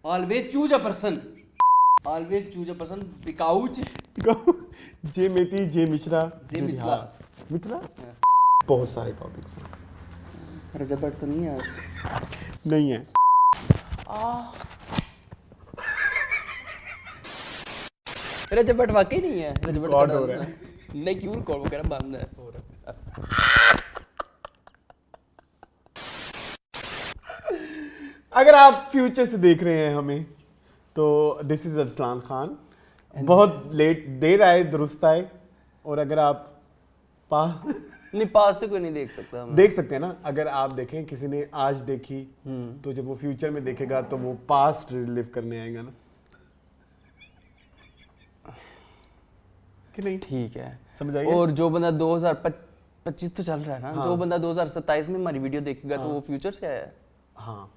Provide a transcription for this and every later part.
Always choose a person, always choose a person. Because जे मेथी, जे मिश्रा, जे मिथिला। मिथिला। बहुत सारे टॉपिक्स हैं। रजब भट्ट तो नहीं है नहीं है। रजब भट्ट वाकई नहीं है। रजब भट्ट रिकॉर्ड हो रहा है। नहीं क्यों रिकॉर्ड, वो कह रहा बंद है। अगर आप फ्यूचर से देख रहे हैं हमें तो दिस इज अरसलान खान। बहुत लेट देर आए दुरुस्त आए। और अगर आप नहीं पास से कोई नहीं देख सकता हमें। देख सकते हैं ना। अगर आप देखें, किसी ने आज देखी तो जब वो फ्यूचर में देखेगा तो वो पास्ट रिलीव करने आएगा ना, कि नहीं? ठीक है, समझ आइए। और जो बंदा 2025 तो चल रहा है ना, हाँ। जो बंदा 2027 में हमारी वीडियो देखेगा तो वो फ्यूचर से आया है। हाँ,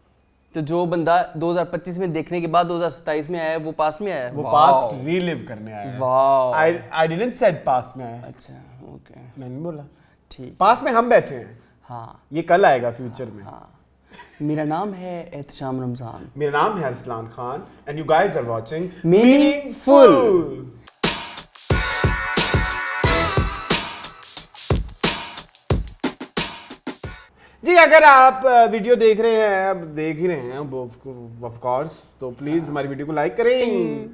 तो जो बंदा 2025 में देखने के बाद 2027 में आया है वो पास्ट में आया है। वो वाह। पास्ट रिलीव करने आया है। वाह। आई डिडंट सेड पास्ट में आया है। अच्छा ओके मैंने बोला ठीक। पास में हम बैठे हैं। हाँ ये कल आएगा फ्यूचर में। हाँ। मेरा नाम है एहतशाम रमजान। मेरा नाम है Arsalan Khan and you guys are watching meaningful. जी, अगर आप वीडियो देख रहे हैं, अब देख ही रहे हैं ऑफ कोर्स, तो प्लीज हमारी वीडियो को लाइक करें।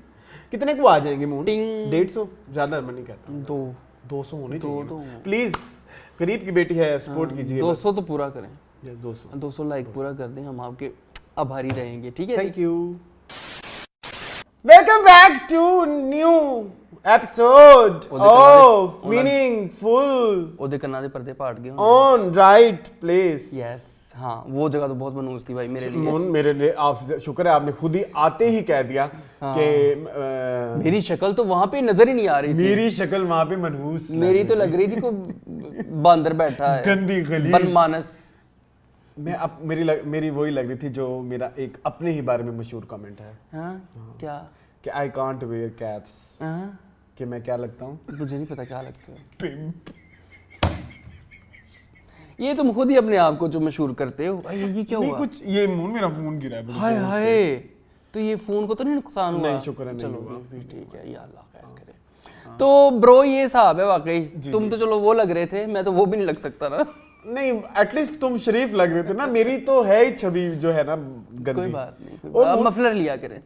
कितने को आ जाएंगे मून? 150 ज्यादा मैं नहीं कहता। 200 होने चाहिए प्लीज। गरीब की बेटी है, सपोर्ट कीजिए। 200 तो पूरा करें। 200 लाइक पूरा कर दें, हम आपके आभारी रहेंगे। ठीक है, thank you. Welcome back to new episode of meaningful ओदे कन्ना दे पर्दे पाट गए ऑन राइट प्लेस। यस हाँ, वो जगह तो बहुत मनहूस थी भाई मेरे लिए। मेरे लिए आपसे शुक्र है, आपने खुद ही आते ही कह दिया कि मेरी शक्ल तो वहां पे नजर ही नहीं आ रही थी। मेरी शक्ल वहां पे मनहूस मेरी तो लग रही थी कोई बंदर बैठा है, गंदी गलीज बनमानस। मैं अब मेरी वही लग रही थी जो मेरा एक अपने ही बारे में मशहूर कमेंट है। हाँ क्या? कि आई कांट वेयर कैप्स। हाँ कि मैं क्या लगता हूँ? मुझे नहीं पता क्या लगता है। पिंप। ये तुम खुद ही अपने आप को जो मशहूर करते हो। ये क्या नहीं हुआ? कुछ ये मेरा फोन गिरा है बड़ी हाय जोर से। हाय, तो ये फोन को तो नहीं नुकसान हुआ? नहीं, शुक्र है नहीं चलो हुआ। फिर ठीक है, या अल्लाह खैर करे। तो ब्रो ये हिसाब है वाकई। तुम तो चलो वो लग रहे थे, मैं तो वो भी नहीं लग सकता ना। नहीं, एटलीस्ट तुम शरीफ लग रहे थे ना। मेरी तो है ही छवि जो है ना गंदी। कोई बात नहीं, कोई बात। मफलर लिया करें,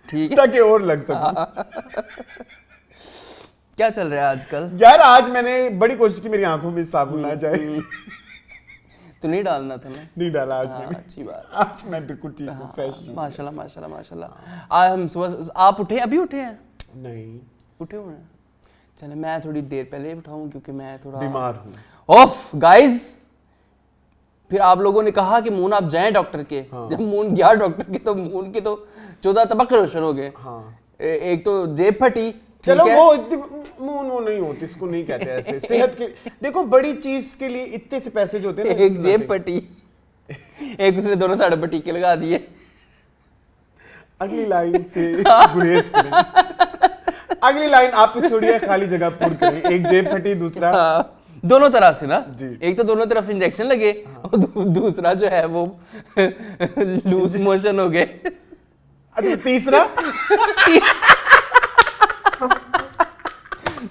ठीक है, ताकि और लग सके। क्या चल रहा है आजकल? यार आज मैंने बड़ी कोशिश की मेरी आंखों में साबुन ना जाए। तो नहीं डालना था ना? नहीं डाला आज मैंने। अच्छी बात। आज मैं बिल्कुल ठीक हूँ, फ्रेश हूँ। माशाल्लाह माशाल्लाह माशाल्लाह। आज हम सुबह, आप उठे? अभी उठे हैं? नहीं, उठे हुए हैं। चले मैं थोड़ी देर पहले उठाऊं क्योंकि मैं थोड़ा बीमार हूँ। Of guys. फिर आप लोगों ने कहा कि मून आप जाएं डॉक्टर के। जब मून गया डॉक्टर के तो मून के तो 14 तबक रोशन हो गए। हाँ। एक तो जेब फटी। चलो वो नहीं होती, इसको नहीं कहते ऐसे। सेहत के देखो, बड़ी चीज के लिए इतने से पैसे जो होते हैं ना, एक जेब फटी, एक उसने दोनों साइड पर टीके लगा दिए। अगली लाइन से गुरेज करें। अगली लाइन आप पे छोड़िए, खाली जगह पूर्ण करें। एक जेब फटी, दूसरा दोनों तरह से ना जी। एक तो दोनों तरफ इंजेक्शन लगे और दूसरा जो है वो लूज मोशन हो गए। अच्छा, तीसरा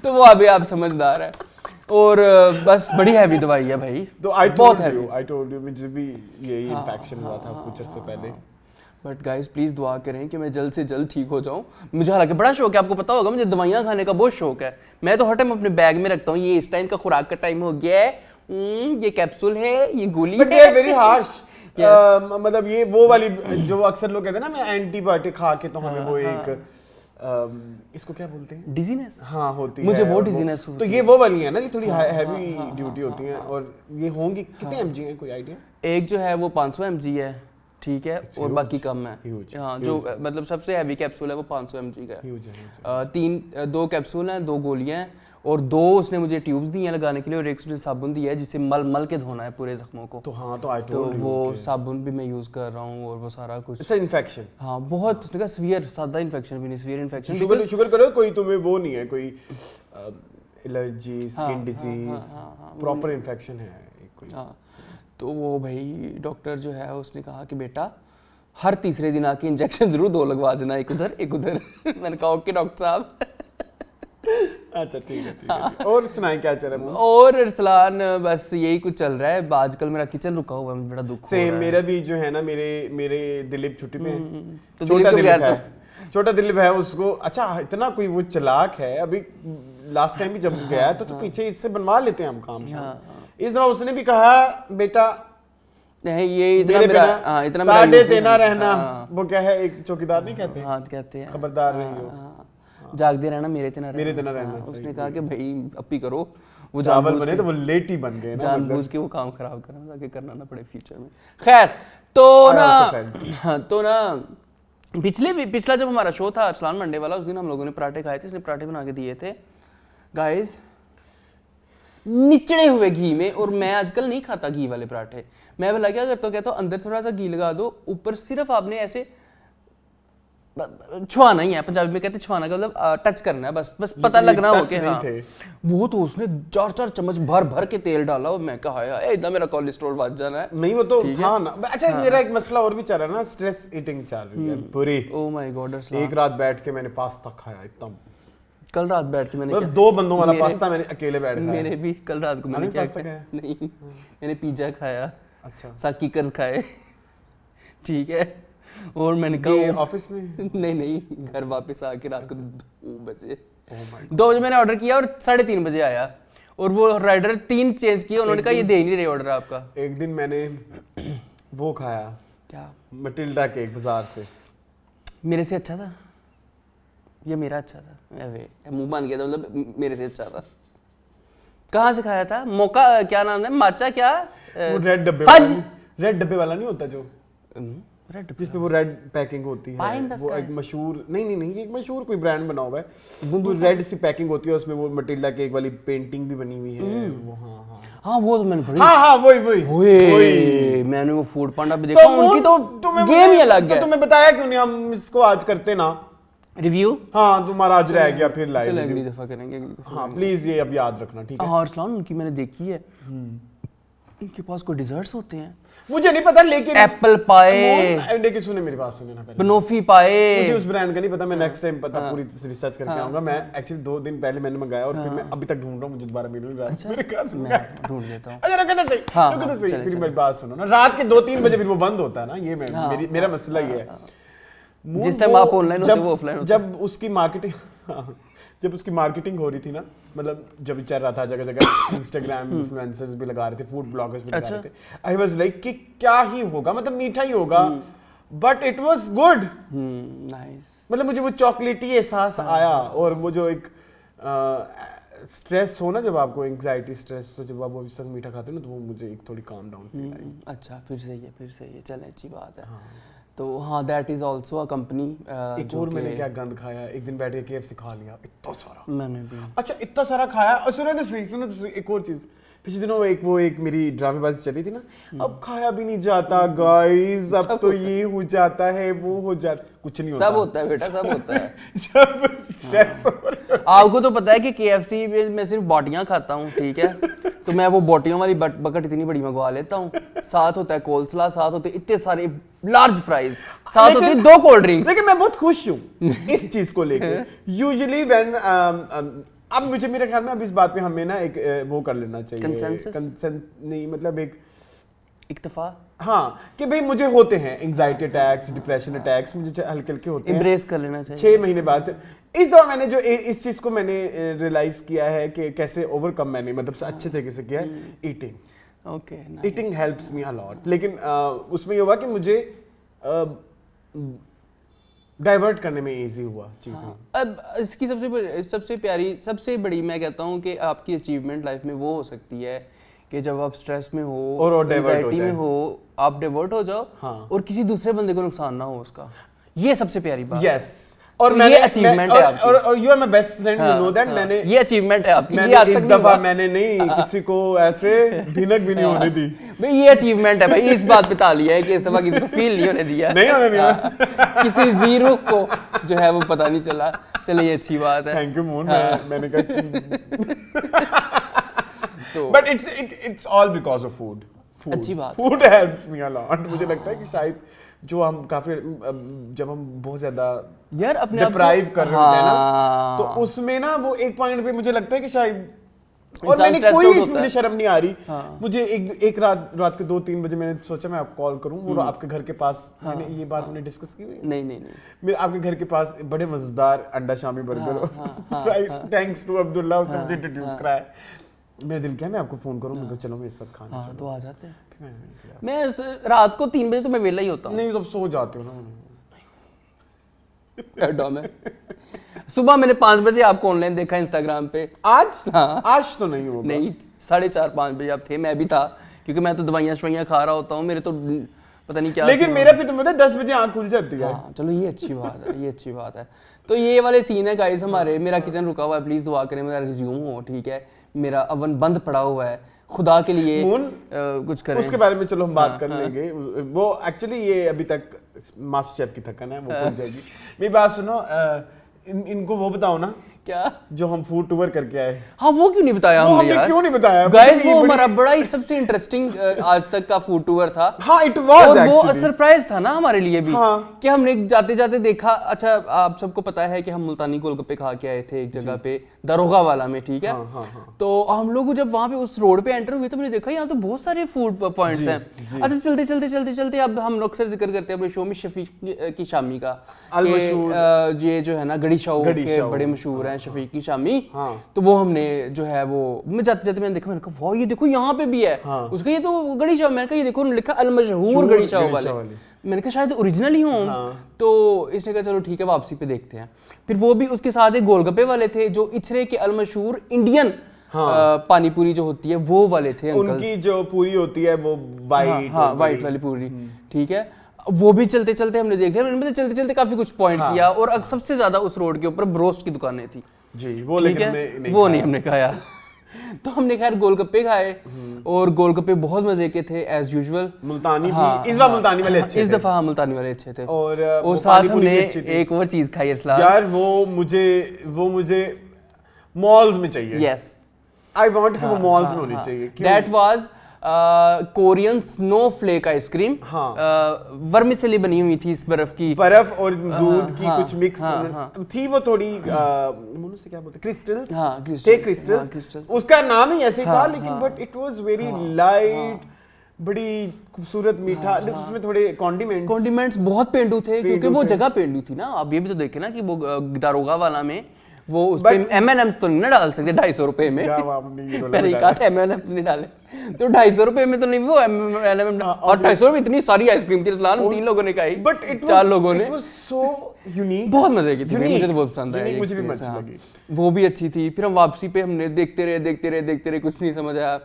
तो वो अभी आप समझदार है। और बस बड़ी हैवी दवाई है भाई, तो बहुत हैवी। आई टोल्ड यू मुझे भी यही इन्फेक्शन हुआ था कुछ अर्से पहले। बट गाइस प्लीज दुआ करें कि मैं जल्द से जल्द ठीक हो जाऊं। मुझे हालांकि बड़ा शौक है, आपको पता होगा मुझे दवाइयां खाने का बहुत शौक है। मैं तो हर टाइम अपने बैग में रखता हूँ, ये इस टाइम का खुराक का टाइम हो गया है, ये कैप्सूल है, ये गोली है। But they are very harsh. मतलब ये वो वाली जो अक्सर लोग कहते हैं ना, मैं एंटीबायोटिक खा के तो हमें वो एक इसको क्या बोलते हैं, डिजीनेस। हाँ होती मुझे है। वो डिजीनेस तो ये वो वाली है ना कि थोड़ी हैवी ड्यूटी होती है। और ये होंगी कितने एमजी है, कोई आइडिया? एक जो है वो 500 mg है, ठीक है, और बाकी कम है। हाँ, जो मतलब सबसे हैवी कैप्सूल है वो 500 mg का है। 2 कैप्सूल हैं, 2 गोलियां हैं, और 2 उसने मुझे ट्यूब्स दी हैं लगाने के लिए, और एक उसने साबुन दिया है जिससे मल के धोना है पूरे जख्मों को। तो हाँ, तो वो साबुन भी मैं यूज़ कर रहा हूँ और वो सारा कुछ। अच्छा, इन्फेक्शन? हाँ बहुत, उसने कहा सीवियर, सादा इन्फेक्शन भी नहीं, सीवियर इन्फेक्शन। शुगर करो, कोई तुम्हें वो नहीं है, कोई allergy, skin disease, proper infection है कोई। हाँ, तो वो भाई डॉक्टर जो है उसने कहा कि बेटा हर तीसरे दिन आके इंजेक्शन जरूर 2 लगवा देना, एक उधर एक उधर। मैंने कहा ओके डॉक्टर साहब। अच्छा ठीक है। और सुनाए क्या चल रहा है? और अरसलान बस यही कुछ चल रहा है। आजकल मेरा किचन रुका हुआ है, बड़ा दुख हो रहा है। मेरा भी जो है ना, मेरे दिलीप छुट्टी पे है। तो छोटा दिलीप है, उसको अच्छा इतना कोई वो चालाक है। अभी लास्ट टाइम भी जब गया तो पीछे इससे बनवा लेते हैं हम काम। इस बार उसने भी कहा बेटा नहीं ये इतना मेरा इतना साढ़े देना रहना, वो क्या है एक चौकीदार नहीं कहते? हाँ कहते हैं, खबरदार रहियो, जागते रहना, मेरे तना रहना। उसने कहा कि भाई अपी करो, वो चावल बने तो वो लेट ही बन गए ना, जानबूझ के वो काम खराब करना ताकि करना ना पड़े फ्यूचर में। खैर तो ना पिछला जब हमारा शो था अरसलान मंडे वाला, उस दिन हम लोगों ने पराठे खाए थे। इसने पराठे बना के दिए थे गाइस निचड़े हुए घी में, और मैं आजकल नहीं खाता घी वाले पराठे। मैं भला क्या करता हूँ, कहता हूँ अंदर थोड़ा सा घी लगा दो, ऊपर सिर्फ आपने ऐसे छुआना ही है, पंजाबी में कहते हैं छुआना का मतलब टच करना है, बस पता लगना हो कि हाँ। वो तो उसने 4 चम्मच भर के तेल डाला, और मैं कहा यार इतना मेरा कोलेस्ट्रॉल बढ़ जाना है। नहीं वो तो था ना। अच्छा मेरा एक मसला और भी चल रहा है ना, स्ट्रेस ईटिंग चल रही है पूरी। ओह माय गॉड अरसलान, एक रात बैठ के मैंने पास्ता खाया एकदम। कल रात बैठ के मैंने 2 बंदों वाला पास्ता मैंने अकेले बैठ खाया। मेरे भी कल रात को मैंने क्या खाया? नहीं मैंने पिज्जा खाया, अच्छा साकिकर्स खाए, ठीक है। और मैंने कहा ऑफिस में नहीं घर वापस आके रात को 2 बजे 2 बजे मैंने ऑर्डर किया और 3:30 बजे आया, और वो राइडर 3 चेंज किए, उन्होंने कहा ये दे नहीं रहे ऑर्डर आपका। एक दिन मैंने वो खाया, क्या? मटिल्डा केक बाजार से। मेरे से अच्छा था या मेरा अच्छा था? मुंह बन गया था, मतलब मेरे से अच्छा था। कहाँ से खाया था? मौका क्या नाम है, माचा क्या? वो रेड डब्बे वाला नहीं होता जो जिस पे वो रेड पैकिंग होती है, वो एक मशहूर नहीं एक मशहूर कोई ब्रांड बना हुआ है, वो रेड सी पैकिंग होती है, उसमें वो मटिल्डा केक वाली पेंटिंग भी बनी हुई है। वो हाँ वो तो मैंने पढ़ी। हाँ वही मैंने वो फूड पांडा पे देखा, उनकी तो गेम ही अलग है। तो तुम्हें बताया क्यों नहीं हम इसको आज करते ना रिव्यू? हाँ तुम्हारा आज रह गया, फिर लाइव चलो अगली दफा करेंगे। हाँ प्लीज ये अब याद रखना, ठीक है? हाँ अरसलान उनकी मैंने देखी है, इनके पास कोई डिजर्ट्स होते हैं, मुझे नहीं पता, लेकिन एप्पल पाए, देखिए सुने मेरी बात सुने ना पहले, बनोफी पाए, मुझे उस ब्रांड का नहीं पता, मैं नेक्स्ट टाइम पता पूरी रिसर्च करके आऊंगा। मैं एक्चुअली 2 दिन पहले मैंने मंगाया और फिर मैं अभी तक ढूंढ रहा हूँ, मुझे दोबारा मिल रहा है। मेरे पास मैं ढूंढ लेता हूँ। अच्छा रुको तो सही मेरी मेरी बात सुनो ना, रात के 2-3 बजे फिर वो बंद होता है ना, ये मेरा मसला ये है। जिस टाइम आप ऑनलाइन होते हो वो ऑफलाइन होते। जब उसकी मार्केटिंग हो रही थी ना, मतलब जब चल रहा था जगह जगह इंस्टाग्राम इन्फ्लुएंसर्स भी लगा रहे थे, फूड ब्लॉगर्स भी लगा रहे थे, आई वाज लाइक कि क्या ही होगा, मतलब मीठा ही होगा, but it was good, nice. मतलब मुझे वो चॉकलेटी एहसास आया, और वो जो एक स्ट्रेस हो ना, जब आपको एंग्जाइटी स्ट्रेस, तो जब आप वो संग मीठा खाते हो ना, तो वो मुझे एक थोड़ी काम डाउन फील आई। अच्छा फिर सही है, चले अच्छी बात है। तो हाँ that is also a company. एक और मैंने क्या गंद खाया, एक दिन बैठ के KFC खा लिया इतना सारा। मैंने भी अच्छा इतना सारा खाया। और सुनो तो सही एक और चीज, पिछले दिनों एक मेरी ड्रामेबाजी चली थी ना, अब खाया भी नहीं जाता गाइस, अब तो ये हो जाता है वो हो जाता, कुछ नहीं होता, सब होता है बेटा, सब होता है। जब स्ट्रेस हो रहा है। आपको तो पता है कि KFC में सिर्फ बोटियां खाता हूँ, ठीक है? तो मैं वो बोटियों वाली बकेट इतनी बड़ी मंगवा लेता हूँ, साथ होता है कोल्सला, साथ होते इतने सारे लार्ज फ्राइज, साथ होते 2 कोल्ड ड्रिंक्स। लेकिन मैं बहुत खुश हूँ इस चीज को लेके। यूजुअली व्हेन अब मुझे मेरे ख्याल में अब इस बात पे हमें ना एक वो कर लेना चाहिए, नहीं मतलब एक इत्तेफा, हाँ, कि भाई मुझे होते हैं एंजाइटी अटैक्स, डिप्रेशन अटैक्स, मुझे हल्के हल्के होते हैं, एम्ब्रेस कर लेना चाहिए। 6 महीने बाद इस दफा मैंने जो इस चीज को मैंने रियलाइज किया है कि कैसे ओवरकम मैंने मतलब अच्छे तरीके से किया है, eating. Okay, eating helps me a lot, लेकिन उसमें ये हुआ कि मुझे डाइवर्ट करने में इजी हुआ चीजें। अब इसकी सबसे बड़ी मैं कहता हूँ कि आपकी अचीवमेंट लाइफ में वो हो सकती है कि जब आप स्ट्रेस में हो और एंजाइटी में हो, आप डाइवर्ट हो जाओ, हाँ। और किसी दूसरे बंदे को नुकसान ना हो उसका, ये सबसे प्यारी बात। यस, और तो ये अचीवमेंट है आपकी, और you are my best friend, you know that. मैंने ये अचीवमेंट है आपकी, ये आज तक इस दफा मैंने नहीं किसी को ऐसे भिनक भी नहीं होने दी भाई, ये अचीवमेंट है भाई, इस बात पे तालियां है कि इस दफा किसी को फील नहीं होने दिया, नहीं होने दिया किसी जीरो को जो है वो पता नहीं चला। चलिए ये अच्छी बात है, थैंक यू मून। मैंने कहा but it's all because of food. अच्छी बात, food helps me a lot. मुझे लगता है कि शायद जो हम काफी जब हम बहुत ज्यादा यार अपने डिप्राइव कर रहे होते हैं ना, तो उसमें ना वो एक पॉइंट पे मुझे लगता है कि शायद, और मैंने कोई मुझे शर्म नहीं आ रही, मुझे एक रात के 2-3 बजे मैंने सोचा मैं आपको कॉल करूं, और आपके घर के पास, मैंने ये बात हमने डिस्कस की हुई? नहीं मेरे आपके घर के पास बड़े मजेदार अंडा shami burger, thanks to Abdullah, उसने मुझे इंट्रोड्यूस कराया। मेरा दिल क्या मैं आपको फोन करूं, मैं चलो मेरे साथ खाना, तो आ जाते हैं। मैं रात को 3 बजे तो मैं वेला ही होता हूँ। नहीं तब सो जाते हो ना। सुबह मैंने 5 बजे आपको ऑनलाइन देखा इंस्टाग्राम पे। आज? हाँ। आज तो नहीं होगा। नहीं 4:30-5 बजे आप थे, मैं भी था, क्योंकि मैं तो दवाइयाँ शवाइयाँ खा रहा होता हूँ, मेरे तो पता नहीं क्या। लेकिन मेरा फिर तो 10 बजे आँख खुल जाती है। हाँ चलो ये अच्छी बात है, ये अच्छी बात है। तो ये वाले सीन है गाइस हमारे। मेरा किचन रुका हुआ है, प्लीज दुआ करें मेरा रिज्यूम हो, ठीक है। मेरा ओवन बंद पड़ा हुआ है, खुदा के लिए कुछ करें। उसके बारे में चलो हम बात कर लेंगे। वो एक्चुअली ये अभी तक मास्टर शेफ की थकन है, वो खुल जाएगी। मेरी बात सुनो, इनको वो बताओ ना क्या जो हम फूड टूर करके आए। हाँ वो क्यों नहीं बताया हमने यार? क्यों नहीं बताया गाइस? वो हमारा बड़ा ही सबसे इंटरेस्टिंग आज तक का फूड टूर था। हाँ इट वाज एक्चुअली, वो सरप्राइज था ना हमारे लिए भी। हाँ। कि हमने जाते जाते देखा, अच्छा आप सबको पता है कि हम मुल्तानी गोलगप्पे खा के आए थे एक जगह पे, दरोगा वाला में, ठीक है। तो हम लोग जब वहां पे उस रोड पे एंटर हुए तो मैंने देखा यहाँ तो बहुत सारे फूड पॉइंट्स हैं। अच्छा चलते अब हम अक्सर जिक्र करते हैं अपने शो में शफीक की शामी का, ये जो है ना गड़ी शाह के बड़े मशहूर हैं शफीक की शामी। हाँ। तो वो हमने जो है वो मैं जाते जाते मैंने देखा, मैंने कहा वाह ये देखो यहाँ पे भी है। हाँ। उसका ये तो गड़ी शाह, मैंने कहा ये देखो लिखा अल मशहूर गड़ी शाह वाले। मैंने कहा शायद ओरिजिनल ही हों। हाँ। तो इसने कहा चलो ठीक है वापसी पे देखते हैं। फिर वो भी उसके साथ एक गोलगप्पे वाले थे जो इचरे के अल मशहूर इंडियन पानी पूरी जो होती है वो वाले थे। उनकी जो पूरी होती है वो वाइट, हाँ वाइट वाली पूरी, ठीक है। वो भी चलते चलते हमने देख लिया, मैंने चलते चलते काफी कुछ पॉइंट किया। और सबसे ज्यादा उस रोड के ऊपर ब्रोस्ट की दुकानें थी जी, वो लेकिन वो नहीं हमने खाया। तो हमने खैर गोलगप्पे खाए, और गोलगप्पे बहुत मजे के थे एज यूजुअल। मुल्तानी भी इस बार मुल्तानी वाले अच्छे थे। इस दफा मुल्तानी वाले अच्छे थे। और साथ हमने एक और चीज खाई इस्लाम यार, वो मुझे मॉल्स में चाहिए। यस आई वांट कि वो मॉल्स में होनी चाहिए। That was Korean snowflake ice cream. Vermicelli बनी हुई थी, इस बर्फ और दूध की कुछ मिक्स थी। वो थोड़ी से क्या बोलते क्रिस्टल्स, उसका नाम ही ऐसे था। लेकिन but it was very light, बड़ी खूबसूरत मीठा। उसमें थोड़े कॉन्डिमेंट्स बहुत पेंडू थे, क्योंकि वो जगह पेंडू थी ना। आप ये भी तो देखे ना कि वो दारोगा वाला में वो उस पे M&M's तो नहीं ना डाल सकते 250 रुपए में। मैंने कहा था M&M's नहीं डाले, तो 250 रुपए में तो नहीं वो M&M। और 250 में इतनी सारी आइसक्रीम थी इस्लाम, 3 लोगों ने खाई, 4 लोगों ने। बहुत मजे की थी, मुझे तो बहुत पसंद आई, मुझे भी अच्छी लगी, वो भी अच्छी थी। फिर हम वापसी पे हमने देखते रहे, कुछ नहीं समझ आया।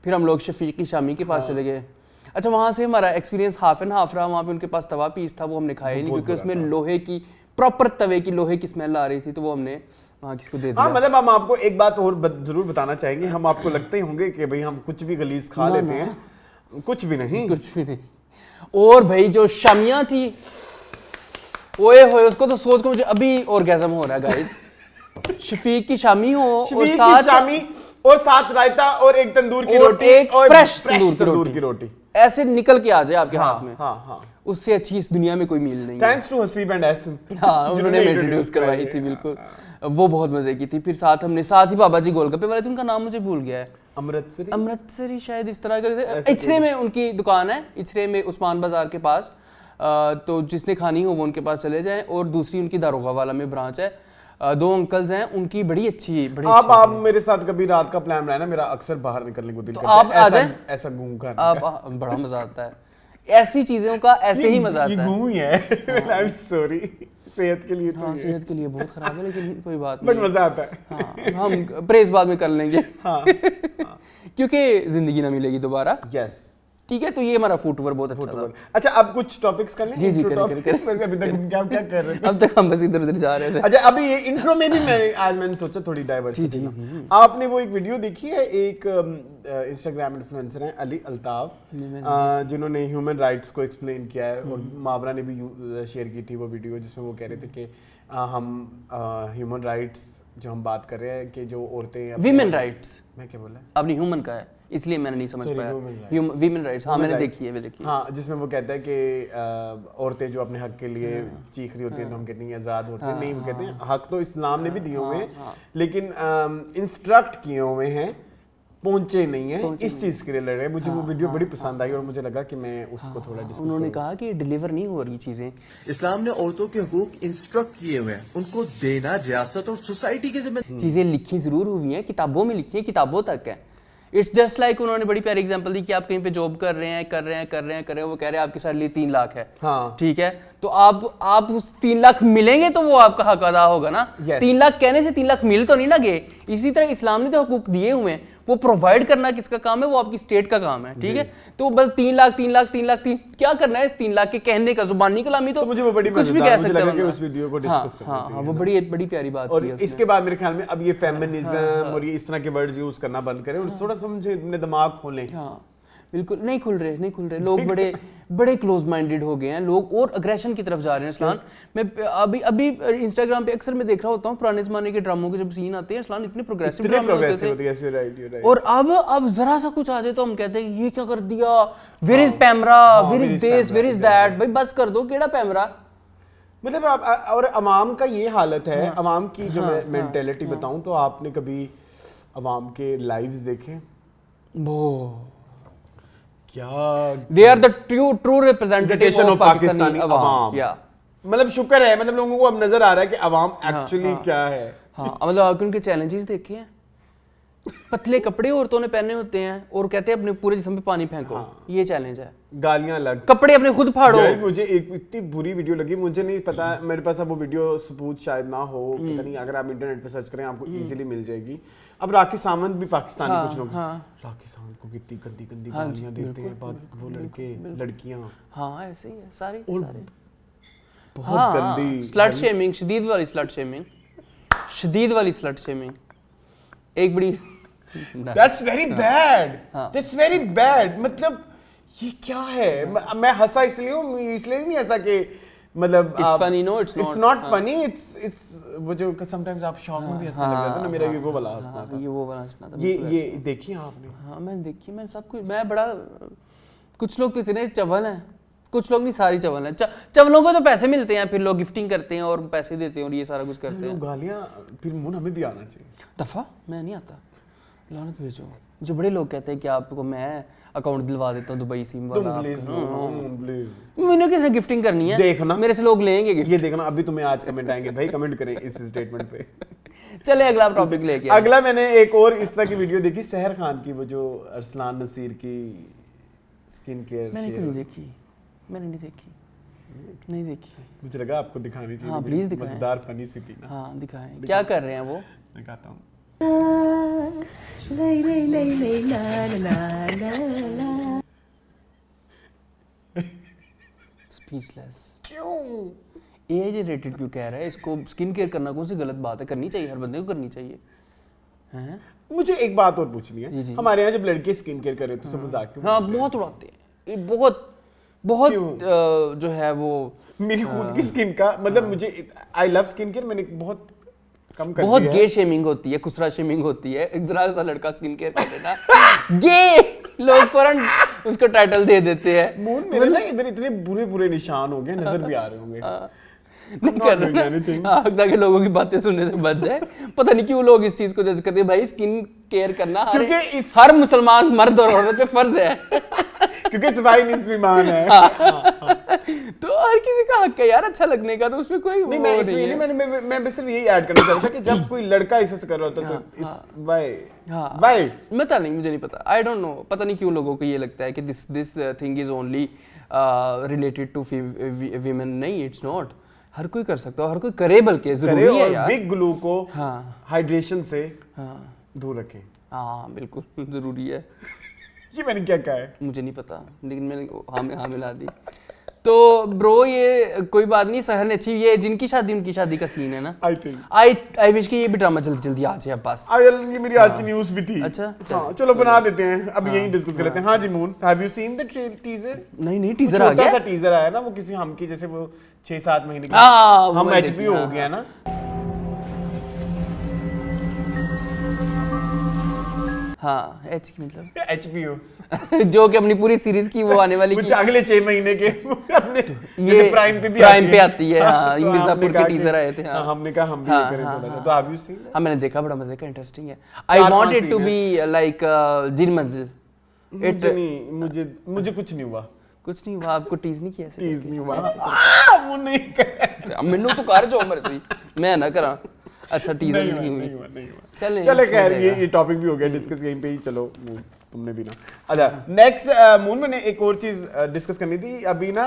फिर हम लोग शफीक की शामी के पास चले गए। अच्छा वहाँ से हमारा एक्सपीरियंस हाफ एंड हाफ रहा। वहाँ पे उनके पास तवा पीस था, वो हमने खाया नहीं, क्योंकि उसमें लोहे की प्रॉपर तवे की लोहे की स्मेल आ रही थी, तो वो हमने वहाँ किसको दे दिया। हाँ मतलब हम आपको एक बात और जरूर बताना चाहेंगे। हम आपको लगते ही होंगे कि भाई हम कुछ भी गलीज खा लेते हैं, कुछ भी नहीं। और भाई जो शामियाँ थी, ओए होए, उसको तो सोच कर मुझे अभी ऑर्गेज़म हो रहा है गाइस। शफीक की शामी हो और साथ रायता और एक तंदूर की रोटी, एक फ्रेश तंदूर की रोटी ऐसे निकल के आ जाए आपके हाथ में। हाँ। उससे अच्छी इस दुनिया में कोई मील नहीं। Thanks to Haseeb and Ehsan. हाँ उन्होंने इंट्रोड्यूस करवाई थी, बिल्कुल वो बहुत मजे की थी। फिर साथ ही बाबा जी गोलगप्पे वाले थे, उनका नाम मुझे भूल गया है, अमृतसरी शायद इस तरह का। इचरे में उनकी दुकान है, इचरे में उस्मान बाजार के पास। तो जिसने खानी हो वो उनके पास चले जाएं। और दूसरी उनकी दारोगा वाला में ब्रांच है। 2 अंकल्स हैं, उनकी बड़ी अच्छी आप मेरे साथ कभी रात का प्लान बनाए ना, मेरा अक्सर बाहर निकलने को दिल करता है। आप आ जाएं, ऐसा घूम कर आप बड़ा मजा आता है ऐसी चीजों का, ऐसे ही मजा आता है। ये घूम ही है। आई एम सॉरी, सेहत के लिए तो हाँ, सेहत के लिए बहुत खराब है, लेकिन कोई बात नहीं, बट मजा आता है। हाँ, हम प्रेस बाद में कर लेंगे। हाँ, क्योंकि जिंदगी ना मिलेगी दोबारा। यस ठीक है, तो ये हमारा फूड टूर बहुत अच्छा था। अच्छा अब कुछ टॉपिक्स कर लें। जी करें। अभी तक क्या कर रहे थे? अब तक हम बस इधर जा रहे थे। अच्छा अभी ये इंट्रो में भी मैंने सोचा थोड़ी डाइवर्सिटी। आपने वो एक वीडियो देखी है, एक इंस्टाग्राम इन्फ्लुएंसर हैं अली अल्ताफ, जिन्होंने ह्यूमन राइट्स को एक्सप्लेन किया है, और मावरा ने भी शेयर की थी वो वीडियो, जिसमें वो कह रहे थे कि हम ह्यूमन राइट्स जो हम बात कर रहे हैं कि जो औरतें वीमेन राइट्स, मैं क्या बोला आपने ह्यूमन का है, इसलिए मैंने नहीं समझ पाया। ह्यूमन राइट्स, हाँ मैंने देखी है। हाँ, जिसमें वो कहता है कि औरतें जो अपने हक के लिए चीख रही होती हैं तो हम कहते हैं आज़ाद होते हैं, नहीं वो कहते हैं हक तो इस्लाम ने भी दिए हुए हैं लेकिन इंस्ट्रक्ट किए हुए हैं, पहुंचे नहीं है, इस चीज के लिए लड़ रहे हैं। मुझे वो वीडियो बड़ी पसंद आई और मुझे लगा कि मैं उसको थोड़ा डिस्कस करूं। उन्होंने कहा कि डिलीवर नहीं हो रही चीजें। इस्लाम ने औरतों के हुकूक इंस्ट्रक्ट किए हुए हैं, उनको देना रियासत और सोसाइटी के जिम्मे। चीजें लिखी जरूर हुई हैं, किताबों में लिखी है, किताबों तक है। इट्स जस्ट लाइक उन्होंने बड़ी प्यारी एग्जांपल दी कि आप कहीं पे जॉब कर रहे हैं, वो कह रहे हैं आपकी सैलरी 3 लाख है, हाँ। ठीक है, तो आप उस 3 लाख मिलेंगे तो वो आपका हक अदा होगा ना। 3 लाख कहने से 3 लाख मिल तो नहीं ना गए। इसी तरह इस्लाम ने जो हुकूक दिए हुए हैं वो प्रोवाइड करना किसका काम है, वो आपकी स्टेट का काम है, ठीक है। तो बस 3 लाख क्या करना है इस 3 लाख के कहने का, जुबानी कलामी तो मुझे वो बड़ी कुछ भी कह सकते हैं। उस वीडियो को डिस्कस करना चाहिए। वो बड़ी प्यारी बात और इसके बाद मेरे ख्याल में अब ये फेमिनिज्म और ये इस तरह के वर्ड्स यूज करना बंद करें और थोड़ा समझे, अपने दिमाग खोलें। हाँ बिल्कुल, नहीं खुल रहे लोग बड़े क्लोज माइंडेड हो गए हैं लोग और अग्रेशन की तरफ जा रहे हैं। इस्लाम मैं अभी इंस्टाग्राम पे अक्सर मैं देख रहा होता हूँ, पुराने जमाने के ड्रामों के जब सीन आते हैं, इस्लाम इतने प्रोग्रेसिव ड्रामे होते थे। और अब जरा सा कुछ आ जाए तो हम कहते हैं ये क्या कर दिया, वेयर इज पैमरा, where is this, where is that. भाई बस कर दो, केड़ा पैमरा। मतलब और अवाम का ये हालत है, अवाम की जो मैं मेंटेलिटी बताऊं तो आपने कभी अवाम के लाइव्स देखे? वो क्या they are the true representative of Pakistani अवाम। मतलब शुक्र है, मतलब लोगों को अब नजर आ रहा है कि अवाम एक्चुअली क्या है। हाँ मतलब आपने उनके चैलेंजेस देखे हैं, पतले कपड़े औरतों ने पहने होते हैं और कहते हैं अपने पूरे जिस्म पे पानी फेंको, ये चैलेंज है। गालियां लग, कपड़े अपने खुद फाड़ो। मुझे एक इतनी बुरी वीडियो लगी, मुझे नहीं पता, मेरे पास अब वो वीडियो सबूत शायद ना हो, पता नहीं, अगर आप इंटरनेट पे सर्च करें आपको इजीली मिल जाएगी। अब राखी सावंत भी पाकिस्तानी, कुछ लोग राखी सावंत को कितनी गंदी गालियां देते हैं वो लड़के लड़कियां। हाँ ऐसे ही है सारे बहुत गंदी स्लट शेमिंग, शदीद वाली स्लट शेमिंग एक बड़ी That's very bad. That's very bad. मतलब ये क्या है? मैं हंसा इसलिए नहीं हंसा कि मतलब It's funny, no, it's not funny. It's वो जो sometimes आप शॉक में भी हंसने लग जाते हो ना, मेरा ये वो वाला हंसना था। ये देखी आपने? हाँ मैंने देखी, मैंने सब कुछ, मैं बड़ा, कुछ लोग तो इतने चवल हैं, कुछ लोग नहीं, सारी चवल हैं। चवलों को तो पैसे मिलते हैं, फिर लोग गिफ्टिंग करते हैं और पैसे देते हैं और ये सारा कुछ करते हैं। गालियाँ फिर मुंह हमें भी आना चाहिए। दफा मैं नहीं आता, लानत भेजो। जो बड़े लोग कहते हैं कि आपको मैं अकाउंट दिलवा देता हूँ दुबई सिम वाला, मैंने किसने गिफ्टिंग करनी है, देखना मेरे से लोग लेंगे गिफ्ट। ये देखना, अभी तुम्हें आज कमेंट आएंगे भाई, कमेंट करें इस स्टेटमेंट पे। चले अगला टॉपिक लेके। अगला मैंने एक और इस तरह की वीडियो देखी, सहर खान की, वो जो अरसलान नसीर की स्किन केयर। मैंने नहीं देखी। मुझे लगा आपको दिखानी चाहिए। हाँ प्लीज दिखाएं, मजेदार फनी सी थी ना। हाँ दिखाएं, क्या कर रहे हैं वो, मैं कहता हूँ। स्पीचलेस। क्यों एआई जनरेटेड क्यों कह रहा है इसको? स्किन केयर करना कौन सी गलत बात है? करनी चाहिए, हर बंदे को करनी चाहिए। हैं? मुझे एक बात और पूछनी है, हमारे यहाँ जब लड़के स्किन केयर कर रहे तो मजाक क्यों? हाँ बहुत उड़ाते हैं, बहुत जो है वो। मेरी खुद की स्किन का मतलब मुझे आई लव स्किन केयर, मैंने बहुत कम कर बहुत गे शेमिंग होती है, खुसरा शेमिंग होती है। एक जरा सा लड़का स्किन केयर कर देना गे, लोग फौरन उसको टाइटल दे देते हैं। मून मेरे ना इधर इतने बुरे निशान हो गए, नजर भी आ रहे होंगे। नहीं कर रहा, ताकि लोगों की बातें सुनने से बच जाए। पता नहीं क्यों लोग इस चीज को जज करते हैं। भाई स्किन केयर करना हर मुसलमान मर्द और औरत पे फर्ज है, क्योंकि सफाई निस्वान है। तो हर किसी का हक है यार अच्छा लगने का, तो उसमें कोई नहीं, मैं सिर्फ यही ऐड करना चाहता था कि जब कोई लड़का इसे कर रहा होता तो व्हाई पता नहीं, मुझे नहीं पता, आई डोंट नो। पता नहीं क्यों लोगों को ये लगता है कि this thing is only related to women. नहीं, इट्स नॉट। हर कोई कर सकता है, हर कोई करे, बल्कि जरूरी है यार। बिग ग्लू को हाइड्रेशन से दूर रखें। हाँ बिल्कुल जरूरी है। ये मैंने क्या कहा है मुझे नहीं पता, लेकिन मैंने हाँ मिला दी। तो ब्रो ये कोई बात नहीं, सहर ने अच्छी, ये जिनकी शादी उनकी शादी का सीन है ना। आई विश कि ये भी ड्रामा जल्दी आ जाए बस। ये मेरी आज की न्यूज़ भी थी। अच्छा हाँ, चलो बना देते हैं, अब यही डिस्कस कर लेते हैं। हाँ जी Moon, have you seen the teaser? नहीं टीजर आ गया, छोटा सा टीजर आया ना, वो किसी हम की जैसे वो 6-7 महीने की, हम HBO हो गया ना। हाँ एच की मतलब HBO जो कि अपनी पूरी सीरीज की वो आने वाली कुछ अगले 6 महीने के अपने ये प्राइम पे भी प्राइम पे आती है। हाँ तो मिर्जापुर हमने के कहा टीजर कि- आए थे। हाँ हमने कहा हम भी हाँ, ये करें हाँ, थोड़ा सा। हाँ। तो आप भी सीन हाँ मैंने देखा, बड़ा मजे का, इंटरेस्टिंग है। I want it to be like जिन मंजिल। मुझे कुछ नहीं हुआ, कुछ नहीं हुआ, आपको टीज नहीं किया ऐसे टीज करके? नहीं हुआ, वो नहीं कर मैनू तो कर जो मर्जी, मैं ना करा। अच्छा टीजर नहीं हुई। चले खैर ये टॉपिक भी हो गया डिस्कस यहीं पे ही। चलो तुमने भी ना, अच्छा नेक्स्ट मून मैंने एक और चीज डिस्कस करनी थी। अभी ना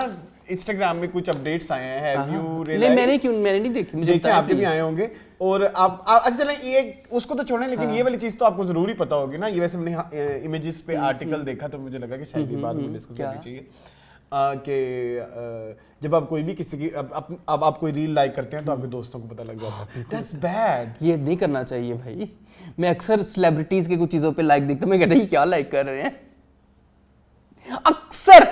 इंस्टाग्राम में कुछ अपडेट्स आए हैं, हैव यू रियलाइज्ड? नहीं मैंने नहीं देखी, मुझे देखिए आपके भी आए होंगे। और आप अच्छा चलें ये उसको तो छोड़ें, लेकिन ये वाली चीज तो आपको जरूरी पता होगी ना। ये वैसे मैंने इमेजेस पे आर्टिकल देखा तो मुझे लगा कि शायद ये बात में डिस्कस करनी चाहिए कि जब आप कोई भी किसी की अब आप कोई रील लाइक करते हैं तो आपके दोस्तों को पता लग जाता है। दैट्स बैड, ये नहीं करना चाहिए भाई। मैं अक्सर सेलिब्रिटीज के कुछ चीजों पे लाइक देखता हूं, मैं कहता हूं क्या लाइक कर रहे हैं। अक्सर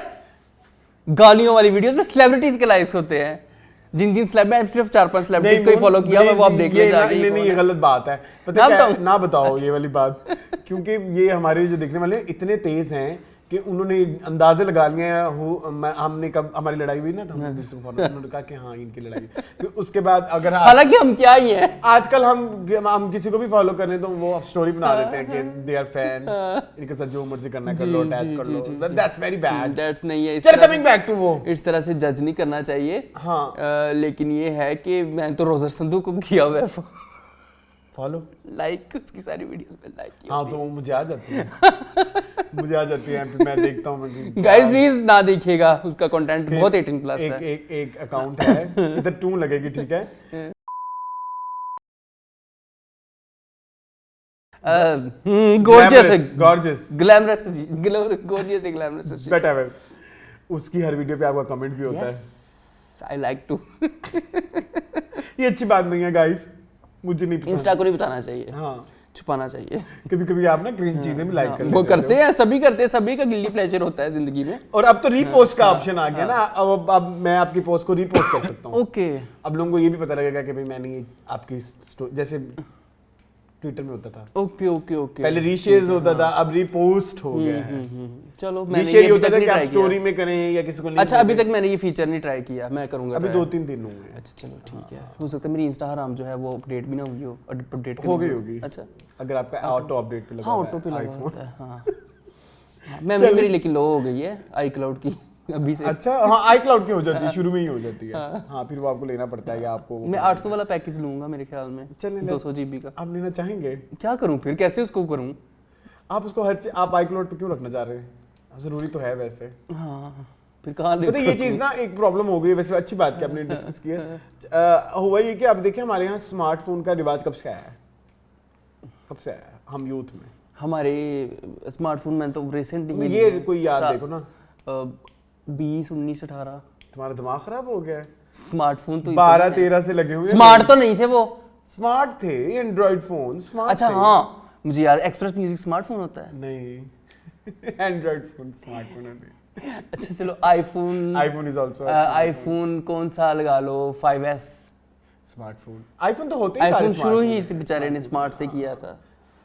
गालियों वाली वीडियोस में सेलिब्रिटीज के लाइक्स होते हैं। जिन सेलेब, मैं सिर्फ 4-5 सेलिब्रिटीज को ही फॉलो किया हुआ, वो आप देख ले जाके। नहीं ये गलत बात है, पता है ना बताओ ये वाली बात, क्योंकि ये हमारे जो देखने वाले इतने तेज हैं कि उन्होंने अंदाजे लगा लिए हैं। हमने कब हमारी लड़ाई हुई ना, तो हमने दूसरे को फॉलो, उन्होंने कहा कि हाँ इनकी लड़ाई है। फिर उसके बाद अगर हालांकि हम क्या ही हैं, आजकल हम किसी को भी फॉलो कर रहे हैं तो वो स्टोरी बना देते हैं कि दे आर फैंस, इनके साथ जो मर्जी करना कर लो, अटैच कर लो। दैट्स वेरी बैड, दैट्स नहीं है। चलो कमिंग बैक टू वो, इस तरह से जज नहीं करना चाहिए। हाँ लेकिन ये है कि मैं तो रोजर संधू को किया हुआ है फॉलो, लाइक उसकी सारी वीडियोस पे लाइक किया। हाँ तो वो मुझे आ जाती है मुझे आ जाती है, फिर मैं देखता हूँ। गाइस प्लीज ना देखिएगा, उसका कंटेंट बहुत 18+ है। एक अकाउंट है, इधर 2 लगेगी, ठीक है। गॉर्जियस ग्लैमरस व्हाटएवर, उसकी हर वीडियो पे आपका कमेंट भी होता है, आई लाइक टू। ये अच्छी बात नहीं है गाइस, मुझे नहीं पसंद। इंस्टा को नहीं बताना चाहिए, हाँ छुपाना चाहिए। कभी कभी आप ना क्रीम चीजें भी लाइक कर लेते वो करते हैं, सभी करते हैं, सभी का गिल्टी प्लेजर होता है जिंदगी में। और अब तो रीपोस्ट का ऑप्शन आ गया ना, अब मैं आपकी पोस्ट को रीपोस्ट कर सकता हूँ। ओके, अब लोगों को ये भी पता लगेगा कि भाई मैंने ये आपकी जैसे ट्विटर में होता था। ओके ओके ओके, पहले रीशेयर होता था, अब रीपोस्ट हो गया है। चलो मैंने रीशेयर ये होता था अभी कि तक आप नहीं स्टोरी ट्राई में करें या किसी को किया। अच्छा अभी तक मैंने ये फीचर नहीं ट्राई किया, मैं करूंगा अभी try। 2-3 दिन हुए। अच्छा चलो ठीक है, हो सकता है मेरी इंस्टा हराम जो है वो अपडेट भी ना हुई हो, अपडेट हो गई होगी। अच्छा अगर आपका ऑटो अपडेट पे लगा हाँ हुआ ऑटो पे है लगा iPhone। होता है। हाँ मेरी लेकिन लो हो गई है iCloud की अभी से। अच्छा हाँ iCloud की हो जाती है, शुरू में ही हो जाती है। हाँ फिर वो आपको लेना पड़ता है या आपको मैं 800 वाला पैकेज लूंगा मेरे ख्याल में, 200 GB का। आप लेना चाहेंगे? क्या करूं फिर, कैसे उसको करूं? आप उसको आप iCloud पे क्यों रखना चाह रहे हैं? जरूरी तो है वैसे। हाँ फिर कहाँ ले? पता ये चीज ना एक प्रॉब्लम हो गई, वैसे अच्छी बात कि आपने डिस्कस की है। हुआ ये कि आप देखिए हमारे यहाँ स्मार्टफोन का रिवाज कब से आया है, कब से आया है हम यूथ में? हमारे स्मार्टफोन में तो रिसेंट ये कोई याद देखो ना, 20, 19, 18। तुम्हारा दिमाग खराब हो गया है। स्मार्टफोन तो 12-13 से लगे हुए। स्मार्ट तो नहीं थे वो, स्मार्ट थे एंड्रॉइड फोन, स्मार्ट अच्छा थे। हाँ मुझे याद, एक्सप्रेस म्यूजिक स्मार्टफोन होता है? नहीं एंड्रॉइड फोन स्मार्टफोन होते। अच्छा चलो आईफोन इज आल्सो आईफोन कौन सा लगा लो, 5S स्मार्टफोन। आईफोन तो होते ही आईफोन शुरू ही इसी बेचारे ने स्मार्ट से किया था,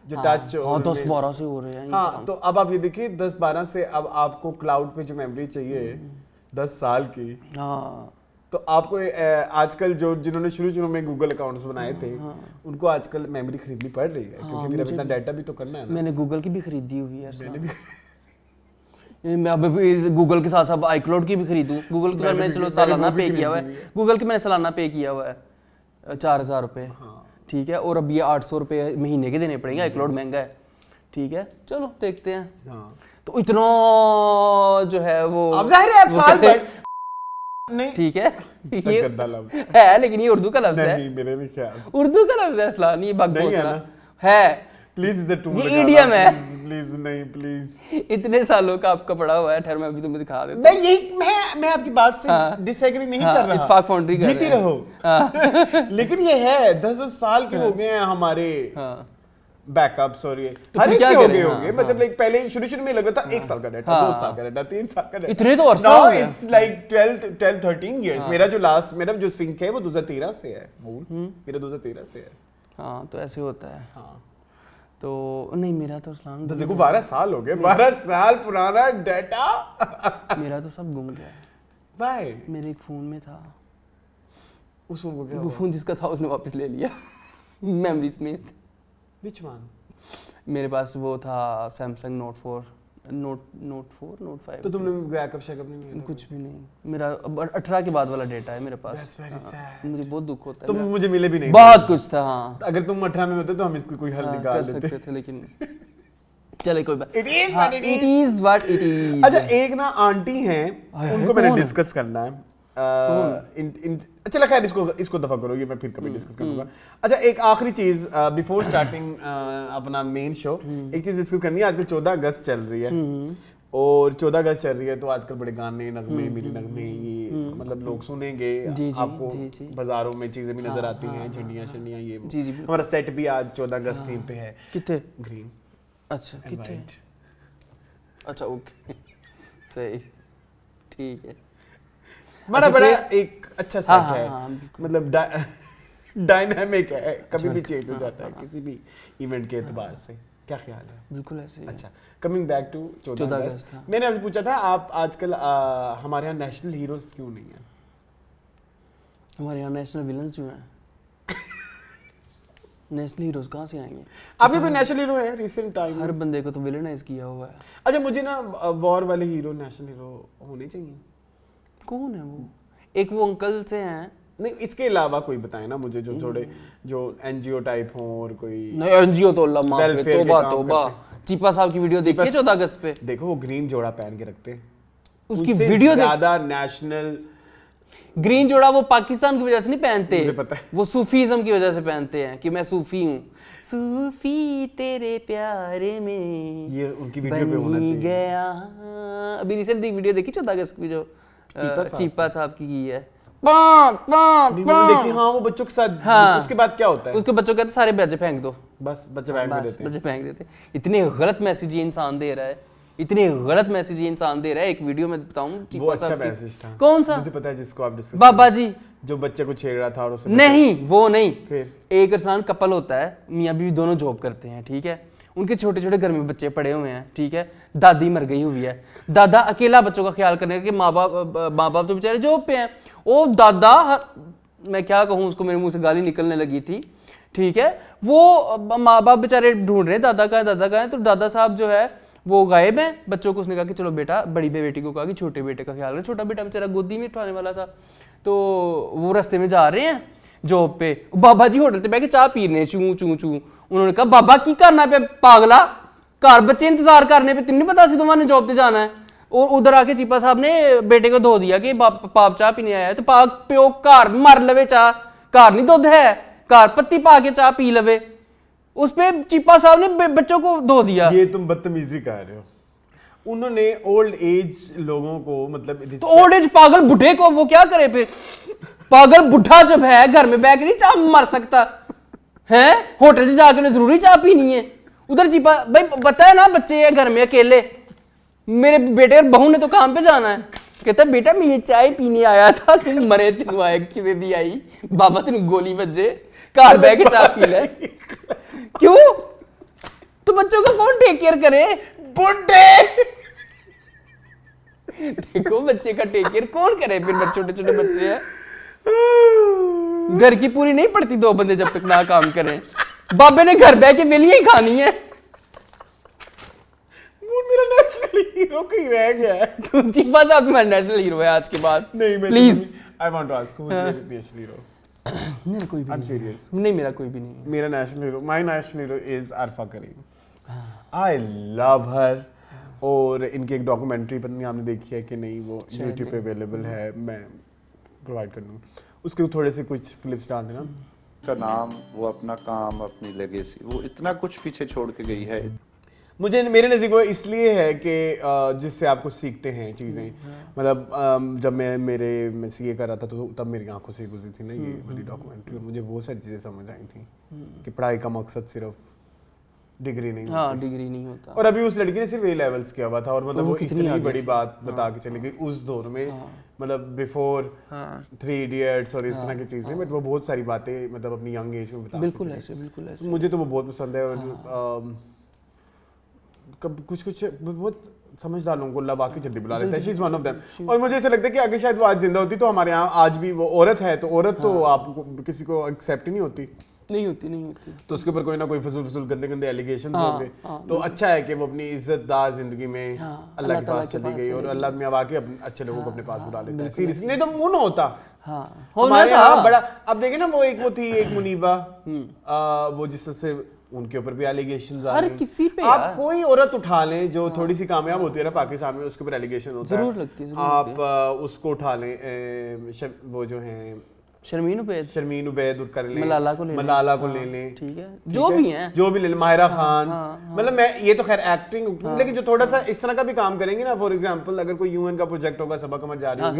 जो टच। हाँ 10-12 से हो रहे हैं। हाँ तो अब आप ये देखिए 10-12 से अब आपको क्लाउड पे जो मेमोरी चाहिए 10 साल की, हाँ तो आपको आजकल जो जिन्होंने शुरू में गूगल अकाउंट्स बनाए थे उनको आजकल मेमोरी खरीदनी पड़ रही है, क्योंकि मेरा इतना डाटा भी तो करना है ना। मैंने गूगल की भी खरीदी हुई है, मैंने भी मैं अब गूगल के साथ साथ iCloud की भी खरीदूं। गूगल की मैंने चलो सालाना पे किया हुआ है, गूगल की मैंने सालाना पे किया हुआ है 4000 रुपये, ठीक है। और अब ये 800 रुपये महीने के देने पड़ेंगे, iCloud महंगा है, ठीक है। चलो देखते हैं। तो इतना जो है वो अब जाहिर है अब साल भर नहीं, ठीक है ये गंदा लफ्ज है, लेकिन ये उर्दू का लफ्ज है। नहीं मेरे नहीं ख्याल, उर्दू का लफ्ज है असलान, ये बकबोसला है। प्लीज इज द टू, ये इडियम है। प्लीज नहीं प्लीज, इतने सालों का आपका पड़ा हुआ है, ठहर मैं अभी तुम्हें दिखा देता हूं। मैं आपकी बात से डिसएग्री नहीं कर रहा, इत्तेफाक फाउंड्री कर जीती रहे रहो। लेकिन ये है 10 साल के हो गए हैं हमारे बैकअप्स, और ये हर एक के हो गए होंगे। मतलब लाइक पहले शुरू में लग रहा था 1 साल का डाटा, 2 साल का डाटा, 3 साल का डाटा, इतने तो अरसा हो गया। It's like 12-13 years. मेरा जो सिंक है वो 2013 से है, मेरा 2013 से है। हाँ तो ऐसे होता है। हाँ तो नहीं मेरा तो इस्लाम तो देखो 12 साल हो गए, 12 साल पुराना डाटा। मेरा तो सब गुम गया। भाई मेरे एक फ़ोन में था, उस फोन को क्या वो फ़ोन जिसका था उसने वापस ले लिया मेमोरी समेत। Which one? मेरे पास वो था सैमसंग नोट 4 नोट 5। तो तुमने बैकअप शैकअप नहीं किया? कुछ भी नहीं, मेरा 18 के बाद वाला डेटा है मेरे पास। That's very sad. मुझे बहुत दुख होता है। तुम मुझे मिले भी नहीं। बहुत कुछ था हाँ। अगर तुम 18 में होते तो हम इसको कोई हल हाँ, निकाल कर लेते। सकते थे लेकिन चले कोई बात। It is हाँ, what it it is. is what it is। अच्छा एक ना आंटी हैं, उनको मैंने कौन? डिस्कस करना है। चलो खैर इसको दफा करो, ये मैं फिर कभी डिस्कस करूंगा। अच्छा एक आखिरी चीज बिफोर स्टार्टिंग अपना मेन शो, एक चीज डिस्कस करनी है। आजकल 14 अगस्त चल रही है और 14 अगस्त चल रही है तो आजकल बड़े गाने नगमे मिली नगमे ये मतलब लोग सुनेंगे। आपको बाजारों में चीजें भी नजर आती हैं, झंडियां शंडियां ये। हमारा सेट भी आज 14 अगस्त थीम पे है। कितने? ग्रीन। अच्छा कितने? अच्छा ओके सही ठीक है। हमारा बड़ा एक अच्छा सेट है, हाँ, मतलब डायनामिक है, कभी भी चेंज हो जाता है किसी भी इवेंट के एतबार से। क्या ख्याल है? बिल्कुल ऐसे ही। अच्छा कमिंग बैक टू 14 अगस्त, मैंने आपसे पूछा था आप आजकल हमारे यहाँ नेशनल हीरोज क्यों नहीं है? हमारे यहाँ नेशनल विलन्स जो हैं नेशनल हीरोज कहाँ से आएंगे? आपके कोई नेशनल हीरो है रिसेंट टाइम? हर बंदे को तो विलेनाइज किया हुआ है। अच्छा मुझे ना वॉर वाले हीरो नेशनल हीरो होने चाहिए। कौन है वो? एक वो अंकल से हैं। नहीं इसके अलावा कोई बताए ना मुझे, जो थोड़े जो एनजीओ टाइप हो और कोई। नहीं एनजीओ तो अल्लाह माफ करे, तौबा चीपा साहब की वीडियो देखी है 14 अगस्त पे? देखो वो ग्रीन जोड़ा पहन के रखते हैं, उसकी वीडियो ज्यादा नेशनल। ग्रीन जोड़ा वो पाकिस्तान की वजह से नहीं पहनते, मुझे पता है। वो सूफीज्म की वजह से पहनते हैं कि मैं सूफी हूँ। सूफी तेरे प्यार में ये उनकी वीडियो पे होना चाहिए। गया। अभी रिसेंट वीडियो देखी 14 अगस्त की जो चीपा साहब की है। देखी हाँ वो बच्चों के साथ। हाँ, उसके बाद क्या होता है? उसके बच्चों कहते सारे बच्चे फेंक दो, बस बच्चे फेंक देते हैं। बच्चे फेंक देते। इतने गलत मैसेज ये इंसान दे रहा है, इतने गलत मैसेज ये इंसान दे रहा है। एक वीडियो में बताऊं वो अच्छा मैसेज था। कौन सा? मुझे पता है जिसको आप डिस्कस। बाबा जी जो बच्चे को छेड़ रहा था और उसे नहीं वो नहीं। फिर एक इंसान कपल होता है, मियाँ बीवी दोनों जॉब करते हैं, ठीक है। उनके छोटे छोटे घर में बच्चे पड़े हुए हैं, ठीक है। दादी मर गई हुई है, दादा अकेला बच्चों का ख्याल करने के, माँ बाप तो बेचारे जॉब पे हैं। ओ दादा मैं क्या कहूँ उसको, मेरे मुंह से गाली निकलने लगी थी, ठीक है। वो माँ बाप बेचारे ढूंढ रहे हैं दादा का है। तो दादा साहब जो है वो गायब हैं। बच्चों को उसने कहा कि चलो बेटा, बड़ी बेटी को कहा कि छोटे बेटे का ख्याल रहे। छोटा बेटा बेचारा गोदी में उठाने वाला था। तो वो रास्ते में जा रहे हैं जॉब पे, बाबा जी होटल पे बैठ के चाह पी रहे हैं, चू चू चू। उन्होंने कहा बाबा की करना पे पागला, घर बच्चे इंतजार करने पे, तुम नहीं पता सी तुम्हारे जॉब पे जाना है। और उधर आके चीपा साहब ने बेटे को धो दिया कि पाप चाह पीने आया है। तो पाप प्यो घर मर लवे चाह, घर नहीं दुध है, घर पत्ती पा के चाह पी लवे। उस पे चीपा साहब ने बच्चों को धो दिया। ये तुम बदतमीजी कर रहे हो। उन्होंने ओल्ड एज लोगों को मतलब तो ओल्ड एज पागल बुढ़े को वो क्या करे फिर? पागल बुढ़ा जब है घर में बैठ नहीं चाह मर सकता है, होटल से जाकर जरूरी चाह पीनी है। उधर चीपा भाई पता है ना बच्चे है घर में अकेले, मेरे बेटे और बहू ने तो काम पे जाना है। कहता बेटा मैं ये चाय पीने आया था, तुम मरे तेन आया किसे दी आई, बाबा तेन गोली बजे, घर बह के चाय पी ले। क्यों? तो बच्चों को कौन टेक केयर करे? बुढ़े। देखो बच्चे का टेक केयर कौन करे फिर? छोटे छोटे बच्चे हैं, घर की पूरी नहीं पड़ती 2 बंदे जब तक ना काम करें। बाबे ने घर बह के वेलियां ही खानी है। मेरा नेशनल हीरो कहीं रह गया है। तुम चीपा साहब तुम्हारा नेशनल हीरो है आज के बाद। नहीं please I want to ask who is your national hero? मेरा कोई भी आई एम नहीं। सीरियस। नहीं मेरा कोई भी नहीं। मेरा national hero, my national hero is Arfa Karim. I love her. और इनकी एक डॉक्यूमेंट्री पता नहीं आपने देखी है कि नहीं, वो YouTube पे अवेलेबल है, मैं प्रोवाइड कर दूंगा। उसके थोड़े से कुछ क्लिप्स डाल देना। का नाम, वो अपना काम, अपनी लेगेसी, वो इतना कुछ पीछे छोड़ के गई है। मुझे मेरे नज़दीक वो इसलिए है कि जिससे आपको सीखते हैं चीज़ें। मतलब जब मैं सीए कर रहा था तो तब मेरी आंखों से गुजरी थी ना ये वाली डॉक्यूमेंट्री, और मुझे बहुत सारी चीज़ें समझ आई थी कि पढ़ाई का मकसद सिर्फ डिग्री नहीं हाँ डिग्री नहीं होता। और अभी उस लड़की ने सिर्फ A levels किया हुआ था और मतलब वो इतनी बड़ी बात बता के चली गई उस दौर में, मतलब बिफोर 3 Idiots और इस तरह की चीजें, बट वो बहुत सारी बातें मतलब अपनी यंग एज में बता बिल्कुल ऐसे मुझे तो वो बहुत पसंद है। और कुछ बहुत समझदार लोगों को अल्लाह वाकई जल्दी बुला लेता है। She is one of them. और मुझे ऐसा लगता है कि अगर शायद वो आज जिंदा होती तो हमारे यहाँ आज भी वो औरत है, तो औरत तो आपको किसी को एक्सेप्ट ही नहीं होती। तो उसके ऊपर कोई ना कोई फजूल गंदे एलिगेशंस होंगे। तो अच्छा है कि वो अपनी इज्जतदार जिंदगी में अल्लाह के पास चली गई और अल्लाह मियां वाकई अच्छे लोगों को अपने पास बुला लेता है। सीरियसली नहीं तो मुंह ना होता हमारे यहाँ बड़ा। अब देखे ना वो एक मुनीबा, वो जिससे उनके ऊपर भी एलिगेशंस आ रहे हैं। किसी पे आप कोई औरत उठा लें जो थोड़ी सी कामयाब होती है ना पाकिस्तान में, उसके ऊपर एलिगेशन होता है, जरूर लगती है। आप उसको उठा लें, वो जो हैं शर्मीन उबैद कर लें, मलाला को ले लें, ठीक है, जो भी ले लें, माहिरा खान, मतलब मैं ये तो खैर एक्टिंग, लेकिन जो थोड़ा सा इस तरह का भी काम करेंगे ना, फॉर एग्जांपल अगर कोई यूएन का प्रोजेक्ट होगा, सबा कमर जारी होगी,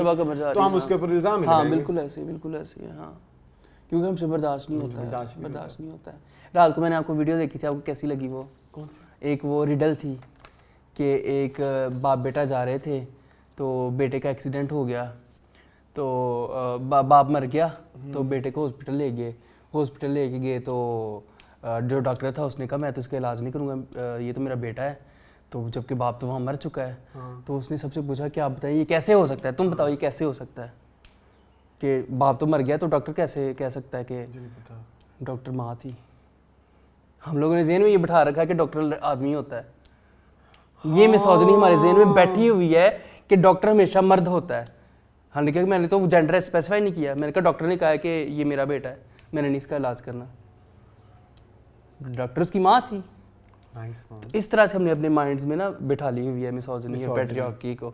तो हम उसके ऊपर इल्जाम लगाएंगे। बिल्कुल ऐसे हाँ, क्योंकि हमसे बर्दाश्त नहीं होता है। रात को मैंने आपको वीडियो देखी थी, आपको कैसी लगी वो? कौन सी? एक वो रिडल थी कि एक बाप बेटा जा रहे थे, तो बेटे का एक्सीडेंट हो गया, तो बाप मर गया, तो बेटे को हॉस्पिटल लेके गए, तो जो डॉक्टर था उसने कहा मैं तो इसका इलाज नहीं करूँगा, ये तो मेरा बेटा है। तो जबकि बाप तो वहाँ मर चुका है। तो उसने सबसे पूछा कि आप बताइए ये कैसे हो सकता है, तुम बताओ ये कैसे हो सकता है कि बाप तो मर गया, तो डॉक्टर कैसे कह सकता है कि डॉक्टर माँ थी। हम लोगों ने ज़हन में ये बिठा रखा है कि डॉक्टर आदमी होता है। ये मिसोजिनी हमारे ज़हन में बैठी हुई है कि डॉक्टर हमेशा मर्द होता है। हमने कहा मैंने तो जेंडर स्पेसिफाई नहीं किया, मैंने कहा डॉक्टर ने कहा है कि ये मेरा बेटा है, मैंने नहीं इसका इलाज करना। डॉक्टर उसकी माँ थी। इस तरह से हमने अपने माइंड्स में ना बिठा ली हुई है मिसोजिनी या पैट्रियार्की को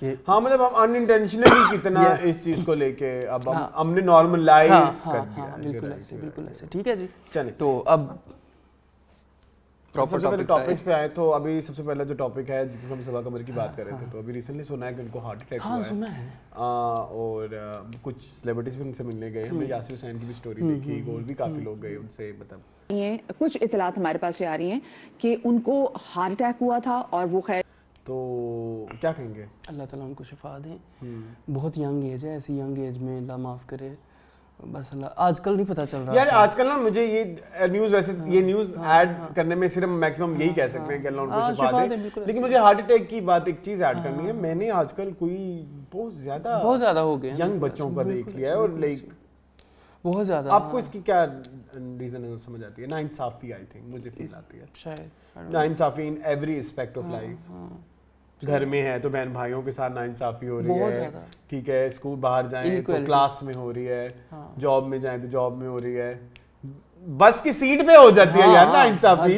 कि हाँ, मतलब हम अनइंटेंशनली कितना इस चीज को लेके अब हमने नॉर्मलाइज कर दिया। बिल्कुल ऐसे ठीक है जी। चलिए, तो अब सबसे पहले टॉपिक्स पे आए, तो अभी सबसे पहला जो टॉपिक है जिसको हम सबा कमर की बात कर रहे थे, तो अभी रिसेंटली सुना है कि उनको हार्ट अटैक हुआ है। सुना है। और कुछ सेलिब्रिटीज भी उनसे मिलने गए, हमने यासिर हुसैन की भी स्टोरी देखी, और भी काफी लोग गए उनसे। मतलब कुछ इतलात हमारे पास आ रही हैं कि उनको हार्ट अटैक हुआ था और वो खैर, तो क्या कहेंगे? अल्लाह ताला उनको शिफा दे। बहुत यंग एज है, ऐसी यंग एज में अल्लाह माफ़ करे। बस अल्लाह, आजकल नहीं पता चल रहा यार, आजकल ना मुझे ये न्यूज़, वैसे ये न्यूज़ ऐड करने में सिर्फ मैक्सिमम यही कह सकते हैं कि अल्लाह उनको शिफा दे, लेकिन मुझे हार्ट अटैक की बात एक चीज़ ऐड करनी है। मैंने आजकल कोई बहुत ज़्यादा हो गए यंग बच्चों का देख लिया है, और लाइक बहुत ज़्यादा। आपको इसकी क्या रीज़न है समझ आती है? नाइंसाफ़ी, आई थिंक, मुझे फील आती है शायद नाइंसाफ़ी in every aspect of life. घर में है तो बहन भाइयों के साथ नाइंसाफी हो रही है, ठीक है, स्कूल बाहर जाएं तो क्लास में हो रही है, जॉब में जाएं तो जॉब में हो रही है, बस की सीट पे हो जाती है यार नाइंसाफी।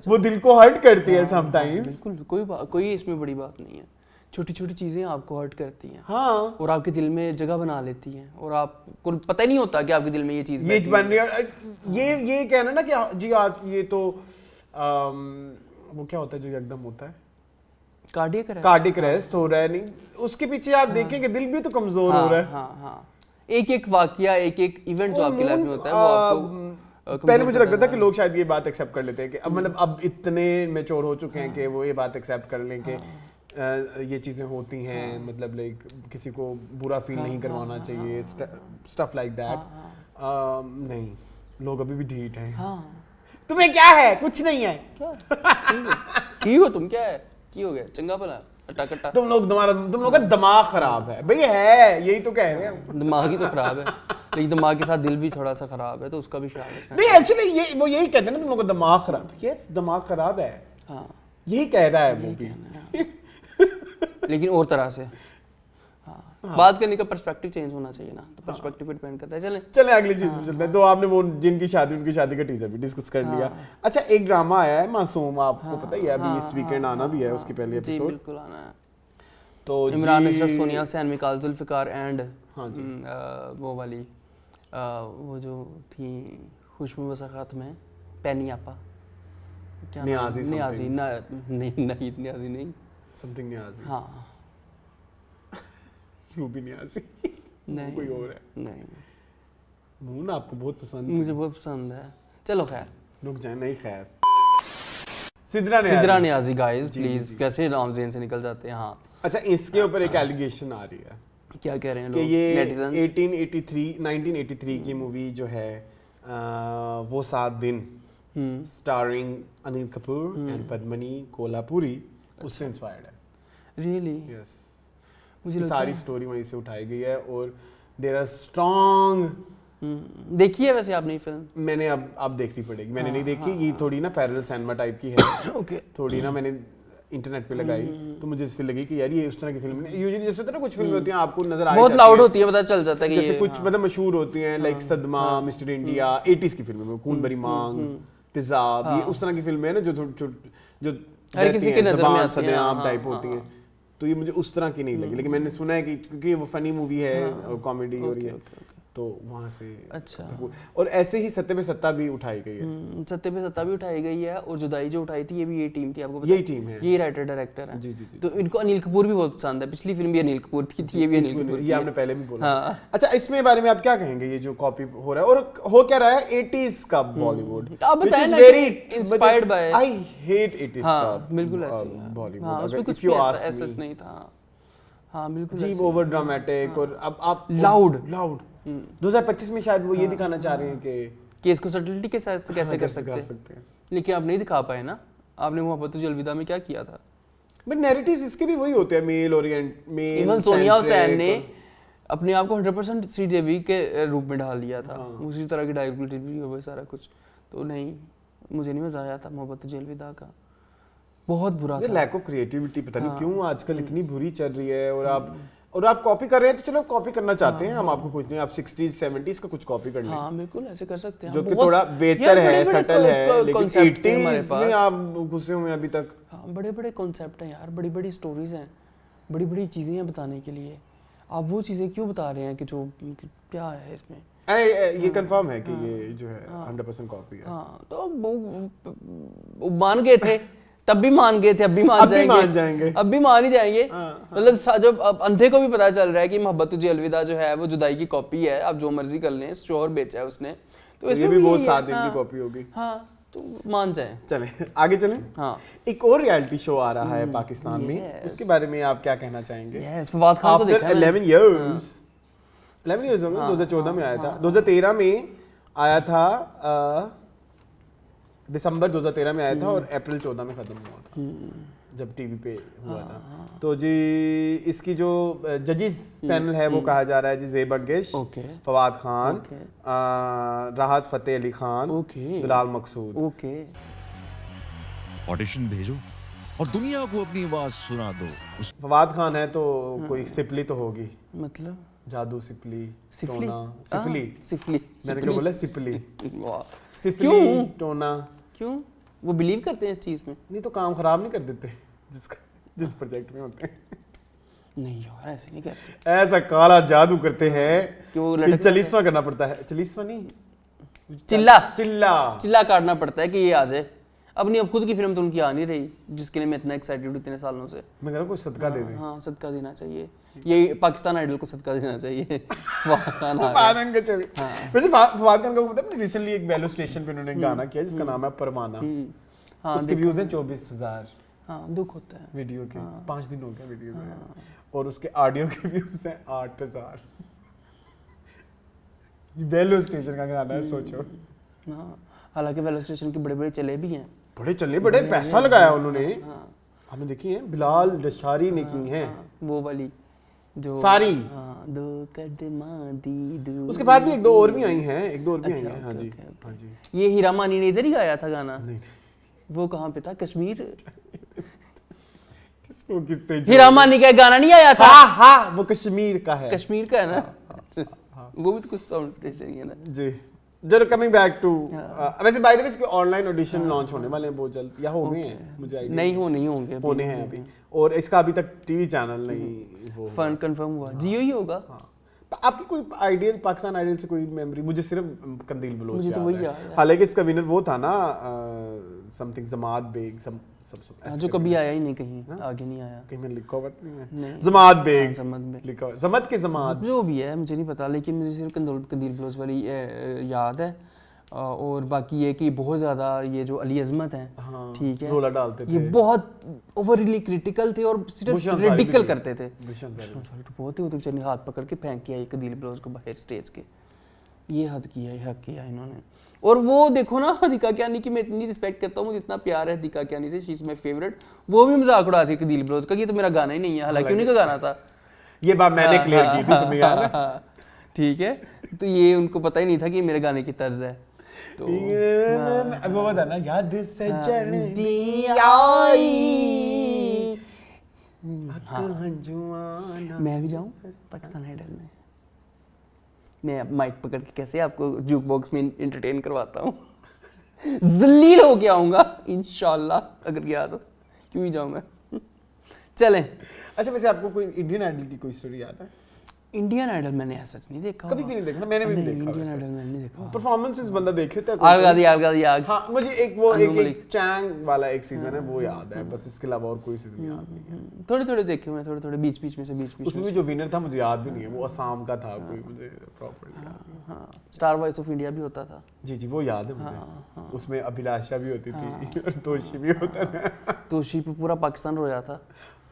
वो दिल को हर्ट करती है समटाइम्स। बिल्कुल, कोई इसमें बड़ी बात नहीं है। छोटी छोटी चीजें आपको हर्ट करती हैं, हाँ, और आपके दिल में जगह बना लेती हैं, और आपको पता ही नहीं होता कि आपके दिल में ये चीज बन रही है। ये कहना ना कि जी आज ये तो वो क्या होता है जो एकदम होता है, कार्डियक अरेस्ट हो रहा है, नहीं उसके पीछे आप देखें कि दिल भी तो कमजोर हो रहा है। एक वाकया, एक इवेंट जो आपकी लाइफ में होता है, वो आपको पहले मुझे लगता था कि लोग शायद ये बात एक्सेप्ट कर लेते हैं कि अब मतलब अब इतने मैच्योर हो चुके हैं कि वो ये बात एक्सेप्ट कर लें कि ये चीजें होती हैं, मतलब लाइक किसी को बुरा फील नहीं करवाना चाहिए, स्टफ लाइक दैट। नहीं, लोग अभी भी ढीठ हैं। तुम्हें क्या है? कुछ नहीं है। की हो तुम, क्या है की हो गया, चंगा भला अटा तुम लोग का दिमाग खराब है भाई, है यही तो कह रहे हैं। दिमाग ही तो खराब है, लेकिन दिमाग के साथ दिल भी थोड़ा सा खराब है, तो उसका भी ख्याल रखना। नहीं, एक्चुअली वो यही कहते हैं ना, तुम लोग का दिमाग खराब। यस, दिमाग खराब है, यही कह रहा है वो भी, लेकिन और तरह से। बात करने का पर्सपेक्टिव चेंज होना चाहिए ना, तो पर्सपेक्टिव पे डिपेंड करता है। चलें अगली चीज पे चलते हैं। तो आपने वो उनकी शादी का टीजर भी डिस्कस कर लिया। अच्छा, एक ड्रामा आया है मासूम, आपको पता ही है, अभी इस वीकेंड आना भी है उसकी पहली एपिसोड। बिल्कुल आना है। तो इमरान अशरफ, सोनिया हुसैन, मिकाल जुल्फिकार एंड वो वाली वो जो थी खुशबू मुसाखात में पैनी आपा, क्या नियाजी नहीं, समथिंग नियाजी, हाँ, रूबी नियाजी नहीं, कोई और है। नहीं, मून आपको बहुत पसंद, मुझे बहुत पसंद है। चलो खैर, रुक जाए, नहीं खैर। सिद्रा नियाजी गाइस प्लीज, कैसे नाम ज़हन से निकल जाते हैं। हाँ अच्छा, इसके ऊपर एक एलिगेशन आ रही है, क्या कह रहे हैं कि लोग, ये नेटिजन्स? 1983 की मूवी जो है वो 7 दिन स्टारिंग अनिल कपूर एंड पद्मिनी कोल्हापुरी उससे इंस्पायर्ड है। रियली? यस, मुझे उसकी लगता सारी स्टोरी वहीं से उठाई गई है और देयर आर स्ट्रॉन्ग। देखी है वैसे आपने ये फिल्म? मैंने अब देखनी पड़ेगी, मैंने नहीं देखी, ये थोड़ी ना पैरेलल सिनेमा टाइप की है। ओके, थोड़ी ना मैंने इंटरनेट पे लगाई तो मुझे इससे लगी कि यार ये उस तरह की फिल्म नहीं, यूजुअली जैसे होता है ना कुछ फिल्में होती हैं आपको नजर आ बहुत लाउड होती है, पता चल जाता है कि जैसे ये कुछ मतलब मशहूर होती हैं लाइक सदमा, मिस्टर इंडिया, 80s की फिल्में में खून भरी मांग, तेजाब, ये उस तरह की फिल्में हैं ना जो हर किसी के नजर में आती हैं, सदेआम टाइप होती हैं। तो ये मुझे उस तरह की नहीं लगी, लेकिन मैंने सुना है कि क्योंकि वो फनी मूवी है और कॉमेडी हो रही है तो वहाँ से। अच्छा, और ऐसे ही सत्ते पे सत्ता भी उठाई गई है। सत्ते पे सत्ता भी उठाई गई है, और जुदाई जो उठाई थी ये भी ये टीम थी, आपको पता यही टीम है, ये राइटर डायरेक्टर है। जी जी जी। तो इनको अनिल कपूर भी बहुत पसंद है, पिछली फिल्म भी अनिल कपूर की थी, ये भी अनिल कपूर ये आपने पहले भी बोला। हाँ। अच्छा, इसमें बारे में आप क्या कहेंगे, ये जो कॉपी हो रहा है और हो क्या रहा है 80s का बॉलीवुड, आप बताएं ना कि inspired by- I hate 80s हाँ, का बिल्कुल ऐसे ही है। बॉलीवुड। हाँ, उसमें अगर कुछ if you भी ask ऐसा me, नहीं था। हाँ बिल्कुल जी ऐसे। ओवर ड्रामेटिक और अब आप Loud। 2025 में शायद वो ये दिखाना चाह रहे हैं कि इसको सटलिटी के साथ कैसे कर सकते हैं, हैं। लेकिन आप नहीं दिखा पाए ना। आपने मोहब्बत तुझे अलविदा में क्या किया था? बट नैरेटिव्स इसके भी वही होते हैं, male orient, male even Sonia Hussain ने अपने आप को 100% श्रीदेवी के रूप में ढाल लिया था, उसी तरह की डायबिलिटी भी हो सारा कुछ। तो नहीं, मुझे नहीं मजा आया था मोहब्बत तुझे अलविदा का, बहुत बुरा था। लैक ऑफ क्रिएटिविटी पता नहीं क्यों आजकल इतनी बुरी चल रही है। और आप कॉपी कर रहे हैं तो चलो कॉपी करना चाहते हैं हम, आपको कुछ नहीं, आप 60s 70s का कुछ कॉपी कर लें। हाँ बिल्कुल ऐसे कर सकते हैं, जो कि थोड़ा बेहतर है, सटल है, लेकिन 80s में आप घुसे हुए हैं अभी तक। हाँ, बड़े बड़े कॉन्सेप्ट हैं यार, बड़ी बड़ी स्टोरीज हैं, बड़ी बड़ी चीज़ें हैं बताने के लिए। आप वो चीज़ें क्यों बता रहे हैं कि जो क्या है इसमें? ये कंफर्म है कि ये जो है 100% कॉपी है। हाँ, तो वो मान गए थे, तब भी मान गए थे, अब भी मान जाएंगे, अब भी मान ही जाएंगे। मतलब जब अब अंधे को भी पता चल रहा है कि मोहब्बत तुझे अलविदा जो है वो जुदाई की कॉपी है, आप जो मर्जी कर लें, शोहर बेचा है उसने, तो ये भी वो 7 दिन की कॉपी होगी। हाँ, तो मान जाए। चलें आगे चलें। हाँ, एक और रियलिटी शो आ रहा है पाकिस्तान में, उसके बारे में आप क्या कहना चाहेंगे? फवाद खान को देखा है 11 years 11 years हो गए, 2014 में आया था, 2013 में आया था, दिसंबर 2013 में आया था और अप्रैल 14 में खत्म हुआ था जब टीवी पे हुआ था। तो जी इसकी जो जजिस पैनल है वो कहा जा रहा है जी ज़ेब अंगेश, फवाद खान, राहत फतेह अली खान, बिलाल मकसूद। ऑडिशन भेजो और दुनिया को अपनी आवाज सुना दो। फवाद खान है तो कोई सिपली तो होगी, मतलब जादू सिपली, सिफली, सिफली मैंने क्या बोला, सिपली, सिफली क्यों? टोना, क्यों वो बिलीव करते हैं इस चीज में? नहीं तो काम खराब नहीं कर देते जिस प्रोजेक्ट में होते हैं। नहीं यार ऐसे नहीं करते, ऐसा काला जादू करते हैं कि वो कि चलीसवा करना पड़ता है, चलीसवा नहीं, चिल्ला काटना पड़ता है कि ये आ जाए। अपनी अब खुद की फिल्म तो उनकी आ नहीं रही, जिसके लिए मैं इतना एक्साइटेड हूँ इतने सालों से। मैं कह रहा हूँ कुछ सदका दे दे। हाँ, सदका देना चाहिए, ये पाकिस्तान आइडल को सदका देना चाहिए। फवाद खान का चल, वैसे फवाद खान का पता है रिसेंटली एक वेलो स्टेशन पे उन्होंने गाना किया जिसका नाम है परवाना। हाँ, उसके व्यूज हैं 24,000। हाँ, दुख होता है वीडियो के, 5 दिन हो गए वीडियो में, और उसके ऑडियो के व्यूज हैं 8,000। वेलो स्टेशन का गाना है, सोचो। हाँ, हालांकि वेलो स्टेशन के बड़े बड़े चले भी हैं, बड़े चले, बड़े पैसा लगाया उन्होंने। हमने देखी है, बिलाल दशारी ने की हैं वो वाली जो सारी। दो कदमा दी दूर। उसके बाद भी एक दो और भी आई हैं, एक दो और भी आई हैं। हाँ जी, हाँ जी। ये हीरा मानी ने इधर ही गाया था गाना? नहीं, वो कहाँ पे था? कश्मीर? किससे हीरा मानी का गाना नहीं आया था? हाँ, वो कश्मीर का है, कश्मीर का है ना। वो भी तो कुछ साउंड स्टेशन ही है ना जी। जरा कमिंग बैक टू, वैसे बाय द वे इसके ऑनलाइन ऑडिशन लॉन्च होने वाले हैं बहुत जल्द, या हो गए हैं, मुझे आईडिया नहीं होंगे होने हैं अभी, और इसका अभी तक टीवी चैनल नहीं वो फन कंफर्म हुआ, जियो ही होगा। आपकी कोई आइडियल पाकिस्तान आइडियल से कोई मेमोरी? मुझे सिर्फ कंदील बलोच मुझे तो वही याद है। हालांकि इसका विनर वो था ना समथिंग जमात बेग, सब जो कभी आया ही नहीं, कहीं आगे नहीं आया, कहीं में लिखा हुआ नहीं है, जमात बेग लिखा हुआ, जमात के जमात जो भी है मुझे नहीं पता, लेकिन मुझे सिर्फ कंदील बलोच वाली याद है। और बाकी ये कि बहुत ज़्यादा ये जो अली अजमत हैं, हाँ, ठीक है, रोला डालते थे, ये बहुत ओवरली क्रिटिकल थे और सिर्फ रिडिकल करते थे। तो बहुत ही उधर चलनी हाथ पकड़ के फेंक किया एक दिल ब्लाउज को बाहर स्टेज के, ये हद किया, ये हक किया इन्होंने। और वो देखो ना हदीका कियानी की मैं इतनी रिस्पेक्ट करता हूँ, मुझे इतना प्यार है हदीका कियानी से, शी इज माय फेवरेट। वो भी मजाक उड़ाती थी दिल ब्लाउज का, ये तो मेरा गाना ही नहीं है, हालांकि उन्हीं का गाना था। ये बात मैंने क्लियर की थी, तुम्हें याद है? ठीक है, तो ये उनको पता ही नहीं था कि मेरे गाने की तर्ज है। तो वो बता ना, याद सजन दी आई, मैं भी जाऊं पाकिस्तान आइडल में, मैं माइक पकड़ के कैसे आपको जूक बॉक्स में एंटरटेन करवाता हूँ। जलील होके आऊंगा इंशाल्लाह, अगर गया तो क्यों ही जाऊं मैं। चलें। अच्छा, वैसे आपको कोई इंडियन आइडल की कोई स्टोरी याद है? इंडियन आइडल मैंने ऐसा सच नहीं देखा, कभी भी नहीं देखा ना, मैंने भी नहीं देखा। इंडियन आइडल मैंने नहीं देखा। परफॉर्मेंसेस बंदा देख लेता है। आग। हाँ, मुझे एक चैंग वाला एक सीजन है वो याद है, बस इसके अलावा और कोई सीजन याद नहीं है। थोड़े देखे मैं, थोड़े बीच में से उसमें भी जो विनर था मुझे याद भी नहीं है, वो असम का था कोई, मुझे प्रॉपर्ली याद नहीं। हाँ, स्टार वॉइस ऑफ इंडिया भी होता था। जी वो याद है मुझे। उसमें अभिलाषा भी होती थी और तोशी भी होता था। तोशी पे पूरा पाकिस्तान रोया था।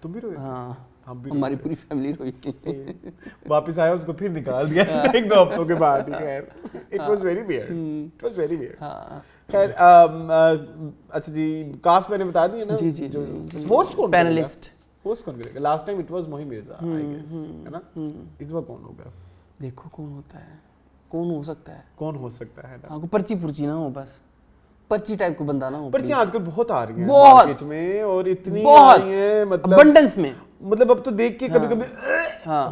तुम भी रोए? हाँ, हमारी पूरी फैमिली रोई थी। वापस आया, उसको फिर निकाल दिया एक दो हफ्तों के बाद ही। खैर, it was very weird, it was very weird. खैर, अच्छा जी, कास्ट मैंने बता दी है ना? जी। होस्ट कौन? पैनलिस्ट होस्ट कौन करेगा? Last time it was Mohit Mirza, I guess, है ना? इस बार कौन होगा? देखो कौन होता है, कौन हो सकता है, कौन हो सकता है ना? हाँ, पर्ची पुर्ची ना हो, बस पर्ची टाइप को बंदा ना हो। पर्ची आजकल बहुत आ रही है मार्केट में, और इतनी आ रही है, मतलब अबंडेंस में, मतलब अब तो देख के कभी-कभी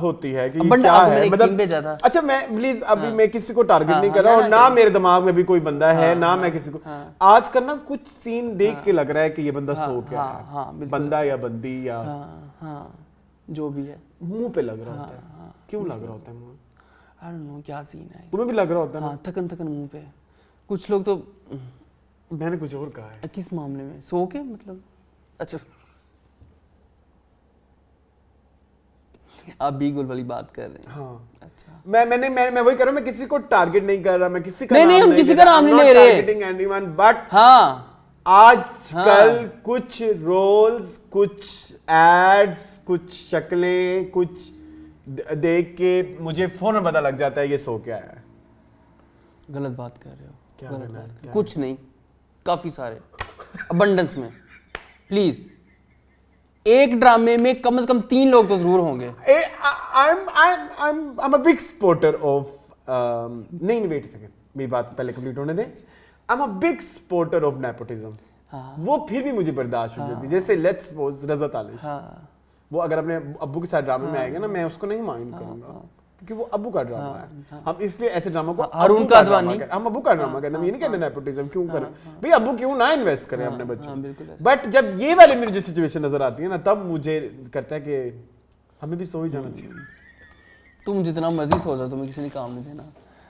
होती है कि क्या है, मतलब। अच्छा, मैं प्लीज अभी मैं किसी को टारगेट नहीं कर रहा, और ना मेरे दिमाग में भी कोई बंदा है, ना मैं किसी को। आजकल ना कुछ सीन देख के लग रहा है कि ये बंदा सो क्या है, बंदा या बंदी या जो भी है, मुंह पे लग रहा होता है। क्यों लग रहा होता है मुंह? आई डोंट नो क्या सीन है। तुम्हें भी लग रहा होता है? हाँ, थकन मुंह पे। कुछ लोग तो, मैंने कुछ और कहा है। किस मामले में? सो के मतलब? अच्छा, आप बीगुल वाली बात कर रहे हैं? हाँ, अच्छा। मैं वही कर रहा हूँ, मैं किसी को टारगेट नहीं कर रहा, मैं किसी का नहीं, हम किसी का नाम नहीं ले रहे, टारगेटिंग एनीवन, बट हाँ, आजकल कुछ रोल्स, कुछ एड्स, कुछ शक्लें, कुछ देख के मुझे फोन में पता लग जाता है ये सो क्या है। गलत बात कर रहे हो। क्या गलत करना है? बात। कुछ नहीं, काफी सारे, अबंडेंस में। प्लीज, एक ड्रामे में कम से कम 3 लोग तो जरूर होंगे। I'm a big supporter of नहीं, वेट सेकंड, मेरी बात पहले कंप्लीट होने दें। I'm a big supporter of nepotism। वो फिर भी मुझे बर्दाश्त हो जाती है। जैसे लेट्स सपोज रज़ा तालिश, वो अगर अपने अब्बू के साथ ड्रामे में आएगा ना, मैं उसको नहीं माइंड करूंगा, क्योंकि वो अब्बू का ड्रामा है। हम इसलिए ऐसे ड्रामा को हारून का अडवाणी, हम अब्बू का ड्रामा कहते हैं, ये नहीं कहते नेपोटिज्म क्यों करें भाई, अब्बू क्यों ना इन्वेस्ट करें अपने बच्चों। बट जब ये वाली मेरी जो सिचुएशन नजर आती है ना, तब मुझे करता है कि हमें भी सो ही जाना चाहिए। तुम जितना मर्जी सो जाओ, तुम्हें किसी ने काम नहीं देना।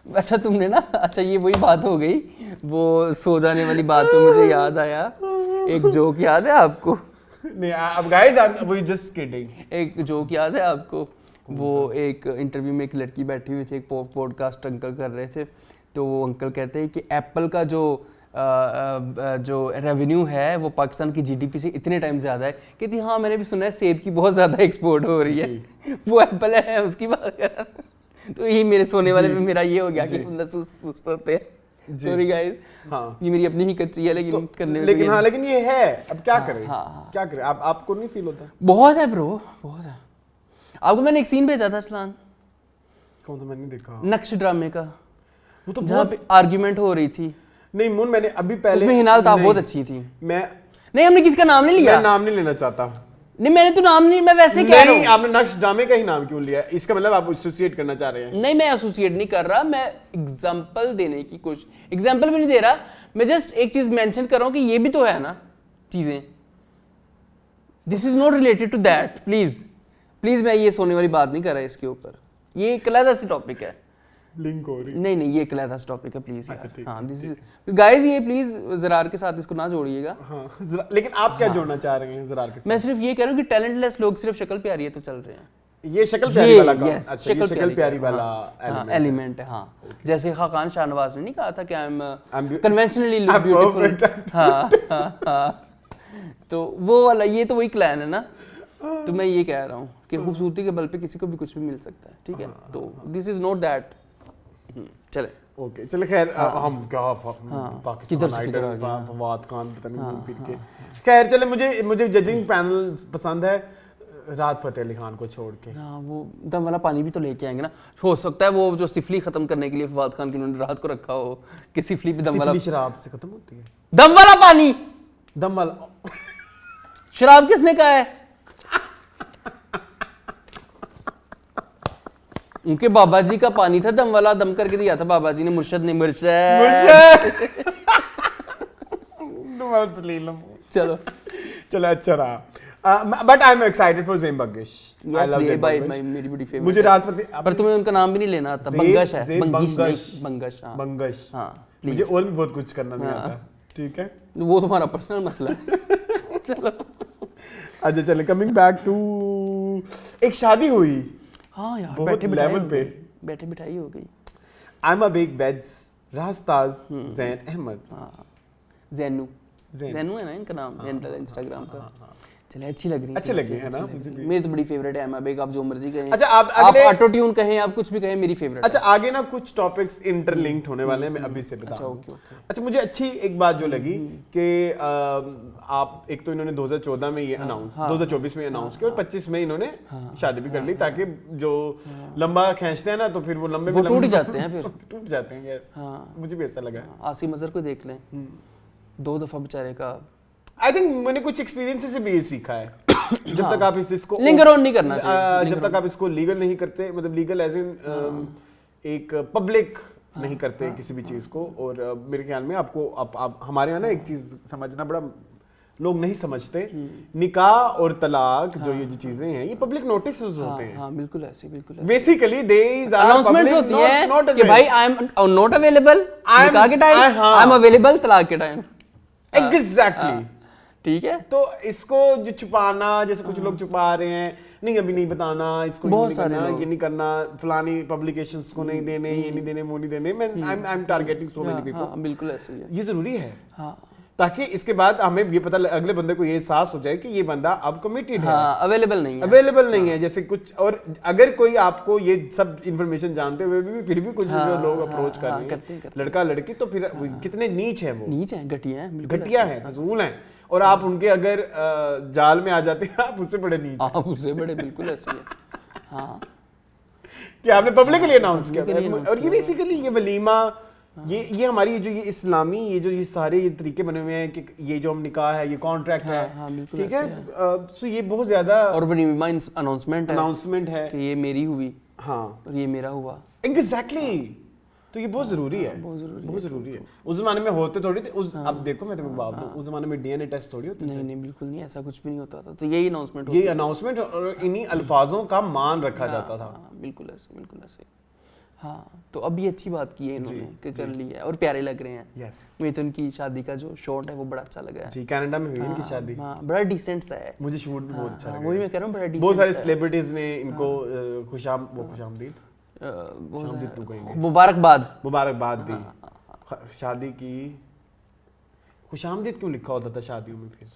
अच्छा, तुमने ना, अच्छा ये वही बात हो गई, वो सो जाने वाली बात पे मुझे याद आया, एक जोक याद है आपको? नहीं, अब गाइस, वी जस्ट किडिंग। एक जोक याद है आपको? वो एक इंटरव्यू में एक लड़की बैठी हुई थी, एक पॉडकास्ट अंकल कर रहे थे, तो वो अंकल कहते हैं कि एप्पल का जो रेवेन्यू है वो पाकिस्तान की जीडीपी से इतने टाइम ज़्यादा है। कहती हाँ, मैंने भी सुना है सेब की बहुत ज़्यादा एक्सपोर्ट हो रही है। वो एप्पल है, उसकी बात कर रहा। तो यही मेरे सोने वाले में मेरा ये हो गया कि बंदा सुस्त होते हैं। सॉरी गाइस, हाँ, ये मेरी अपनी ही कच्ची है, लेकिन करने में लेकिन हाँ, लेकिन ये है, अब क्या करें, क्या करें? आपको नहीं फील होता? बहुत है ब्रो, बहुत है। आपको मैंने एक सीन भेजा था अरसलान। कौन सा? मैंने नहीं देखा। नक्श ड्रामे का, वो तो जहाँ पे आर्ग्यूमेंट हो रही थी। नहीं मुन, मैंने अभी पहले, उसमें हिनाल था, बहुत अच्छी थी। नहीं, हमने किसका नाम नहीं लिया। मैं नाम नहीं लेना चाहता। नहीं, मैंने तो नाम नहीं, मैं वैसे कह रहा हूं। नहीं, आपने नक्श ड्रामे का ही नाम क्यों लिया? इसका मतलब आप एसोसिएट करना चाह रहे हैं? नहीं, मैं एसोसिएट नहीं कर रहा, मैं एग्जांपल देने की कोशिश, एग्जांपल भी नहीं दे रहा, मैं जस्ट एक चीज मेंशन कर रहा हूं कि ये भी तो है ना चीजें। This is not related to that. Please मैं ये सोने वाली बात नहीं कर रहा इसके ऊपर, ये एक अलग सा टॉपिक है। लिंक हो रही? नहीं, ये एक अलग सा टॉपिक है, प्लीज यार। अच्छा, हाँ, दिस इज गाइस, ये प्लीज ज़रार के साथ इसको ना जोड़िएगा। हाँ, लेकिन आप क्या जोड़ना चाह रहे हैं ज़रार के साथ? मैं सिर्फ ये कह रहा हूँ कि टैलेंटलेस लोग सिर्फ शक्ल प्यारी है तो चल रहे हैं। ये शक्ल प्यारी वाला का, yes, अच्छा ये शक्ल प्यारी वाला एलिमेंट है। हाँ, जैसे खान शाहनवाज ने नहीं कहा था कि I am I'm conventionally look beautiful. हाँ, तो वो वाला, ये तो वही क्लैन है ना। तो मैं ये कह रहा हूँ कि खूबसूरती के बल पे किसी को भी कुछ भी मिल सकता है, ठीक है। तो दिस इज नॉट दैट। चले ओके, चले खैर हम क्या पाकिस्तान किधर आ आइडल गए? फवाद खान पता नहीं घूम फिर के। खैर चले, मुझे जजिंग पैनल पसंद है राहत फतेह अली खान को छोड़ के। हाँ, वो दम वाला पानी भी तो लेके आएंगे ना। हो सकता है वो जो सिफली खत्म करने के लिए फवाद खान की उन्होंने राहत को रखा हो कि सिफली पे दम वाला, सिफली शराब से खत्म होती है। दम वाला पानी, दम वाला शराब किसने कहा है? उनके बाबा जी का पानी था दम वाला, दम करके दिया था बाबा जी ने, मुर्शद ने। चलो चलो, अच्छा रहा। But I am excited for ज़ेम बग्गिश। Yes, Zeyn भाई मेरी बड़ी फेवरेट मुझे राहत फतेह, पर तुम्हें उनका नाम भी नहीं लेना आता। बंगश है, बंगश। हाँ, बंगश। हाँ, मुझे और भी बहुत कुछ करना नहीं आता, ठीक है। वो तुम्हारा पर्सनल मसला है। चलो, अच्छा चले, कमिंग बैक टू, एक शादी हुई। हाँ यार, बहुत बैठे level पे। बैठे बिठाई हो गई। आई एम अ बिग वेज रास्ताज ज़ैन अहमद। हाँ, ज़ैनू है ना इनका नाम, इंस्टाग्राम का। चले, अच्छी लग रही है, अच्छे लगे है ना, मुझे भी। मेरी तो बड़ी फेवरेट है एमा बेग। आप जो मर्जी कहें। अच्छा, आप ऑटो ट्यून कहें, आप कुछ भी कहें, मेरी फेवरेट। अच्छा, आगे ना कुछ टॉपिक्स इंटरलिंक्ड होने वाले हैं, मैं अभी से बता दूं। अच्छा, मुझे अच्छी एक बात जो लगी कि आप, एक तो इन्होंने 2014 में ये अनाउंस, 2024 में अनाउंस किया और 25 में इन्होंने शादी भी कर ली, ताकि जो लंबा खींचते हैं ना तो फिर वो लंबे वो टूट जाते हैं, फिर टूट जाते हैं। यस, मुझे भी ऐसा लगा। आसिम अजहर को देख लें, 2 दफा बेचारे का। आई थिंक मैंने कुछ एक्सपीरियंस से भी ये सीखा है। जब तक आप इसको लिंगर ऑन नहीं करना चाहिए, जब तक आप इसको लीगल नहीं करते, मतलब लीगल एज इन एक पब्लिक नहीं करते किसी भी चीज को। और मेरे ख्याल में आपको आप हमारे यहाँ ना एक चीज समझना बड़ा लोग नहीं समझते, निकाह और तलाक जो ये जो चीजें हैं, ये पब्लिक नोटिस होते हैं। हाँ, बिल्कुल ऐसे, बिल्कुल बेसिकली देयर आर अनाउंसमेंट होती है कि भाई आई एम नॉट अवेलेबल निकाह के टाइम, आई एम अवेलेबल तलाक के टाइम। एग्जैक्टली, ठीक है। तो इसको जो छुपाना, जैसे कुछ लोग छुपा रहे हैं, नहीं अभी नहीं बताना, इसको ये नहीं करना, ये नहीं करना, फलानी पब्लिकेशंस को नहीं देने, ये नहीं देने, वो नहीं देने। मैं I am targeting so many people. बिल्कुल ऐसे ही है। ये जरूरी है, हाँ, ताकि इसके बाद हमें ये पता, अगले बंदे को ये एहसास हो जाए कि ये बंदा अब कमिटेड है, अवेलेबल नहीं है, अवेलेबल नहीं है। जैसे कुछ, और अगर कोई आपको ये सब इंफॉर्मेशन जानते हुए भी फिर भी कुछ जो लोग अप्रोच कर रहे हैं, लड़का लड़की, तो फिर कितने नीच है वो, नीच है, घटिया है, घटिया है, फजूल है। और आप उनके अगर जाल में आ जाते हैं, आप उससे बड़े नीच, आप उससे बड़े, बिल्कुल ऐसे ही है। हाँ, कि आपने पब्लिकली अनाउंस किया। और ये बेसिकली ये वलीमा, ये हमारी जो ये इस्लामी ये सारे ये तरीके बने हुए हैं कि ये जो हम निकाह है, ये कॉन्ट्रैक्ट है, ठीक है। सो ये बहुत ज्यादा, और वलीमा अनाउंसमेंट है कि ये मेरी हुई, हाँ, और ये मेरा हुआ। एग्जैक्टली, तो ये बहुत जरूरी है, बहुत जरूरी है। उस जमाने में होते थोड़ी थे, अब देखो मैं तुम्हें बात दूं, उस जमाने में डीएनए टेस्ट थोड़ी होते थे। नहीं, बिल्कुल नहीं, ऐसा कुछ भी नहीं होता था। तो यही अनाउंसमेंट, ये अनाउंसमेंट और इन्हीं अल्फाजों का मान रखा जाता था। बिल्कुल ऐसे, बिल्कुल ऐसे। हाँ, तो अब ये अच्छी बात की है इन्होंने कि कर ली है, और प्यारे लग रहे हैं। यस, मुझे तो उनकी शादी का जो शॉट है वो बड़ा अच्छा लगा है जी। कनाडा में हुई इनकी शादी, हाँ, बड़ा डिसेंट सा है। मुझे शूट भी बहुत अच्छा लगा। वही मैं कह रहा हूँ, बड़ा डिसेंट। बहुत सारे सेलिब्रिटीज ने इनको खुशामदीद मुबारकबाद दी। शादी की खुशामदीद क्यों लिखा होता था शादियों में? फिर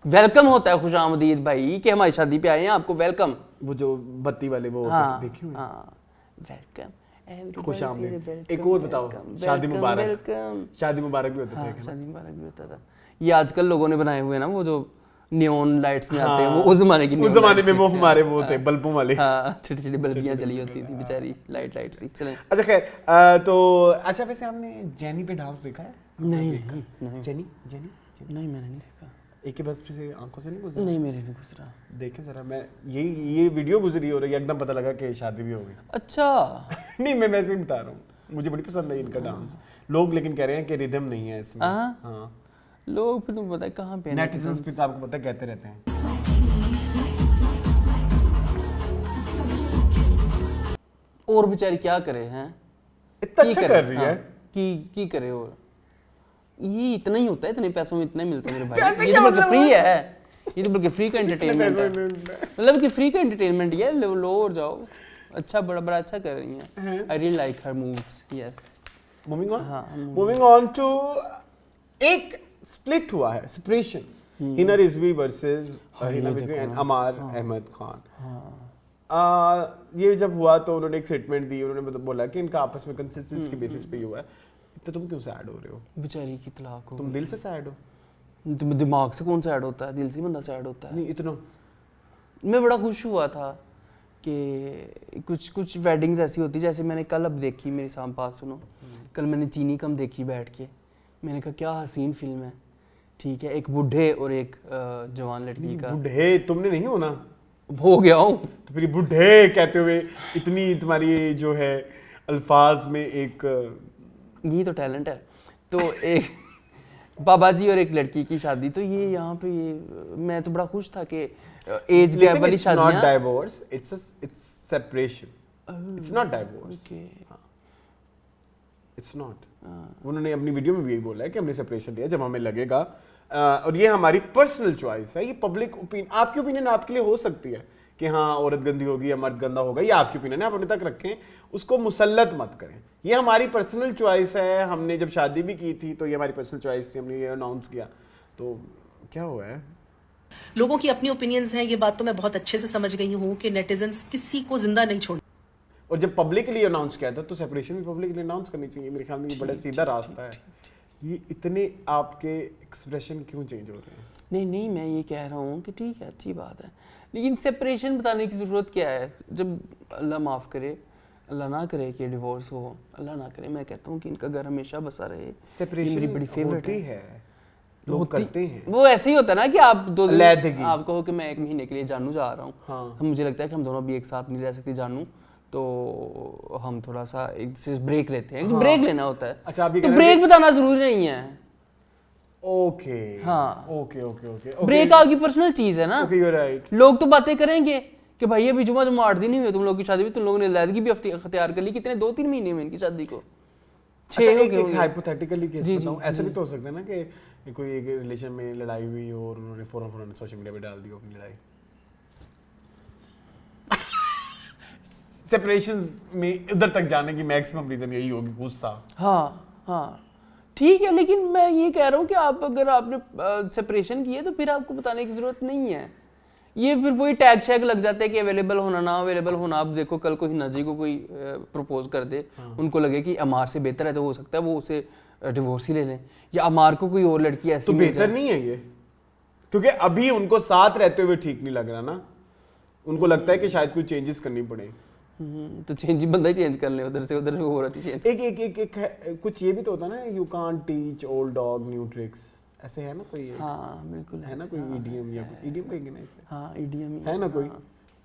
वेलकम होता है खुशामदीद भाई, कि हमारी शादी पे आए हैं, आपको वेलकम। वो जो बत्ती वाले वो देखी हुई, वेलकम, खुशामदीद। एक और बताओ, शादी मुबारक, शादी मुबारक भी होता था। शादी मुबारक भी होता था। ये आजकल लोगों ने बनाए हुए ना वो जो नियॉन लाइट्स में आते हैं, वो उस जमाने की, उस जमाने में वो हमारे वो थे बल्बों वाले, छोटी छोटी बल्बियां चली होती थी बेचारी, लाइट सी। चलें, अच्छा खैर, तो अच्छा, वैसे आपने जेनी पे डांस देखा है? नहीं, जेनी नहीं, मैंने नहीं देखा। एक बस से आंखों से नहीं गुजरा? नहीं, मेरे नहीं गुजरा। देखें जरा, मैं ये वीडियो गुजरी और एकदम पता लगा कि शादी भी हो गई। अच्छा। नहीं, मैं वैसे ही बता रहा हूँ, मुझे बड़ी पसंद है इनका डांस। लोग लेकिन कह रहे हैं कि रिदम नहीं है इसमें। हाँ, लोग फिर तुम पता है कहाँ पे, नेटिजन्स पे आपको पता है कहते रहते हैं। और बेचारी क्या करे हैं, इतना अच्छा कर रही है की करे। और ये इतना ही होता है, इतने पैसों में इतना ही मिलता है मेरे भाई, ये तो मतलब फ्री है। ये तो बल्कि फ्री का एंटरटेनमेंट है, मतलब कि फ्री का एंटरटेनमेंट ये लो और जाओ। अच्छा बड़ा अच्छा कर रही हैं। I really like her moves. Yes, moving on. हाँ, मूविंग ऑन टू एक स्प्लिट हुआ है, separation, Hina Rizvi versus Hina Rizvi and Ammar Ahmed Khan. ये जब हुआ तो उन्होंने एक स्टेटमेंट दी, उन्होंने बोला कि इनका आपस में कंसिस्टेंसी के बेसिस पे ही हुआ है। तो तुम क्यों सैड हो रहे हो? बेचारी की तलाक हो। तुम दिल से सैड हो? तुम दिमाग से कौन सैड होता है, दिल से बंदा सैड होता है। नहीं इतना मैं बड़ा खुश हुआ था कि कुछ वेडिंग्स ऐसी होती, जैसे मैंने कल अब देखी, मेरे सामने बात सुनो, कल मैंने चीनी कम देखी बैठ के, मैंने कहा क्या हसीन फिल्म है, ठीक है, एक बूढ़े और एक जवान लड़की का। बूढ़े तुमने नहीं होना, हो गया हूँ तो फिर बूढ़े कहते हुए इतनी तुम्हारी जो है अल्फाज में एक ये तो टैलेंट है। तो एक बाबा जी और एक लड़की की शादी, तो ये यहाँ पे ये मैं तो बड़ा खुश था कि एज गैप वाली शादियाँ। Not divorce, it's separation, it's not divorce, it's not. उन्होंने अपनी वीडियो में भी यही बोला है कि हमने सेपरेशन लिया जब हमें लगेगा, और ये हमारी पर्सनल चॉइस है, ये पब्लिक ओपिनियन, आपकी ओपिनियन आपके लिए हो सकती है कि हाँ औरत गंदी होगी या मर्द गंदा होगा, ये आपकी ओपिनियन है, आप अपने तक रखें, उसको मुसल्लत मत करें। ये हमारी पर्सनल चॉइस है, हमने जब शादी भी की थी तो ये हमारी पर्सनल चॉइस थी, हमने ये अनाउंस किया, तो क्या हुआ है? लोगों की अपनी ओपिनियंस हैं, ये बात तो मैं बहुत अच्छे से समझ गई हूँ कि नेटिजन्स किसी को जिंदा नहीं छोड़। और जब पब्लिकली अनाउंस किया था तो सेपरेशन भी पब्लिकली अनाउंस करनी चाहिए, मेरे ख्याल में ये बड़ा सीधा रास्ता है। ये इतने आपके एक्सप्रेशन क्यों चेंज हो रहे हैं? नहीं, मैं ये कह रहा हूँ कि ठीक है, अच्छी बात है, लेकिन सेपरेशन बताने की ज़रूरत क्या है? जब अल्लाह माफ़ करे, अल्लाह ना करे कि डिवोर्स हो, अल्लाह ना करे, मैं कहता हूँ कि इनका घर हमेशा बसा रहे। सेपरेशन मेरी बड़ी फेवरेट है, लोग करते हैं। वो ऐसे ही होता है ना कि आप 2 दिन अलैदगी, आप कहो कि मैं 1 महीने के लिए जानू जा रहा हूँ, हाँ। मुझे लगता है कि हम दोनों भी एक साथ नहीं रह सकते जानू, तो हम थोड़ा सा एक दूसरे से ब्रेक लेते हैं। हाँ। ब्रेक लेना होता है। अच्छा, तो ब्रेक बताना जरूरी नहीं है। ओके, हाँ, ओके। ब्रेक आपकी पर्सनल चीज है ना। Okay, you are right. लोग तो बातें करेंगे कि भाई अभी जुमा 8 दिन ही हुए तुम लोग की शादी में, तुम लोगों ने अलैदगी भी अख्तियार कर ली, कितने 2-3 महीने में इनकी शादी को। अच्छा, एक हाइपोथेटिकली केस बताऊं, ऐसा भी तो हो सकता है ना कि कोई एक रिलेशन में लड़ाई हुई और उन्होंने फौरन सोशल मीडिया पे डाल दी अपनी लड़ाई। सेपरेशंस में उधर तक जाने की मैक्सिमम रीजन यही होगी, गुस्सा। हाँ, ठीक है, लेकिन मैं ये कह रहा हूँ कि आप अगर आपने सेपरेशन की है तो फिर आपको बताने की जरूरत नहीं है। ये फिर वही टैग शैग लग जाता है कि अवेलेबल होना ना अवेलेबल होना। आप देखो कल को हिना जी को कोई प्रपोज कर दे, उनको लगे कि अमार से बेहतर है, तो हो सकता है वो उसे डिवोर्स ही ले लें, या अमार को कोई और लड़की ऐसी तो बेहतर नहीं है ये, क्योंकि अभी उनको साथ रहते हुए ठीक नहीं लग रहा ना, उनको लगता है कि शायद कोई चेंजेस करनी पड़े। तो चेंज बंदा ही चेंज कर ले, उधर से वो रहती चेंज। एक कुछ ये भी तो होता है ना, you can't teach old dog new tricks, ऐसे है ना कोई? हाँ बिल्कुल है ना कोई ईडीएम या ईडीएम कहेंगे ना इसे? हाँ ईडीएम है ना कोई,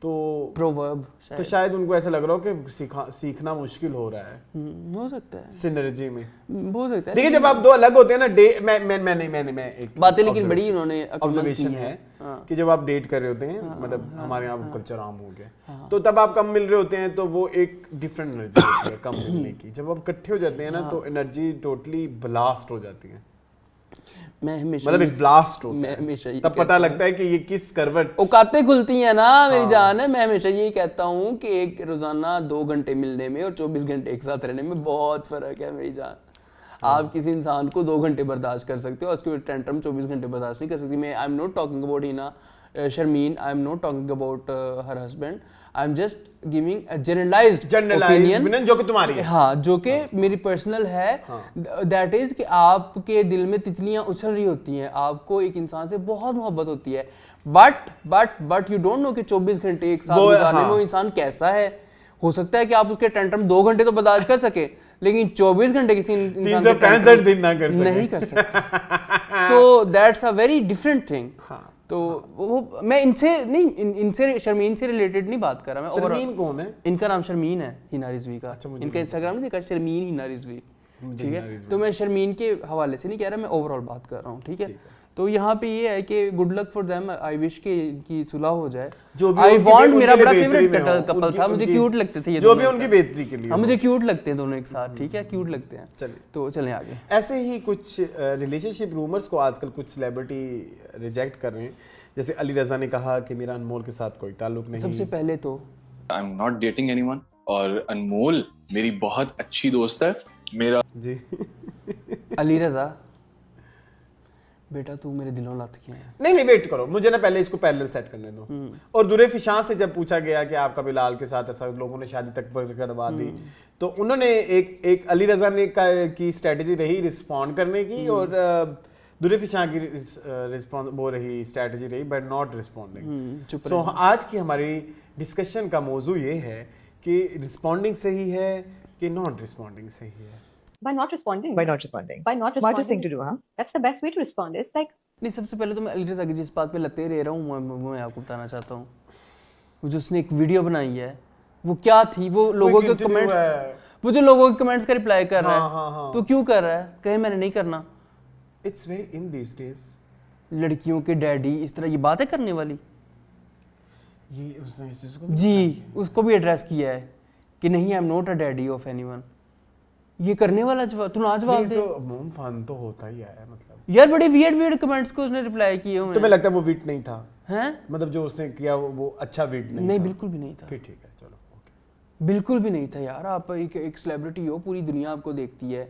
तो प्रोवर्ब, तो शायद उनको ऐसा लग रहा हो कि सीखना मुश्किल हो रहा है। हो सकता है सिनर्जी में हो सकता है। देखिए जब आप दो अलग होते हैं ना, मैं एक बातें लेकिन बड़ी उन्होंने ऑब्जर्वेशन है कि जब आप डेट कर रहे होते हैं, मतलब हमारे यहाँ कल्चर आम हो गया, तो तब आप कम मिल रहे होते हैं तो वो एक डिफरेंट एनर्जी होती है कम मिलने की। जब आप इकट्ठे हो जाते हैं ना तो एनर्जी टोटली ब्लास्ट हो जाती है। मैं हमेशा मतलब एक ब्लास्ट होता है, हमेशा तब पता लगता है कि ये किस करवट औकातें खुलती हैं ना मेरी जान है। मैं हमेशा यही कहता हूँ कि एक रोजाना 2 घंटे मिलने में और 24 घंटे एक साथ रहने में बहुत फर्क है मेरी जान। आप किसी इंसान को 2 घंटे बर्दाश्त कर सकते हो, उसके टेंट्रम 24 घंटे बर्दाश्त नहीं कर सकती। मैं I am not talking about Hina Sharmeen, I am not talking about her husband, I am just giving a generalised opinion जो कि तुम्हारी है। हाँ, जो कि मेरी पर्सनल है। दैट इज कि आपके दिल में तितलियां उछल रही होती हैं, आपको एक इंसान से बहुत मोहब्बत होती है, बट यू डोंट नो कि 24 घंटे एक साथ गुजारने में वो इंसान कैसा है। हो सकता है कि आप उसके टेंट्रम 2 घंटे तो बर्दाश्त कर सके, लेकिन 24 घंटे किसी इंसान 365 दिन ना कर सके, नहीं कर सकते। So that's a very different thing. तो वो मैं इनसे शर्मीन से रिलेटेड नहीं बात कर रहा मैं। शर्मीन कौन है? इनका नाम शर्मीन है, हिना रिजवी का। इनका इंस्टाग्राम नहीं देखा, शर्मीन हिना रिजवी, ठीक है। तो मैं शर्मीन के हवाले से नहीं कह रहा, मैं ओवरऑल बात कर रहा हूँ, ठीक है। तो यहाँ पे ये है कि good luck for them, I wish कि इनकी सुलह हो जाए। जो भी आई उनकी वांट, मेरा उनके बड़ा लिए फेवरेट बेहतरी में हो, कपल था, मुझे उनकी- क्यूट लगते थे ये जो भी दोनों उनकी एक साथ। बेहतरी के लिए हाँ हो। मुझे क्यूट लगते हैं दोनों एक साथ, ठीक है, क्यूट लगते हैं। चलिए। तो चलें आगे। ऐसे ही कुछ रिलेशनशिप रूमर्स को आजकल कुछ सेलिब्रिटी रिजेक्ट कर रहे हैं। जैसे अली रजा ने कहा कि मेरा अनमोल के साथ कोई ताल्लुक नहीं। सबसे पहले तो आई एम नॉट डेटिंग एनीवन, और अनमोल मेरी बहुत अच्छी दोस्त है। मेरा जी अली रजा बेटा तू मेरे दिलों लत गया है। नहीं वेट करो, मुझे ना पहले इसको पैरेलल सेट करने दो। और दुरे फिशां से जब पूछा गया कि आपका बिलाल के साथ ऐसा लोगों ने शादी तक करवा दी, तो उन्होंने एक अली रजा ने की स्ट्रेटजी रही रिस्पॉन्ड करने की, और दुरे फिशां की रिस्पॉन्ड वो रही स्ट्रेटजी रही बट नॉट रिस्पॉन्डिंग। सो आज की हमारी डिस्कशन का मौजू ये है कि रिस्पॉन्डिंग सही है कि नॉट रिस्पॉन्डिंग सही है। By not responding. By not responding. By not responding. Smartest thing to do, huh? That's the best way to respond. It's like नहीं, सबसे पहले तो मैं अली रजा की जिस बात पे लते रह रहा हूँ मैं आपको बताना चाहता हूँ। वो जो उसने एक वीडियो बनाई है वो क्या थी, वो लोगों के कमेंट्स, वो जो लोगों के कमेंट्स का रिप्लाई कर रहा है, तो क्यों कर रहा है? कहे मैंने नहीं करना। It's very in these days. लड़कियों के डैडी इस तरह ये बातें करने वाली, ये उसने इस चीज को जी उसको भी एड्रेस किया है कि नहीं, आई am not a daddy of anyone. ये करने वाला जवाब तू ना जवाब दे। तो मून फन तो होता ही है, मतलब यार बड़े वियर्ड कमेंट्स को उसने रिप्लाई किए हुए हैं। तुम्हें लगता है वो विट नहीं था? हैं? मतलब जो उसने किया वो अच्छा विट नहीं नहीं था? बिल्कुल भी नहीं था। फिर ठीक है, चलो ओके। बिल्कुल भी नहीं था यार। आप एक सेलिब्रिटी हो, पूरी दुनिया आपको देखती है।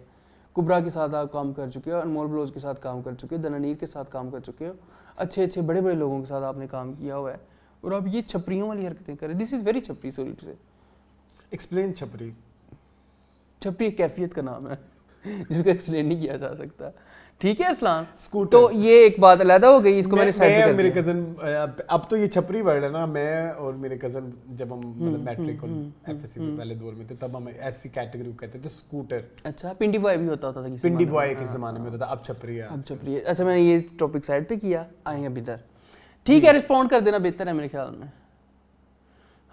कुबरा के साथ आप काम कर चुके हो, अनमोल ब्लोज के साथ काम कर चुके हो, दनानीर के साथ काम कर चुके हो, अच्छे बड़े लोगों के साथ आपने काम किया हुआ है, और आप ये छपरियों वाली हरकतें करें। दिस इज वेरी छपरी, सॉरी टू से। एक्सप्लेन छपरी। छपरी एक कैफियत का नाम है जिसको एक्सप्लेन नहीं किया जा सकता, ठीक है अरसलान? स्कूटर। तो ये एक बात अलग हो गई, इसको मैंने साइड पे कर मेरे दिया। कजन, अब तो ये छपरी वर्ड है ना, मैं और मेरे कजन जब हम मतलब मैट्रिक और एफएससी में पहले दौर में थे, तब हम ऐसी कैटेगरी को कहते थे स्कूटर। अच्छा, पिंडी बॉय भी होता था किसी पिंडी जमाने बॉय में। किस जमाने में होता था, अब छपरी है। अब छपरी है। अच्छा, मैंने ये टॉपिक साइड पे किया, आए अब इधर। ठीक है, रिस्पॉन्ड कर देना बेहतर है मेरे ख्याल में।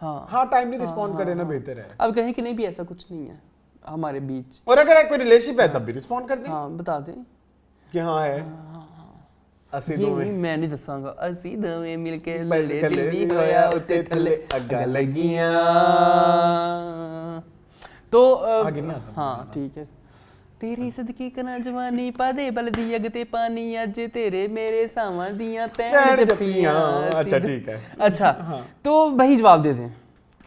हाँ टाइमली रिस्पॉन्ड कर देना बेहतर है। अब कहें कि नहीं भी ऐसा कुछ नहीं है हमारे बीच, और अगर कोई रिलेशनशिप है तब भी रिस्पॉन्ड कर दें। हाँ बता दें कि हाँ है। असी ये दो नहीं में मैं नहीं दसांगा। असी दोवें मिलके बड़े लड़े थल्ले दिल भी भी होया होया उत्ते उत्ते थल्ले थल्ले अग्गा अग्गा लगियां। तो आगे नहीं आता हाँ ठीक है। तेरी सदकी कना जवानी पा दे बल दी अगते पानी, अज तेरे मेरे सावां दियां पैण जप्पियां। अच्छा ठीक है। अच्छा तो भाई जवाब दे दें,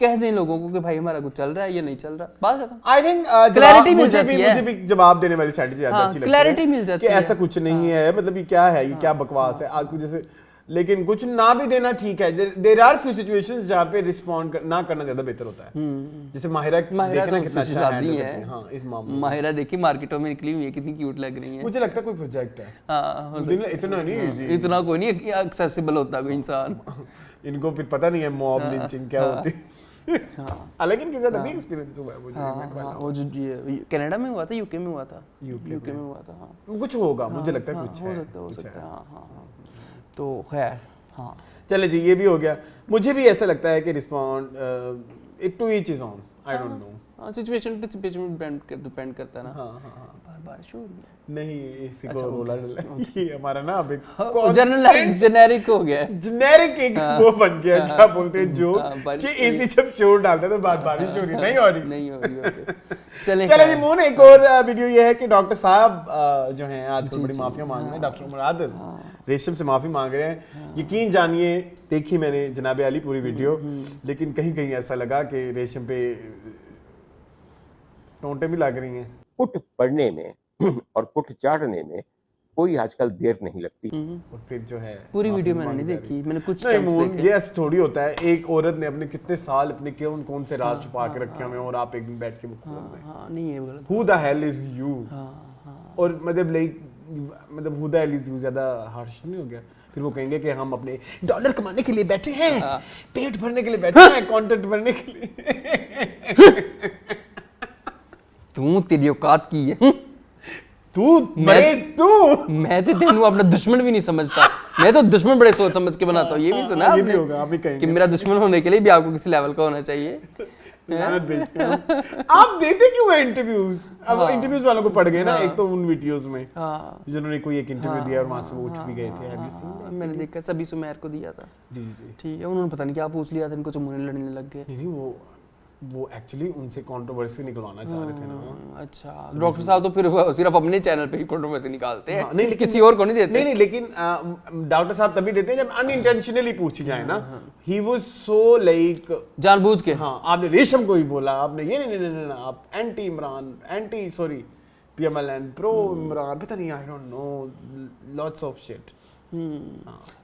कह दें लोगों को कि भाई हमारा कुछ चल रहा है या नहीं चल रहा, बात खत्म। आई थिंक क्लैरिटी मिल जाती है। मुझे भी जवाब देने वाली स्ट्रेटजी ज्यादा हाँ, अच्छी लगती है clarity मिल जाती कि है। ऐसा कुछ नहीं है, मतलब ये क्या है, ये क्या बकवास है आज कुछ जैसे। लेकिन कुछ ना भी देना ठीक है। देयर आर फ्यू सिचुएशंस जहाँ पे रिस्पॉन्ड ना करना ज्यादा बेहतर होता है। जैसे माहिरा देखना तो कितना अच्छा शादी handle है। करती हाँ इस मामले में। माहिरा देखी मार्केटों में निकली हुई है, कितनी क्यूट लग रही है। मुझे लगता है कोई प्रोजेक्ट है। हाँ हो सकता है। इतना नहीं easy। इतना कोई नहीं एक्सेसिबल होता कोई इंसान। इनको फिर पता नहीं है मॉब लिंचिंग क्या होती है। हालांकि इनके साथ अभी एक्सपीरियंस हुआ है वो जो event वाला। वो जो कनाडा में हुआ था, यूके में हुआ था, यूके में हुआ था। हाँ कुछ होगा मुझे लगता है कुछ है। हो सकता है। हाँ तो खैर हाँ चले जी, ये भी हो गया। मुझे भी ऐसा लगता है कि respond it to each is on, I don't know. हाँ सिचुएशन पे डिपेंड करता है ना। हाँ हाँ हाँ बारिश हो रही है। नहीं इसी को रोला ये हमारा ना अब जनरल जेनेरिक हो गया है। जेनेरिक एक वो बन गया, क्या बोलते हैं जो कि एसी जब शोर डालता है तो बारिश हो रही नहीं हो रही। नहीं हो रही ओके। चले जी मून, एक और वीडियो ये है कि डॉक्टर साहब जो हैं आजकल बड़ी माफिया मांग रहे हैं। डॉक्टर मुराद रेशम से माफी मांग रहे हैं। यकीन जानिए, देखी मैंने जनाब अली पूरी वीडियो, लेकिन कहीं कहीं ऐसा लगा कि रेशम पे टोंटे भी लग रही हैं। पुट पढ़ने में और पुट चाटने में कोई आजकल देर नहीं लगती। और फिर जो है पूरी वीडियो मैंने नहीं देखी, मैंने कुछ नहीं मून, ये ऐसा थोड़ी होता है। एक औरत ने अपने कितने साल अपने कौन से राज छुपा के रखे हुए और आप एक दिन बैठ के मुख खोल दें। हाँ नहीं है गलत। Who the hell is you? और मतलब who the hell is you ज्यादा हार्श नहीं हो गया? फिर वो कहेंगे कि हम अपने डॉलर कमाने के लिए बैठे हैं, पेट भरने के लिए बैठे हैं, कंटेंट भरने के लिए। तू तेरी औकात की है। मैं तो तेनू अपना दुश्मन भी नहीं समझता। मैं तो दुश्मन बड़े सोच समझ के बनाता हूँ। ये भी सुना ये भी होगा, आप भी कहेंगे कि मेरा दुश्मन होने के लिए भी आपको किसी लेवल का होना चाहिए। लानत भेजते हैं आप देते क्यों है इंटरव्यूज? अब इंटरव्यूज वालों को पड़ गए ना, एक तो उन वीडियोस में जिन्होंने कोई एक इंटरव्यू दिया और वहां से वो उठ भी गए थे। Have you scene? मैंने देखा, सभी सुमेर को दिया था। जी जी ठीक है, उन्होंने पता नहीं क्या पूछ लिया था, इनको चुम्बने लड़ने लग गए। नहीं वो एक्चुअली उनसे कंट्रोवर्सी निकलवाना चाह रहे थे ना। अच्छा, डॉक्टर साहब तो फिर सिर्फ अपने चैनल पे ही कंट्रोवर्सी निकालते हैं, नहीं किसी और को नहीं देते। नहीं लेकिन डॉक्टर साहब तभी देते हैं जब अनइंटेंशनली पूछी जाए ना। ही वाज सो लाइक जानबूझ के। हाँ, आपने रेशम को ही बोला, आपने ये नहीं, आप anti Imran, PML and pro Imran, पता नहीं, आई don't no, lots of shit.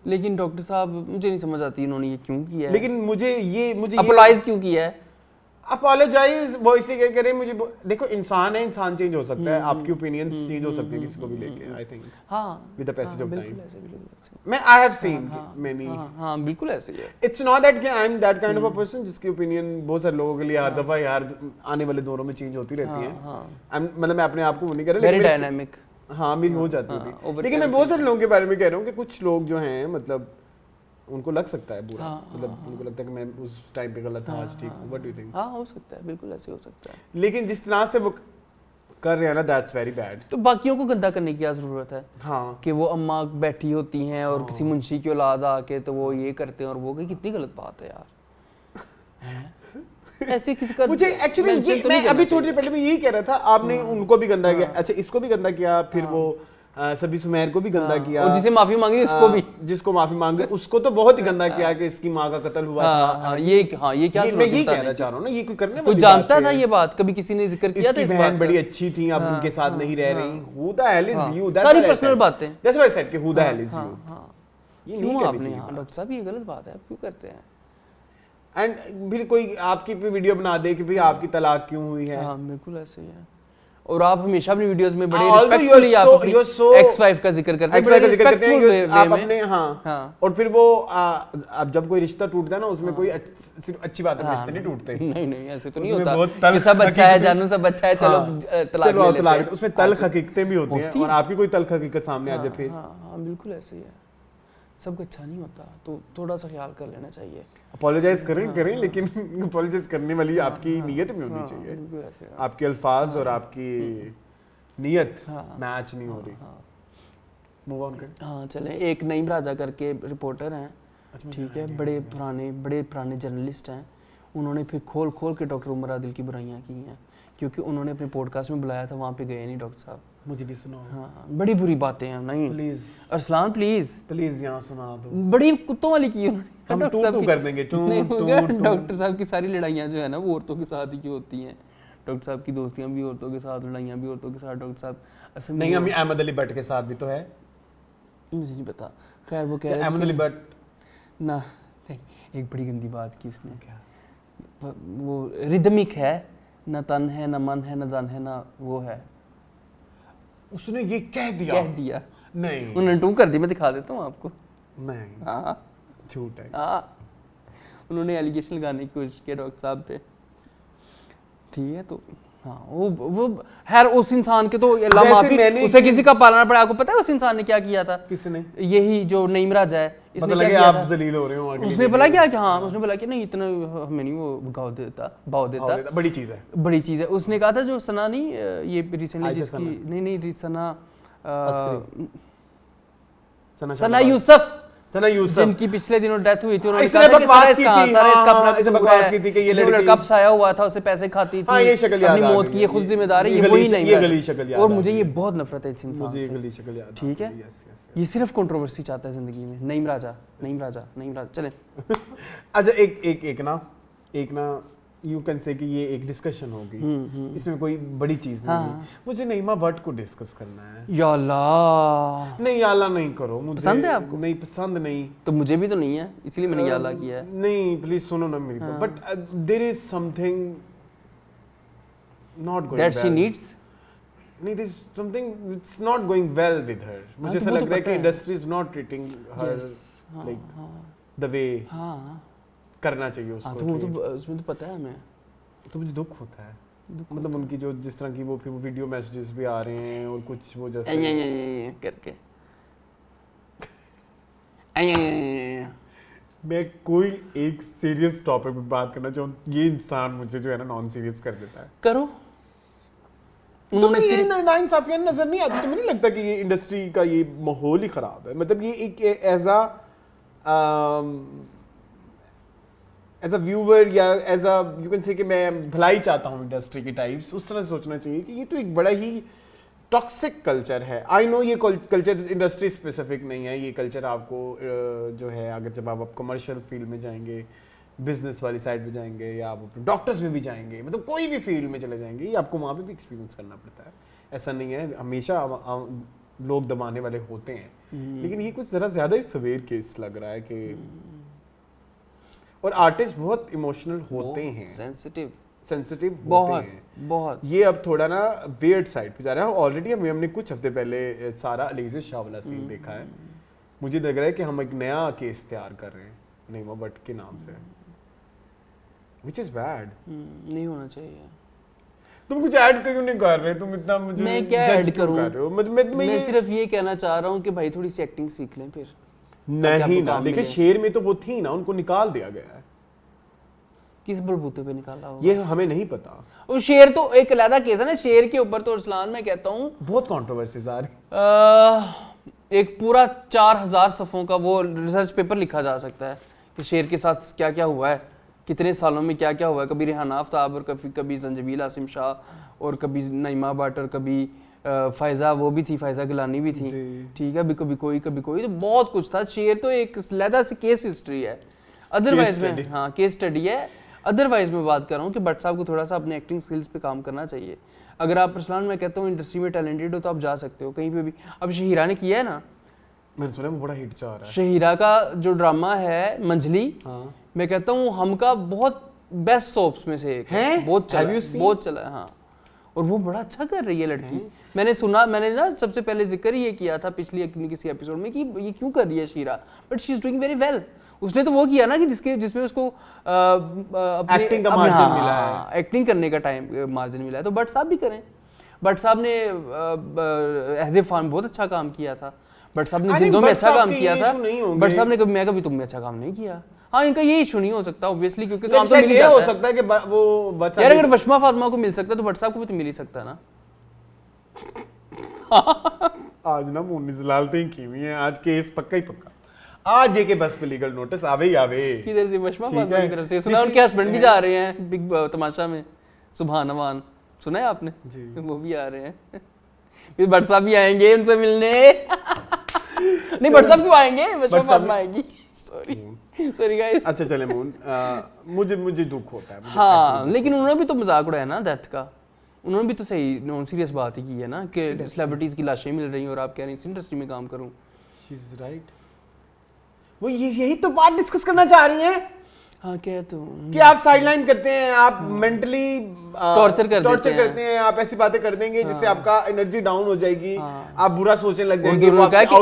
लेकिन डॉक्टर साहब मुझे नहीं समझ आती इन्होंने ये क्यों किया है। लेकिन मुझे अपोलाइज क्यों किया है? अपोलोजाइज वो इसलिए कह रहे हैं, मुझे देखो इंसान है, इंसान चेंज हो सकता है, आपकी ओपिनियंस चेंज हो सकती है किसी को भी लेके, I think with the passage of time. मैं आई हैव सीन मेनी, हां बिल्कुल ऐसे ही है। इट्स नॉट दैट कि I am that kind of a person जिसकी ओपिनियन बहुत सारे लोगों के लिए हर दफा यार आने वाले दौरों में चेंज होती रहती है। मतलब मैं अपने आप को वो नहीं कर रहा, वेरी डायनामिक, हाँ मेरी हो जाती थी। लेकिन मैं बहुत सारे लोगों के बारे में कह रहा हूँ कि कुछ लोग जो हैं मतलब उनको लग सकता है बुरा, मतलब उनको लगता है कि मैं उस टाइम पे गलत था, आज ठीक हूँ। What do you think? हाँ हो सकता है, बिल्कुल ऐसे हो सकता है। लेकिन जिस तरह से वो कर रहे हैं ना, दैट्स वेरी बैड। तो बाकियों को गंदा करने की क्या जरूरत है? हाँ, कि वो अम्मा बैठी होती हैं और किसी मुंशी की औलाद आके तो वो ये करते हैं और वो, कितनी गलत बात है यार। ऐसे किसी का मुझे एक्चुअली मैं अभी थोड़ी देर पहले मैं यही कह रहा था, आपने उनको भी गंदा किया, अच्छा इसको भी गंदा किया, फिर वो सभी सुमेर को भी गंदा किया, और जिसे माफी मांगी उसको भी, जिसको माफी मांगे उसको तो बहुत ही गंदा किया कि इसकी माँ का कत्ल हुआ था। ये क्या मैं यही कहना चाह रहा हूँ ना, ये कोई करने कोई जानता था ये बात? कभी किसी ने जिक्र किया था इस बात का? बड़ी अच्छी थी, अब उनके साथ नहीं रह रही। Who the hell is you? सारी पर्सनल बातें। That's why I said कि who the hell is you? ये नहीं करनी चाहिए डॉक्टर साहब, ये गलत बात है, आप क्यों करते हैं? एंड फिर कोई आपकी वीडियो बना दे कि भाई आपकी तलाक क्यों हुई है। हाँ बिल्कुल ऐसे ही है। और आप हमेशा अपनी वीडियोस में बड़े रिस्पेक्टफुली आप अपनी एक्स वाइफ का जिक्र करते हैं, बड़े रिस्पेक्टफुल वे आप अपने और फिर वो अब जब कोई रिश्ता टूटता है ना, उसमें कोई सिर्फ अच्छी बात है, रिश्ते नहीं टूटते। नहीं ऐसे तो नहीं होता कि सब अच्छा है जानू, सब अच्छा है, चलो तलाक ले लेते हैं। उसमें तल्ख हकीकतें भी होती हैं, और आपकी कोई तल्ख हकीकत सामने आ जाए फिर। हाँ बिल्कुल ऐसे ही है, सब अच्छा नहीं होता, तो थोड़ा सा ख्याल कर लेना चाहिए। अपोलोजाइज करें लेकिन अपोलोजाइज करने वाली आपकी नीयत भी होनी चाहिए। आपके अल्फाज और आपकी नीयत मैच नहीं हो रही। मूव ऑन करें। हाँ चलें। एक नईम राजा करके रिपोर्टर हैं, ठीक है, बड़े पुराने जर्नलिस्ट हैं। उन्होंने फिर खोल के डॉक्टर उमर आदिल की बुराइयां की हैं, क्योंकि उन्होंने अपने पॉडकास्ट में बुलाया था, वहाँ पे गए नहीं डॉक्टर साहब। मुझे भी सुनाओ। हाँ बड़ी बुरी बातें हैं। नहीं प्लीज अरसलान प्लीज यहाँ सुना दो। बड़ी कुत्तों वाली की उन्होंने। हम टू कर देंगे। डॉक्टर साहब की सारी लड़ाइयाँ जो है ना वो औरतों के साथ ही की होती हैं। डॉक्टर साहब की दोस्तियाँ भी औरतों के साथ, लड़ाइयाँ भी औरतों के साथ। डॉक्टर साहब असल में नहीं, हम अहमद अली भट्ट के साथ भी तो है। मुझे नहीं पता, खैर वो कह रहे अहमद अली भट्ट ना, नहीं एक बड़ी गंदी बात की उसने। क्या? वो रिदमिक है, न तन है न मन है न धन है न वो है। उसने ये कह दिया। नहीं उन्होंने टू कर दी, मैं दिखा देता हूँ आपको। नहीं हाँ झूठ है। उन्होंने एलिगेशन लगाने की कोशिश की डॉक्टर साहब पे, ठीक है। तो हाँ वो खैर उस इंसान के तो अल्लाह माफी, उसे किसी का पालना पड़ा। आपको पता है उस इंसान ने क्या किया था? किसने? यही जो नईम राजा है, इसने क्या किया? आप जलील हो रहे हो। उसने बोला क्या कि हाँ, उसने बोला कि नहीं इतना हमें नहीं वो भाव देता, बड़ी चीज है। उसने कहा था जो सना नहीं, ये रिसेंटली जिसकी नहीं सना यूसुफ जिनकी पिछले दिनों डेथ हुई थी, उन्होंने कहा बकवास की थी कि ये लड़का फसाया हुआ था, उसे पैसे खाती थी, अपनी मौत की ये खुद जिम्मेदार है, ये वही नहीं। और मुझे ये बहुत नफरत है इस इंसान से, ठीक है। ये सिर्फ कंट्रोवर्सी चाहता है जिंदगी में। नईम राजा चले। अच्छा एक ना यू कैन से कि ये एक डिस्कशन होगी, इसमें कोई बड़ी चीज नहीं है। मुझे नईमा भट्ट को डिस्कस करना है। या अल्लाह नहीं करो। मुझे पसंद है आपको? नहीं पसंद नहीं, तो मुझे भी तो नहीं है, इसलिए मैंने या अल्लाह किया है। नहीं प्लीज सुनो ना मेरी बात। But there is something not going that she needs. नहीं, this something it's not going well with her. मुझे ऐसा लग रहा है कि industry is not treating her like the way करना चाहिए उसको। तो वो तो उसमें तो पता है हमें, तो मुझे दुख होता है। मतलब उनकी जो जिस तरह की वो फिर वो वीडियो मैसेजेस भी आ रहे हैं और कुछ वो जैसे करके मैं कोई एक सीरियस टॉपिक पे बात करना चाहूँ, ये इंसान मुझे जो है ना नॉन सीरियस कर देता है। करो। तुम्हें ये नाइंसाफियां नजर नहीं आती? तुम्हें नहीं लगता कि ये इंडस्ट्री का ये माहौल ही खराब है? मतलब ये एक एज अ व्यूअर या as a you can say कि मैं भलाई चाहता हूँ इंडस्ट्री की टाइप्स, उस तरह सोचना चाहिए कि ये तो एक बड़ा ही टॉक्सिक कल्चर है। आई नो ये कल्चर इंडस्ट्री स्पेसिफिक नहीं है, ये कल्चर आपको जो है अगर जब आप कमर्शियल फील्ड में जाएंगे, बिजनेस वाली साइड पे जाएंगे, या आप डॉक्टर्स में भी जाएंगे, मतलब कोई भी फील्ड में चले जाएंगे, ये आपको वहाँ पे भी एक्सपीरियंस करना पड़ता है। ऐसा नहीं है हमेशा लोग दबाने वाले होते हैं, लेकिन ये कुछ ज़रा ज़्यादा ही सवेर केस लग रहा है कि और आर्टिस्ट बहुत इमोशनल होते हैं, सेंसिटिव होते हैं बहुत। ये अब थोड़ा ना वियर्ड साइड पे जा रहा है। ऑलरेडी हमने कुछ हफ्ते पहले सारा अलीज़ शाह वाला सीन देखा है। मुझे लग रहा है कि हम एक नया केस तैयार कर रहे हैं नईमा भट्ट के नाम से, which is bad। नहीं होना चाहिए। तुम कुछ ऐड क्यों नहीं कर रहे? तुम इतना मुझे मैं क्या ऐड करूं? मैं सिर्फ ये कहना चाह रहा हूँ कि भाई थोड़ी सी एक्टिंग सीख लें फिर। नहीं ना, देखिए शेर में तो वो थी ना, उनको निकाल दिया गया है। किस बलबूते पे निकाला होगा ये हमें नहीं पता। वो शेर तो एक अलग केस है ना, शेर के ऊपर तो अरसलान मैं कहता हूँ बहुत कंट्रोवर्सीज आ रही। एक पूरा 4000 सफ़ों का वो रिसर्च पेपर लिखा जा सकता है कि शेर के साथ क्या क्या हुआ है, कितने सालों में क्या क्या हुआ है। कभी रेहाना आफ्ताब और कभी जंजबील आसिम शाह और कभी नईमा भट्ट और कभी फ़ायज़ा, वो भी थी फ़ायज़ा गिलानी भी थी, ठीक है, कभी कोई तो बहुत कुछ था। शेर तो एक अलग से केस हिस्ट्री है, अदरवाइज में हाँ केस स्टडी है। अदरवाइज मैं बात कर रहा हूँ कि भट्ट साहब को थोड़ा सा अपने एक्टिंग स्किल्स पे काम करना चाहिए। अगर आप अरसलान मैं कहता हूँ इंडस्ट्री में टैलेंटेड हो तो आप जा सकते हो कहीं पे भी। अब शहीरा ने किया है ना, मैंने सुना वो बड़ा हिट जा रहा है। शहीरा का जो ड्रामा है मंजली, मैं कहता हूँ हमका बहुत बेस्ट सोप्स में से एक है, बहुत चला है हाँ, और वो बड़ा अच्छा कर रही है लड़की। मैंने सुना, मैंने ना सबसे पहले जिक्र ये किया था पिछली किसी एपिसोड में कि ये क्यों कर रही है शीरा, but she is doing very well. उसने तो वो किया ना कि जिसमें उसको एक्टिंग का मार्जिन मिला है, एक्टिंग करने का टाइम मार्जिन मिला है, तो भट्ट साहब भी करें। भट्ट साहब ने अहदे फान बहुत अच्छा काम किया था, भट्ट साहब ने जिंदों में अच्छा काम किया था, भट्ट साहब ने कभी तुमने अच्छा काम नहीं किया। हाँ, इनका ये इशू नहीं हो सकता ऑब्वियसली, क्योंकि काम तो मिल ही जाता है। हो सकता है कि वो यार अगर वशमा फातिमा को मिल सकता है तो भट्ट साहब को भी तो मिल ही सकता है ना। आज ना मुन्नी जलालतें ही की हुई हैं, आज केस पक्का ही पक्का। आज जेके बस पे लीगल नोटिस आवे ही आवे। किधर से? वशमा फातिमा की तरफ से। सुना उनके हस्बैंड भी जा रहे हैं बिग तमाशा में, सुभान अमान, सुना है आपने? वो भी आ रहे हैं। फिर भट्ट साहब भी आएंगे उनसे मिलने। नहीं, भट्ट साहब क्यों आएंगे, वशमा फातिमा आएगी। Sorry guys. अच्छा चले मून, मुझे दुख होता है। हाँ, लेकिन उन्होंने भी तो मजाक उड़ाया ना डेथ का। उन्होंने भी तो सही नॉन सीरियस बात ही की है ना कि सेलिब्रिटीज की लाशें मिल रही हैं और आप कह रहे हैं इस इंडस्ट्री में काम करूं। She is right. वो यही तो बात डिस्कस करना चाह रही हैं। हाँ, क्या तो कि आप साइडलाइन करते हैं, आप मेंटली टॉर्चर करते हैं, आप ऐसी बातें कर देंगे जिससे आपका एनर्जी डाउन हो जाएगी, आप बुरा सोचने लग जाएंगे।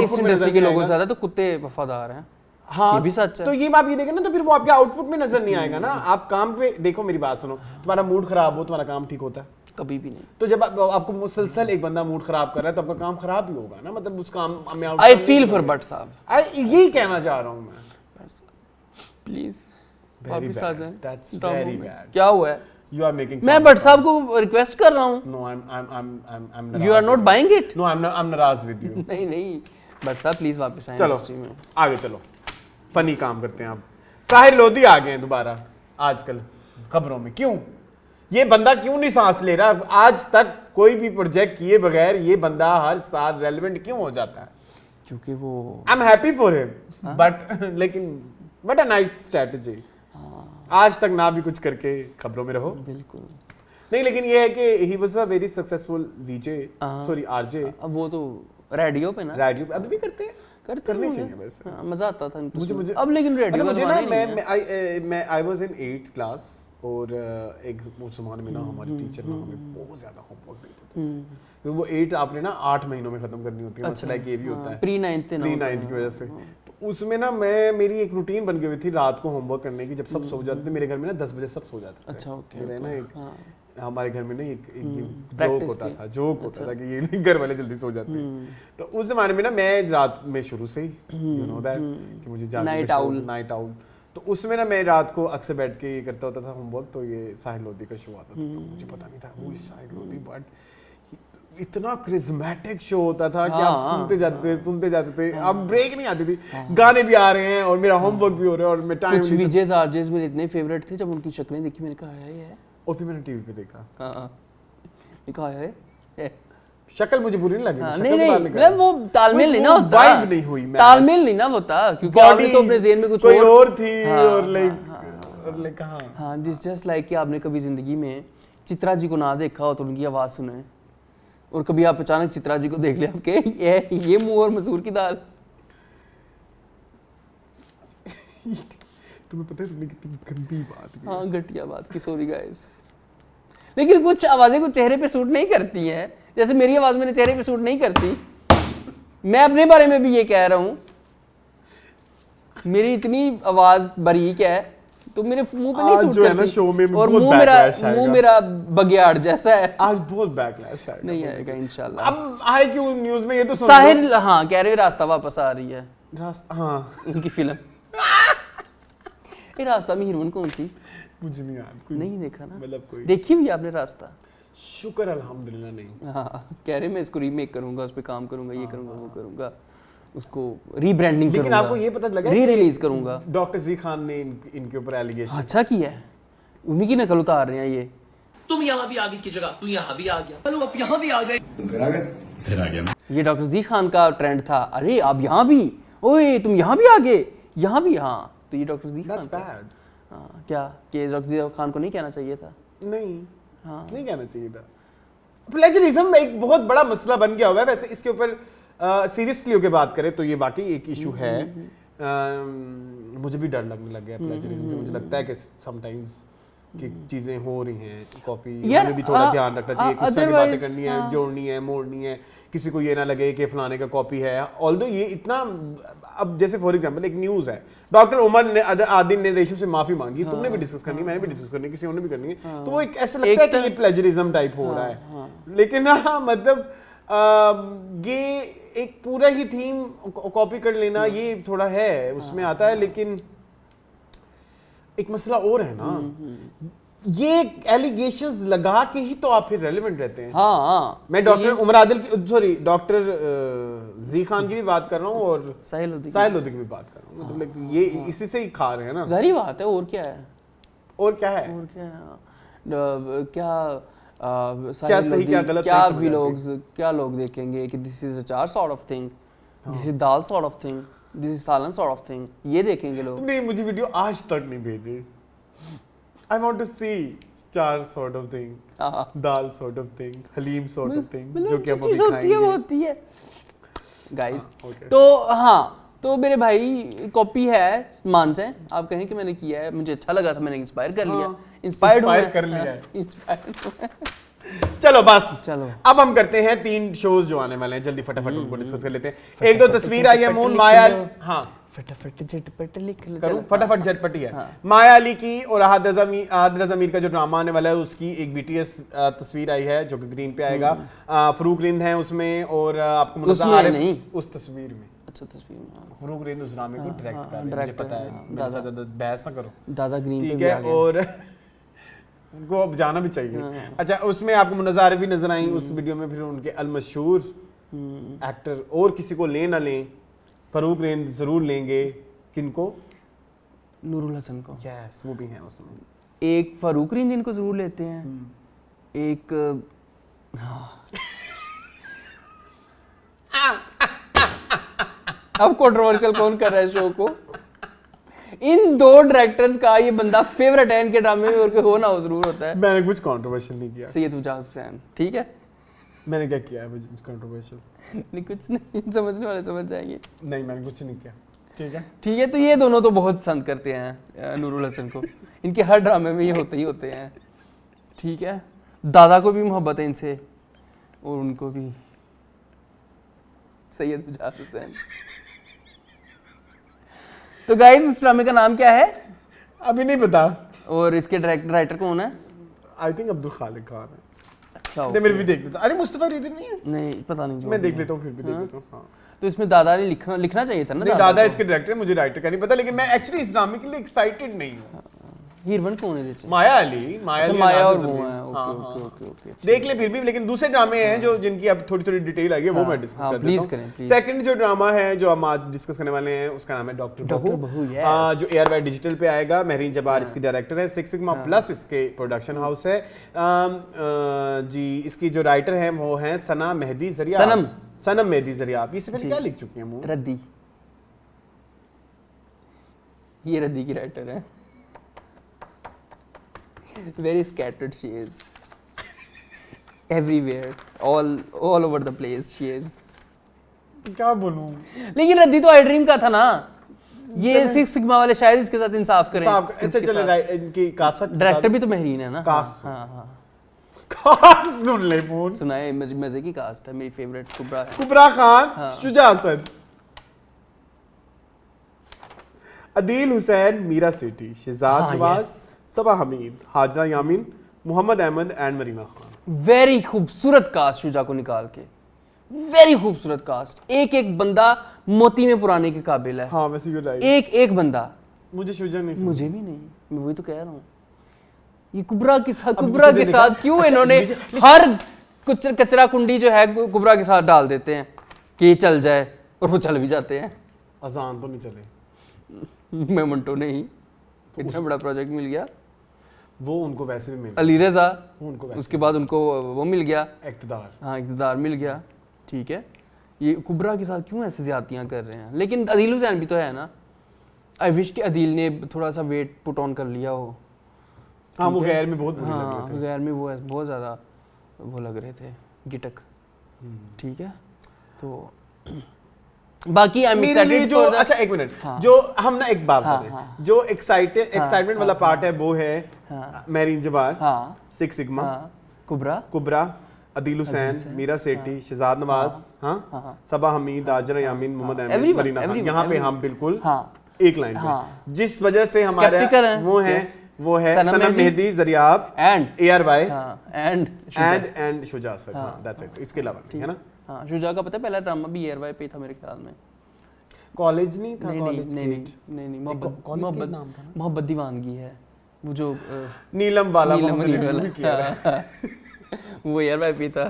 इस इंडस्ट्री के लोगों से ज्यादा तो कुत्ते वफादार हैं। हाँ, ये भी सच है। तो ये आप ये देखें ना, तो फिर वो आपके आउटपुट में नजर नहीं आएगा ना। आप काम पे देखो, मेरी बात सुनो, तुम्हारा मूड खराब हो, तुम्हारा काम ठीक होता है? कभी भी नहीं। तो जब आपको मुसलसल एक बंदा मूड खराब कर रहा है तो आपका काम खराब ही होगा ना, मतलब उस काम में आई फील फॉर भट्ट साहब, यही कहना चाह रहा हूं मैं। प्लीज वापस आ जाएं। That's very bad. क्या हुआ है? You are making मैं भट्ट साहब को रिक्वेस्ट कर रहा हूँ। No, I'm You are not buying it? No, I'm नाराज with you. नहीं, भट्ट साहब प्लीज वापस आएं इंडस्ट्री में। आगे चलो, फनी काम करते हैं। अब साहिर लोधी आ गए हैं दोबारा आजकल खबरों में। क्यों? ये बंदा क्यों नहीं सांस ले रहा? आज तक कोई भी प्रोजेक्ट किए बगैर ये बंदा हर साल रेलेवेंट क्यों हो जाता है? क्योंकि वो I am happy for him, but a nice strategy. आज तक ना भी कुछ करके खबरों में रहो। बिल्कुल नहीं, लेकिन ये है कि he was a very successful VJ, sorry RJ. अब वो तो रेडियो पे ना, रेडियो पे अभी भी करते हैं, करने चाहिए वैसे। मजा आता था मुझे अब, लेकिन रेडियो मुझे ना मैं I was in 8th class और एक उस जमाने में ना हमारे टीचर ना हमें बहुत ज्यादा होमवर्क देते थे। तो वो 8 आपने ना 8 महीनों में खत्म करनी होती है। मसला ये भी होता है प्री 9th की वजह से। तो उसमें ना मेरी एक रूटीन बन गई हुई थी रात को होमवर्क करने की। जब सब सो जाते थे मेरे घर में ना 10 बजे सब सो जाते थे। अच्छा, ओके। मेरे ना एक हमारे घर में ना एक जोक होता था कि ये घर वाले जल्दी सो जाते हैं, तो उस जमाने में ना मैं रात में शुरू से ही यू नो दैट कि मुझे नाइट आउल, तो उसमें ना मैं रात को अक्सर बैठ के ये करता होता था होमवर्क, तो ये साहिल लोधी का शो आता था, तो मुझे पता नहीं था वो साहिल लोधी, बट इतना क्रिज्मेटिक शो होता था कि आप सुनते जाते थे, अब ब्रेक नहीं आती थी, गाने भी आ रहे हैं और मेरा होमवर्क भी हो रहा है और मैं टाइम कुछ वीजेस आरजेस मेरे इतने फेवरेट थे, जब उनकी शक्लें देखी मैंने कहा है, और फिर मैंने टीवी पे देखा, कहा है शक्ल मुझे बुरी नहीं लगी, नहीं मतलब वो तालमेल नहीं ना होता, वाइब नहीं हुई, तालमेल नहीं ना होता, क्योंकि आपने तो अपने ज़हन में कुछ और थी और लाइक हाँ जस्ट लाइक कि आपने कभी जिंदगी में चित्रा जी को ना देखा हो तो उनकी आवाज़ सुने, और कभी आप अचानक चित्रा जी को देख ले आपके ये मुंह और मसूर की दाल। तुम्हें पता है तुमने कितनी गंदी बात की? हाँ घटिया बात की, सॉरी गाइस, लेकिन कुछ आवाज़ें कुछ चेहरे पे सूट नहीं करती हैं, जैसे मेरी आवाज़ मेरे चेहरे पे सूट नहीं करती। मैं अपने बारे में भी ये कह रहा हूँ, मेरी इतनी आवाज़ बारीक है तो मेरे मुंह पे नहीं सूट करती, शो में और मुंह मेरा बगियाड़ जैसा है। आज बहुत बैकलैश आएगा, नहीं आएगा इंशाल्लाह। अब आए क्यों न्यूज में, ये तो साहिल हाँ कह रहे रास्ता वापस आ रही है, रास्ता हाँ उनकी फिल्म ये रास्ता में हीरोइन कौन थी? मुझे नहीं याद, नहीं देखा ना, मतलब कोई देखी हुई आपने रास्ता? शुक्र अल्हम्दुलिल्लाह नहीं। हाँ कह रहे मैं इसको रीमेक करूंगा, उस पे काम करूंगा, ये करूंगा वो करूंगा, उसको रीब्रांडिंग करूंगा, लेकिन आपको ये पता लगा री रिलीज करूंगा। डॉक्टर जी खान ने इनके ऊपर एलिगेशन अच्छा किया है, उन्हीं की नकल उतार रहे हैं ये। तुम यहाँ भी आगे की जगह तू यहाँ भी आ गया, चलो अब यहाँ भी आ गए, फिर आ गया। ये डॉक्टर जी खान का ट्रेंड था, अरे आप यहाँ भी, ओए तुम यहाँ भी आ गए, यहाँ भी, हाँ तो ये डॉक्टर जी खान का क्या कि डॉक्टर जी खान को नहीं कहना चाहिए था? नहीं हाँ नहीं कहना चाहिए था। प्लेजरिज्म एक बहुत बड़ा मसला बन गया हुआ है, वैसे इसके ऊपर सीरियसली होकर बात करें तो ये वाकई एक इशू है। मुझे भी डर लगने लग गया प्लेजरिज्म से, मुझे लगता है कि समटाइम्स कि चीजें हो रही हैं, कॉपी में भी थोड़ा ध्यान रखना चाहिए, कुछ सारी बातें करनी है, जोड़नी है, मोड़नी है, किसी को ये ना लगे कि फलाने का कॉपी है। ऑल्दो ये इतना, अब जैसे फॉर एग्जांपल एक न्यूज़ है, डॉक्टर उमर ने आदिल ने रेशम से माफी मांगी, तुमने भी डिस्कस करनी है, मैंने भी डिस्कस करनी है, किसी और ने भी करनी है, तो वो एक ऐसा लगता है कि ये प्लेजरिज्म टाइप हो रहा है। लेकिन मतलब ये एक पूरा ही थीम कॉपी कर लेना ये थोड़ा है उसमें आता है, लेकिन एक मसला और है ना, ये एलिगेशंस लगा के ही तो आप फिर रेलेवेंट रहते हैं। हाँ मैं डॉक्टर उमर आदिल की, सॉरी डॉक्टर जी खान की भी बात कर रहा हूँ और साहिल लोधी की भी बात कर रहा हूँ, मतलब ये इसी से ही खा रहे हैं ना, जाहिर बात है। और क्या है, क्या सही क्या गलत, क्या व्लॉग्स क्या लोग देखेंगे कि दिस इज अचार sort of thing, this is dal sort of thing, this is सालन सॉर्ट ऑफ थिंग, ये देखेंगे लोग। तुमने मुझे वीडियो आज तक नहीं भेजी। I want to see चार sort of thing, dal sort of thing, haleem sort of thing, जो कि हम अभी खाएंगे। होती है गाइस। तो हाँ, तो मेरे भाई कॉपी है, मान जाए आप कहें कि मैंने किया है, मुझे अच्छा लगा था, मैंने इंस्पायर कर लिया, इंस्पायर्ड कर लिया। चलो बस, चलो अब हम करते हैं 3 शोज जो आने वाले हैं, जल्दी फटाफट उनको डिस्कस कर लेते हैं। 1-2 तस्वीर आई है, मून माया, हाँ फटाफट झटपट लिख करूं, फटाफट झटपटी है। माया अली की और आहद रज़ा मीर का जो ड्रामा आने वाला है उसकी एक BTS तस्वीर आई है जो कि ग्रीन पे आएगा। फरूक रिंद है उसमें, और आपको उस तस्वीर में, अच्छा तस्वीर में फरूक रिंद उस ड्रामे को डायरेक्ट कर रहे हैं, मुझे पता है, मेरे साथ ज्यादा बहस ना करो, दादा ग्रीन ठीक है, और उनको अब जाना भी चाहिए। अच्छा, उसमें आपको मुनज़्ज़ा भी नजर आई उस वीडियो में, फिर उनके अलमशहूर एक्टर और किसी को ले ना लें, फरूक रिंद जरूर लेंगे, किनको? नूरुल हसन को, यस वो भी हैं उसमें। एक फरूक रिंद इनको जरूर लेते हैं, एक अब कंट्रोवर्शियल कौन कर रहा है शो को? इन 2 डायरेक्टर्स का ये बंदा फेवरेट है इनके ड्रामे में, और कोई हो ना हो जरूर होता है। मैंने कुछ कंट्रोवर्शियल नहीं किया। सैयद वजाद हुसैन, ठीक है, मैंने क्या किया है कंट्रोवर्शियल? नहीं कुछ नहीं, समझने वाले समझ जाएंगे। नहीं मैंने कुछ नहीं किया, ठीक है ठीक है। तो ये दोनों तो बहुत पसंद करते हैं नूरुल हसन को, इनके हर ड्रामे में ये होते ही होते हैं, ठीक है। दादा को भी मोहब्बत है इनसे, और उनको भी, सैयद वजाद हुसैन। तो गाइस इस ड्रामे का नाम क्या है? अभी नहीं पता। और इसके राइटर कौन है? आई थिंक अब्दुल खालिक खान है। अच्छा नहीं, मेरे भी देख लेता। अरे मुस्तफा रिदी नहीं है? नहीं पता नहीं, मैं देख लेता हूँ, फिर भी देख लेता हूँ। हाँ, तो इसमें दादा ने लिखना चाहिए था ना। नहीं, दादा इसके डायरेक्टर है, मुझे राइटर का नहीं पता, लेकिन मैं एक्चुअली इस ड्रामे के लिए एक्साइटेड नहीं हूँ। हीरोइन कौन है? माया अली। माया और वो है। ओके। देख ले फिर भी, लेकिन दूसरे ड्रामे हैं जो जिनकी अब थोड़ी थोड़ी डिटेल आ गई, वो मैं डिस्कस कर देता हूं। सेकंड जो ड्रामा है जो हम आज डिस्कस करने वाले हैं उसका नाम है डॉक्टर बहू, जो एयरवाई डिजिटल पे आएगा। महरीन जब्बार इसकी डायरेक्टर है, 6 सिग्मा प्लस इसके प्रोडक्शन हाउस है जी। इसकी जो राइटर है वो है सना मेहदी जरिया। सनम मेहदी जरिया। आप इससे पहले क्या लिख चुकी हैं? रद्दी। ये रद्दी की राइटर है। Very scattered she is. Everywhere, all over the place she is. क्या बोलूं? लेकिन रद्दी तो आई ड्रीम का था ना। ये 6 सिग्मा वाले शायद इसके साथ इंसाफ करें। अच्छा चलो, इनकी कास्ट डायरेक्टर भी तो महरीन है ना। कास्ट। हाँ। कास्ट सुन ले फोन। सुनाए, मजे की कास्ट है, मेरी फेवरेट कुबरा है। कुबरा खान, शुजा असद, अदील हुसैन, मीरा सेठी, शहजाद नवाज, सबा हमीद, हाजरा यामीन, मोहम्मद अहमद एंड मरीना खान। वेरी खूबसूरत कास्ट शुजा को निकाल के, वेरी खूबसूरत कास्ट। एक बंदा मोती में पुराने के काबिल है। हाँ, वैसे राइट। एक बंदा। मुझे शुजा नहीं, मुझे भी नहीं, मैं वही तो कह रहा हूँ। ये कुबरा के साथ क्यों इन्होंने हर कचरा कुंडी जो है कुबरा के साथ डाल देते हैं कि चल जाए, और वो चल भी जाते हैं। अजान तो नहीं चले। मेमोंटो नहीं, इतना बड़ा प्रोजेक्ट मिल गया। वो उनको वैसे भी मिल गया। अली रजा, उनको उसके बाद उनको वो मिल गया, इक़्तिदार। हाँ, इक़्तिदार मिल गया। ठीक है, ये कुबरा के साथ क्यों ऐसे ज्यादतियाँ कर रहे हैं? लेकिन अदील हुसैन भी तो है ना। आई विश कि अदील ने थोड़ा सा वेट पुट ऑन कर लिया हो। हाँ, वो गैर में बहुत बुरे लग रहे थे। गैर में वो बहुत ज़्यादा वो लग रहे थे, गिटक। ठीक है, तो बाकी आई एम एक्साइटेड फॉर दैट। अच्छा एक मिनट, जो हम ना एक बात करें, जो एक्साइटमेंट वाला पार्ट है वो है महरीन जब्बार, 6 सिग्मा, कुबरा, अदील हुसैन, मीरा सेठी, शहजाद नवाज, हाँ, सबा हमीद, हाजरा यामीन, मोहम्मद अहमद, मरीना खान। यहाँ पे हम बिल्कुल एक लाइन पे, जिस वजह से हमारा वो है Sanam Mehdi Zaryab and ARY and Shuja Asad. हाँ, दैट्स इट। इसके अलावा ठीक है ना। हाँ, शुजा का पता है पहला ड्रामा भी ARY पे था मेरे ख्याल में। कॉलेज नहीं था? नहीं, मोहब्बत दीवानगी है वो जो नीलम वाला वो ARY पे था।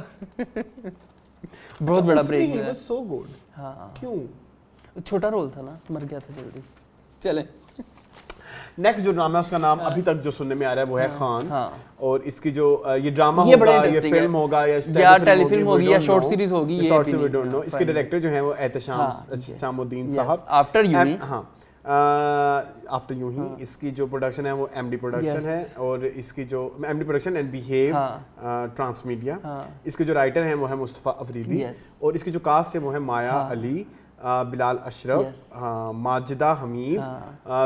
बहुत बड़ा ब्रेक है। So good. हाँ, क्यों? छोटा रोल था ना, मर गया था जल्दी। चले नेक्स्ट जो ड्रामा है उसका नाम अभी तक जो सुनने में आ रहा है वो है खान। और इसकी जो ये ड्रामा होगा, ये फिल्म होगा या टेलीफिल्म होगी या शॉर्ट सीरीज होगी, ये शॉर्ट वी डोंट नो। इसके डायरेक्टर जो हैं वो एहतशामुद्दीन साहब। आफ्टर यूं ही, हाँ, आफ्टर यूं ही। इसकी जो प्रोडक्शन है वो MD प्रोडक्शन है, और इसकी जो MD production and behave transmedia. इसके जो राइटर हैं वो है मुस्तफ़ा अफरीदी, और इसकी जो कास्ट है वो है माया अली, बिलाल अशरफ, माजिदा हमीद,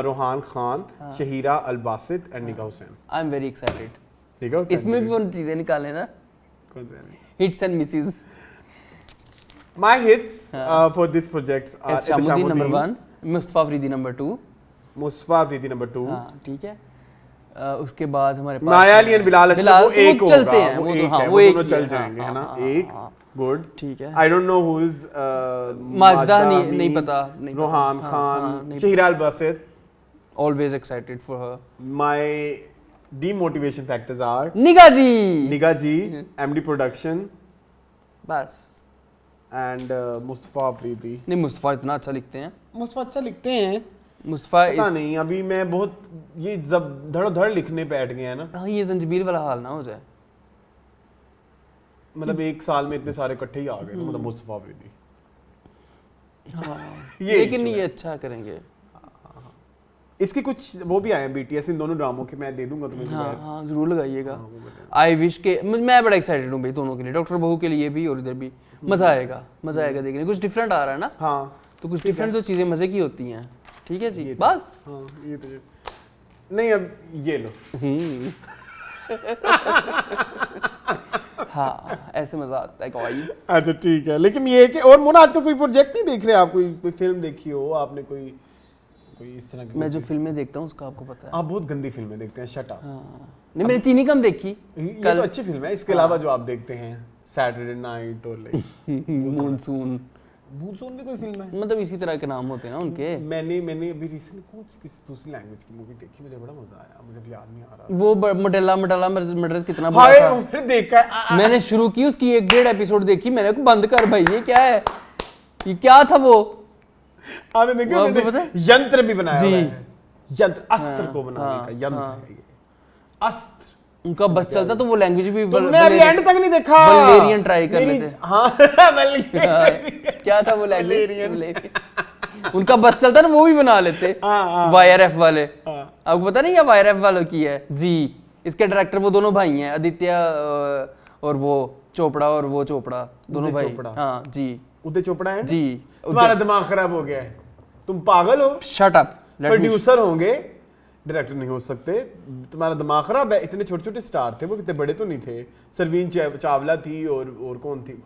रोहान खान, शहीरा अल-बासित एंड निगा Hussain. I am very excited. निगा हुसैन इसमें भी वो चीजें निकाले ना, कौन से hits and misses. My hits for this projects are Ehteshamuddin number 1, Mustafa Afridi number 2, Mustafa Afridi number 2। हाँ, ठीक है। उसके बाद हमारे पास माया अली एंड बिलाल अशरफ, वो एक होगा, चलते हैं, वो दोनों चल जाएंगे, है ना। एक गुड, ठीक है। I don't know who is Majida, नहीं पता, Rohan Khan, Shahira Al-Basit. Always excited for her. My demotivation factors are Nigah ji, MD production, बस, एंड मुस्तफ़ा अफरीदी। नहीं, मुस्तफ़ा इतना अच्छा लिखते हैं। मुस्तफ़ा अच्छा लिखते हैं, मुस्तफ़ा पता नहीं, अभी मैं बहुत ये जब धड़ोधड़ लिखने पे बैठ गया है ना। हाँ, ये जंजीर वाला हाल ना हो जाए। मतलब एक साल में इतने सारे इकट्ठे ही आ गए, मतलब मुस्तफ़ा अफरीदी। हाँ, लेकिन ये अच्छा करेंगे। इसकी कुछ वो भी आए हैं BTS इन दोनों ड्रामों के, मैं दे दूंगा तुम्हें। हाँ, जरूर लगाइएगा। आई विश के, मैं बड़ा एक्साइटेड हूँ भाई दोनों के लिए, डॉक्टर बहू के लिए भी और इधर भी। मजा आएगा देखने। कुछ डिफरेंट आ रहा है ना। हाँ, तो कुछ डिफरेंट तो चीजें मजे की होती हैं। ठीक है जी, बस। हाँ, ये तो नहीं, अब ये लो। हाँ, ऐसे मजा आता है गाइस। अच्छा ठीक है, लेकिन ये कि और मोना आजकल कोई प्रोजेक्ट नहीं देख रहे आप? कोई फिल्म देखी हो आपने? कोई इस तरह की? मैं जो फिल्में देखता हूँ उसका आपको पता है। आप बहुत गंदी फिल्में देखते हैं। Shut up. हाँ, नहीं मैंने चीनी कम देखी ये तो अच्छी फिल्म है। इसके अलावा जो आप देखते हैं सैटरडे नाइट और मूनसून भी कोई फिल्म है, मतलब इसी तरह के नाम होते हैं ना उनके। मैंने अभी रिसेंटली कौन सी किसी दूसरी लैंग्वेज की मूवी देखी, मुझे बड़ा मजा आया, मुझे भी याद नहीं आ रहा। वो मटेला मर्डर्स कितना बड़ा था, मैंने देखा है। मैंने शुरू की उसकी 1-1.5 एपिसोड देखी, मैंने को बंद कर भाई, ये क्या है, ये क्या था वो। आपने देखा उन्होंने यंत्र भी बनाया हुआ है, यंत्र अस्त्र को बनाने का यंत्र है ये, अस्त्र। उनका बस चलता तो वो लैंग्वेज भी तुमने अभी एंड तक नहीं देखा, वल्गेरियन ट्राई कर लेते। हाँ क्या था वो लैंग्वेज, उनका बस चलता ना वो भी बना लेते। YRF वाले, आपको पता नहीं है YRF वालों की है जी। इसके डायरेक्टर वो दोनों भाई हैं, आदित्य और वो चोपड़ा, और वो चोपड़ा दोनों भाई। हाँ जी, उदय चोपड़ा है जी। तुम्हारा दिमाग खराब हो गया है, तुम पागल हो। Shut up. प्रोड्यूसर होंगे, डायरेक्टर नहीं हो सकते, तुम्हारा दिमाग खराब है। इतने छोटे छोटे स्टार थे वो, कितने बड़े तो नहीं थे। सरवीन चावला थी और कौन थी,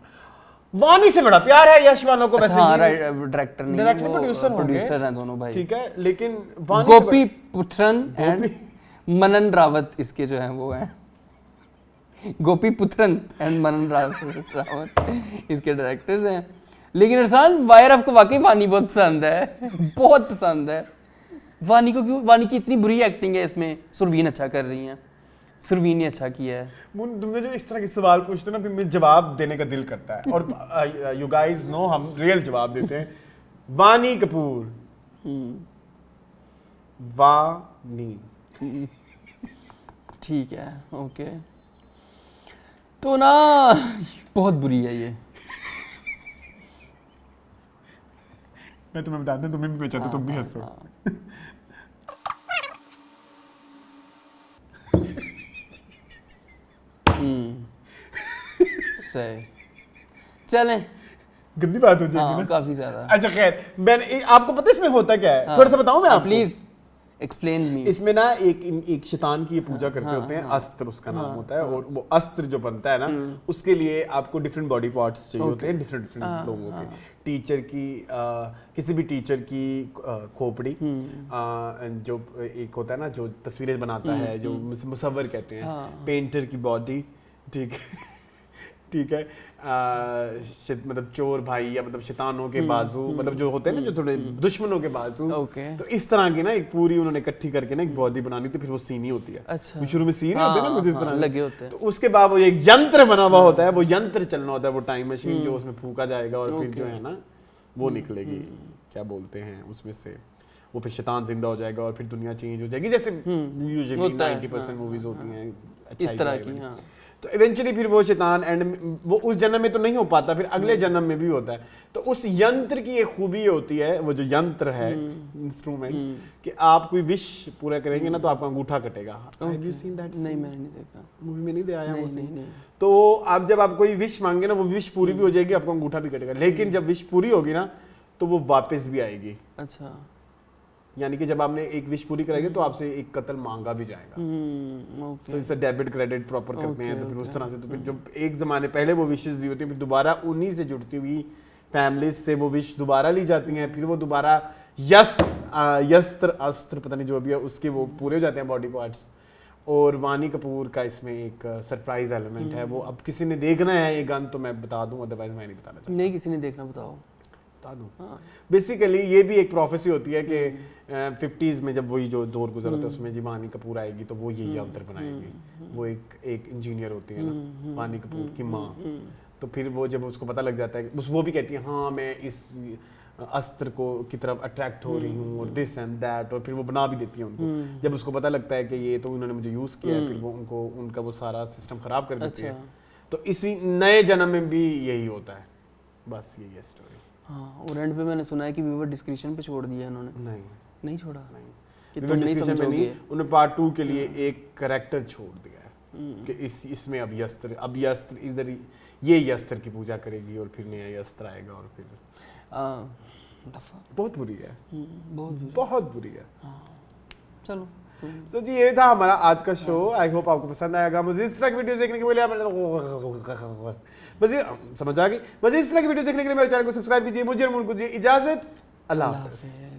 वानी से बड़ा प्यार है यश वालों को। वैसे डायरेक्टर नहीं, डायरेक्टर प्रोड्यूसर हैं दोनों भाई, ठीक है। लेकिन गोपी पुत्रन एंड मनन रावत इसके जो हैं वो हैं, गोपी पुत्रन एंड मनन रावत इसके डायरेक्टर्स हैं। लेकिन इरफान YRF को वाकई वानी बहुत पसंद है, बहुत पसंद है वानी को। क्यों? वानी की इतनी बुरी एक्टिंग है इसमें, सुरवीन अच्छा कर रही हैं, सुरवीन ने अच्छा किया है। तुमने जो इस तरह के सवाल पूछते हो ना, फिर मुझे जवाब देने का दिल करता है। और यू गाइस नो हम रियल जवाब देते हैं। वानी कपूर, वानी, ठीक है, ओके। तो ना बहुत बुरी है ये, मैं तुम्हें बता दूं, तुम्हें भी बेचा तुम भी हंसो। सही, चलें। गंदी बात हो जाएगी ना, काफी ज्यादा। अच्छा खैर, मैंने आपको पता है इसमें होता क्या है, थोड़ा सा बताऊं मैं आपको, प्लीज एक्सप्लेन मी। इसमें ना एक शैतान की ये पूजा करते होते हैं, अस्त्र उसका नाम होता है। और वो अस्त्र जो बनता है ना, उसके लिए आपको डिफरेंट बॉडी पार्ट्स चाहिए होते हैं, डिफरेंट लोगों के। टीचर की किसी भी टीचर की खोपड़ी, जो एक होता है ना जो तस्वीरें बनाता है, जो मुसव्वर कहते हैं, पेंटर की बॉडी, ठीक है, मतलब चोर भाई या मतलब शैतानों के बाजू, मतलब जो होते हैं ना जो थोड़े दुश्मनों के बाजू। तो इस तरह की ना एक पूरी उन्होंने इकट्ठी करके ना एक बॉडी बनानी थी, फिर वो सीनी होती है। अच्छा। शुरू में सीनी होते हैं ना कुछ इस तरह लगे होते हैं। तो उसके बाद वो एक यंत्र बना हुआ होता है, वो यंत्र चलना होता है, वो टाइम मशीन जो उसमें फूका जाएगा और फिर जो है ना वो निकलेगी, क्या बोलते हैं उसमें से, वो फिर शैतान जिंदा हो जाएगा और फिर दुनिया चेंज हो जाएगी, जैसे यूजुअली 90% मूवीज होती हैं इस तरह की। तो इवेंचुअली फिर वो शैतान एंड वो उस जन्म में तो नहीं हो पाता, फिर अगले जन्म में भी होता है। तो उस यंत्र की एक खूबी होती है, वो जो यंत्र है इंस्ट्रूमेंट, कि आप कोई विश पूरा करेंगे ना तो आपका अंगूठा कटेगा। Have you seen that? नहीं, मैंने नहीं देखा, मूवी में नहीं दिखाया वो सीन। तो आप जब आप कोई विश मांगे ना, वो विश पूरी भी हो जाएगी, आपका अंगूठा भी कटेगा। लेकिन जब विश पूरी होगी ना तो वो वापस भी आएगी। अच्छा, यानी कि जब आपने एक विश पूरी कराएगी तो आपसे एक कत्ल मांगा भी जाएगा। तो इससे डेबिट क्रेडिट प्रॉपर करते हैं, तो फिर उस तरह से, तो फिर जो एक ज़माने पहले वो विशेस दी होती हैं, फिर दोबारा उन्हीं से जुड़ती हुई फैमिलीज से वो विश दोबारा ली जाती हैं, फिर वो दोबारा यस्त्र अस्त्र पता नहीं जो भी है उसके वो पूरे हो जाते हैं बॉडी पार्ट्स। और वानी कपूर का इसमें एक सरप्राइज एलिमेंट है। वो अब किसी ने देखना है ये गन तो मैं बता दूं, अदरवाइज मैं नहीं बताना चाहता। नहीं, किसी ने देखना बताओ, बेसिकली ये भी एक प्रोफेसी होती है कि 50s में जब वही जो दौर गुजरा था उसमें जी वानी कपूर आएगी तो वो ये यंत्र बनाएगी। वो एक इंजीनियर होती है ना वानी कपूर की माँ, तो फिर वो जब उसको पता लग जाता है, वो भी कहती है हाँ मैं इस अस्त्र को की तरफ अट्रैक्ट हो रही हूँ और दिस एंड दैट, और फिर वो बना भी देती है उनको। जब उसको पता लगता है कि ये तो उन्होंने मुझे यूज़ किया है, फिर वो उनका वो सारा सिस्टम ख़राब कर देती है। तो इसी नए जन्म में भी यही होता है, बस यही है स्टोरी। हाँ, और एंड पे मैंने सुना है कि व्यूअर डिस्क्रिप्शन पे छोड़ दिया इन्होंने। नहीं छोड़ा, कि तुम नहीं समझोगे। उन्होंने पार्ट 2 के लिए एक कैरेक्टर छोड़ दिया है कि इसमें अब यस्त्र इधर ये यस्त्र की पूजा करेगी और फिर नया यस्त्र आएगा और फिर बहुत बुरी है, बहुत बुरी है। चलो सो जी ये था हमारा आज का शो। आई होप आपको पसंद आएगा। मुझे इस तरह की वीडियो देखने के लिए समझ आ गई। मुझे इस तरह की वीडियो देखने के लिए मेरे चैनल को सब्सक्राइब कीजिए। मुझे इजाजत, अल्लाह हाफ़िज़।